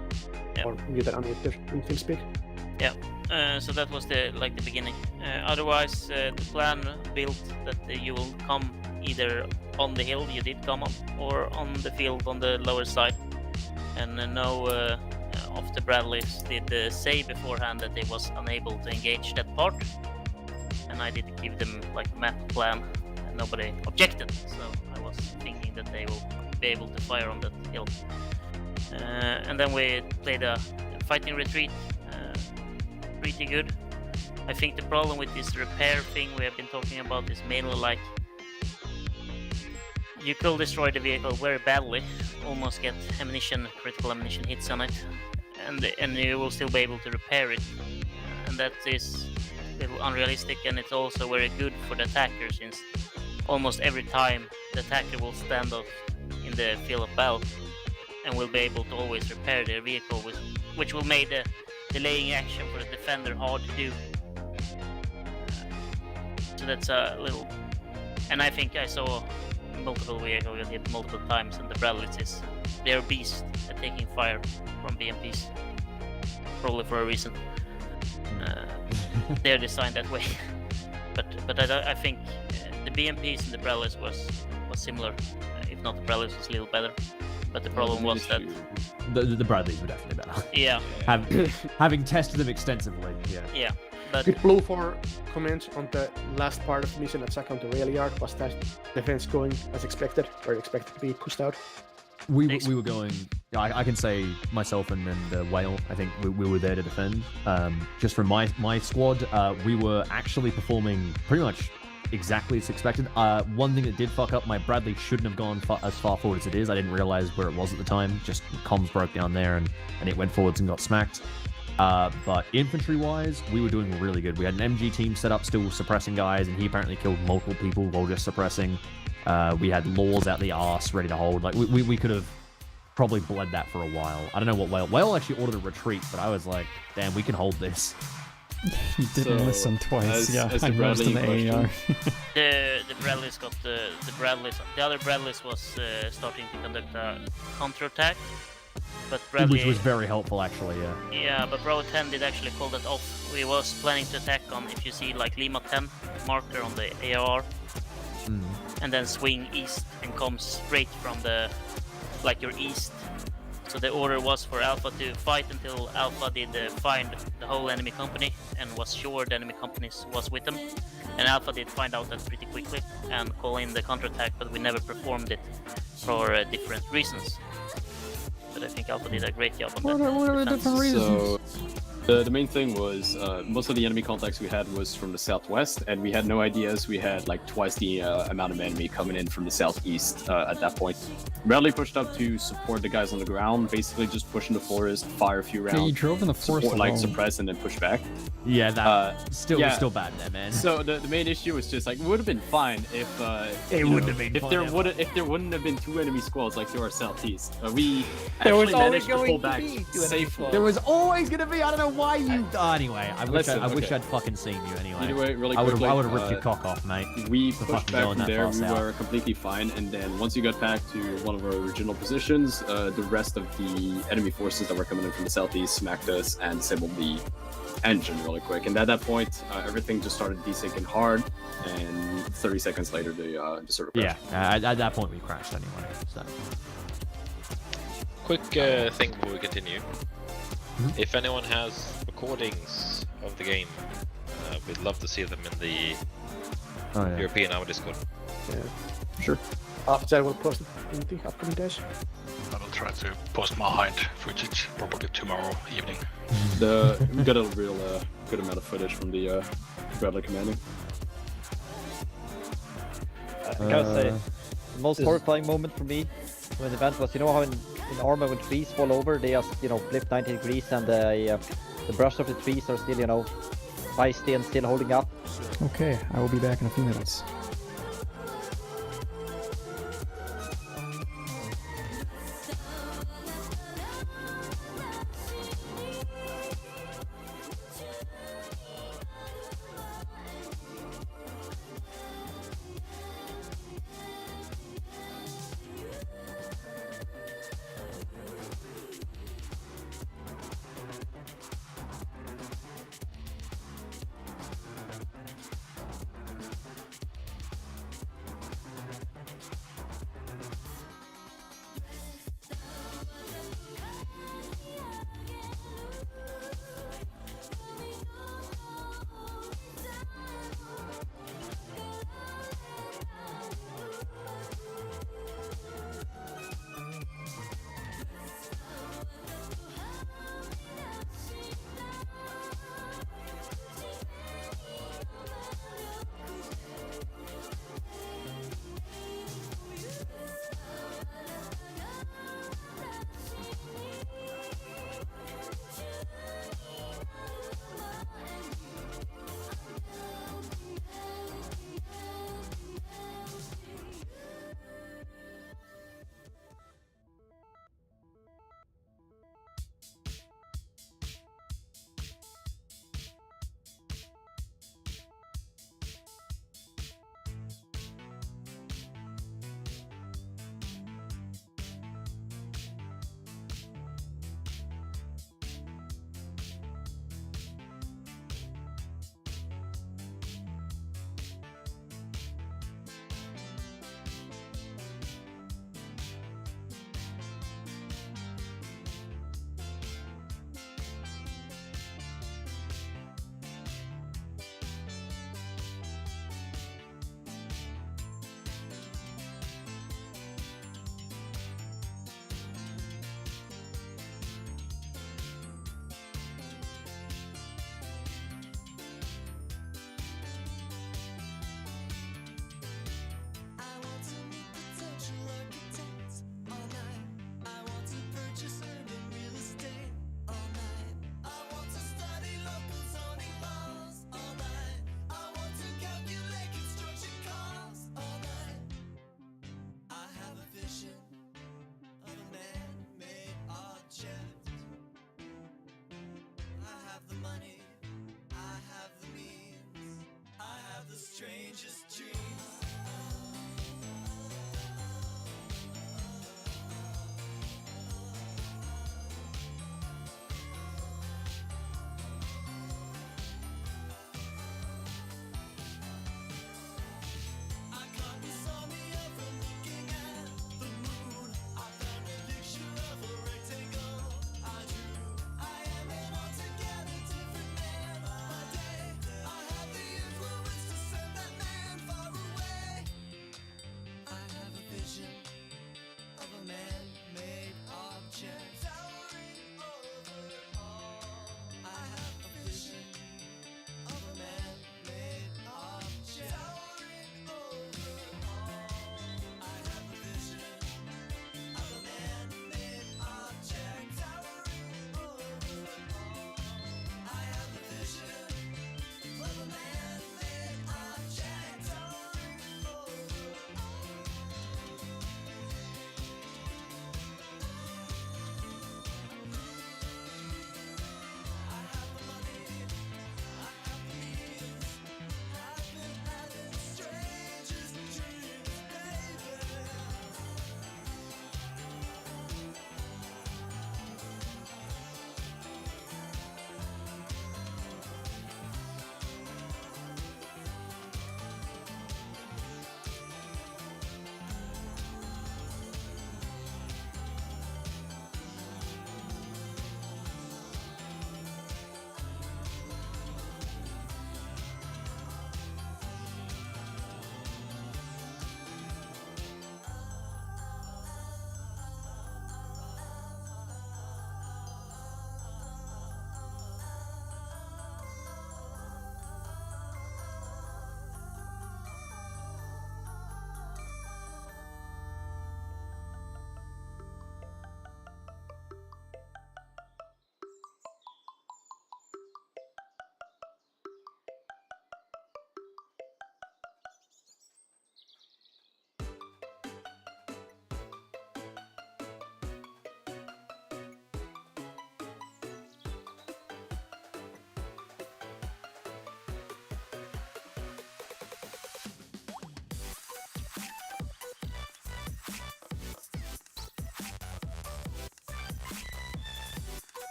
or mute and unmute in TeamSpeak. Yeah. So that was the beginning. Otherwise, the plan built that you will come either on the hill you did come up or on the field on the lower side. And no of the Bradleys did say beforehand that they was unable to engage that part. And I did give them like a map plan and nobody objected. So I was thinking that they will be able to fire on that hill. And then we played a fighting retreat. Pretty good. I think the problem with this repair thing we have been talking about is mainly like you could destroy the vehicle very badly, almost get critical ammunition hits on it, and you will still be able to repair it, and that is a little unrealistic, and it's also very good for the attacker since almost every time the attacker will stand up in the field of battle and will be able to always repair their vehicle, which will make the delaying action for the defender hard to do. So that's a little... And I think I saw multiple vehicles hit multiple times, and the Bradleys they're beasts at taking fire from BMPs. Probably for a reason. They're designed that way. But I think the BMPs and the Bradleys was similar. If not, the Bradleys was a little better. But the problem was that... The Bradleys were definitely better. Yeah. Having tested them extensively, yeah. Yeah, but... Did Blue 4 comment on the last part of the mission attack on the rail yard? Was that defense going as expected? Or expected to be pushed out? We were going... I can say myself and Whale, I think we were there to defend. Just from my squad, we were actually performing pretty much exactly as expected. One thing that did fuck up, my Bradley shouldn't have gone as far forward as it is. I didn't realize where it was at the time. Just comms broke down there and it went forwards and got smacked. But infantry-wise, we were doing really good. We had an MG team set up still suppressing guys, and he apparently killed multiple people while just suppressing. We had laws out the arse ready to hold. Like we could have probably bled that for a while. I don't know what Whale actually ordered a retreat, but I was like, damn, we can hold this. You didn't listen twice. I missed in the AR. The Bradleys got the other Bradleys was starting to conduct a counterattack, but Bradley, which was very helpful actually. Yeah, but Bravo 10 did actually call that off. We was planning to attack on, if you see like Lima 10 marker on the AR, and then swing east and come straight from your east. So the order was for Alpha to fight until Alpha did find the whole enemy company and was sure the enemy companies was with them. And Alpha did find out that pretty quickly and call in the counterattack, but we never performed it for different reasons. But I think Alpha did a great job on that. What are the different reasons? So the main thing was most of the enemy contacts we had was from the southwest, and we had no ideas. We had like twice the amount of enemy coming in from the southeast at that point. Bradley pushed up to support the guys on the ground, basically just push in the forest, fire a few rounds. Yeah, you drove in the forest support, like alone. suppress and then push back. Yeah, that still bad there, man. So the main issue was just like it would have been fine if it wouldn't have been if fine, there wouldn't have been two enemy squads like to our southeast. We There was actually always managed to pull going to back be two enemy safely. There was always going to be. I don't know why you? Anyway, I wish Listen, I'd fucking seen you anyway. Either way, really I would quickly, have ripped your cock off, mate. We For pushed fucking back going from that there. far We south. were completely fine, and then once you got back to one of our original positions, the rest of the enemy forces that were coming in from the southeast smacked us and disabled the engine really quick. And at that point, everything just started desyncing hard, and 30 seconds later, the server crashed. Yeah, at that point we crashed anyway. So. Quick thing before we continue. If anyone has recordings of the game, we'd love to see them in the European Arma Discord. Yeah. Sure. After I will post it in the upcoming days. I will try to post my hind footage probably tomorrow evening. We got a real good amount of footage from the Bradley commanding. I gotta say, the most horrifying moment for me when the event was, you know how in Arma when trees fall over, they just, flip 90 degrees and the brush of the trees are still, feisty and still holding up. Okay, I will be back in a few minutes.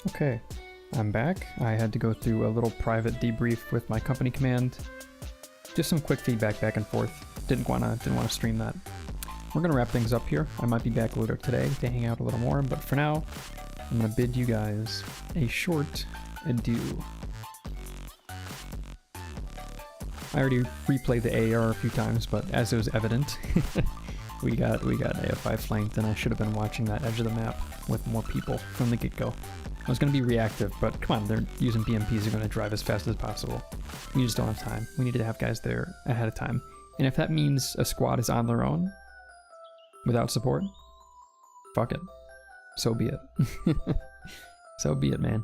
Okay, I'm back. I had to go through a little private debrief with my company command. Just some quick feedback back and forth. Didn't wanna stream that. We're gonna wrap things up here. I might be back later today to hang out a little more, but for now, I'm gonna bid you guys a short adieu. I already replayed the AAR a few times, but as it was evident, we got AF5 flanked, and I should have been watching that edge of the map with more people from the get-go. I was going to be reactive, but come on, they're using BMPs, they're going to drive as fast as possible. We just don't have time. We need to have guys there ahead of time. And if that means a squad is on their own, without support, fuck it. So be it. So be it, man.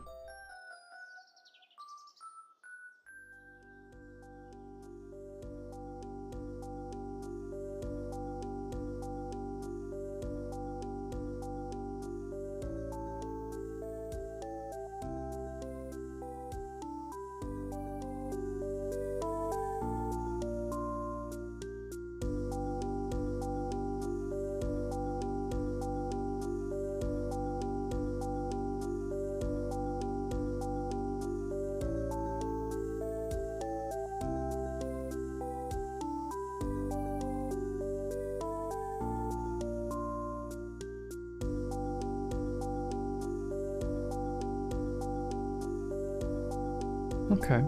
Okay.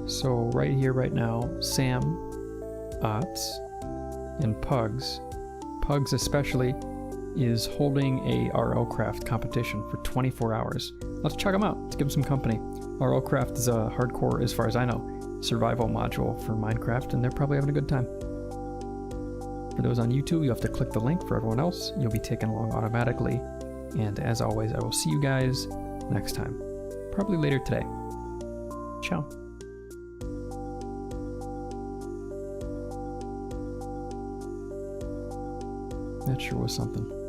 So right here, right now, Sam, Otts, and Pugs especially, is holding a RL-Craft competition for 24 hours. Let's check them out. Let's give them some company. RL-Craft is a hardcore, as far as I know, survival module for Minecraft, and they're probably having a good time. For those on YouTube, you have to click the link. For everyone else, you'll be taken along automatically. And as always, I will see you guys next time. Probably later today. Ciao. That sure was something.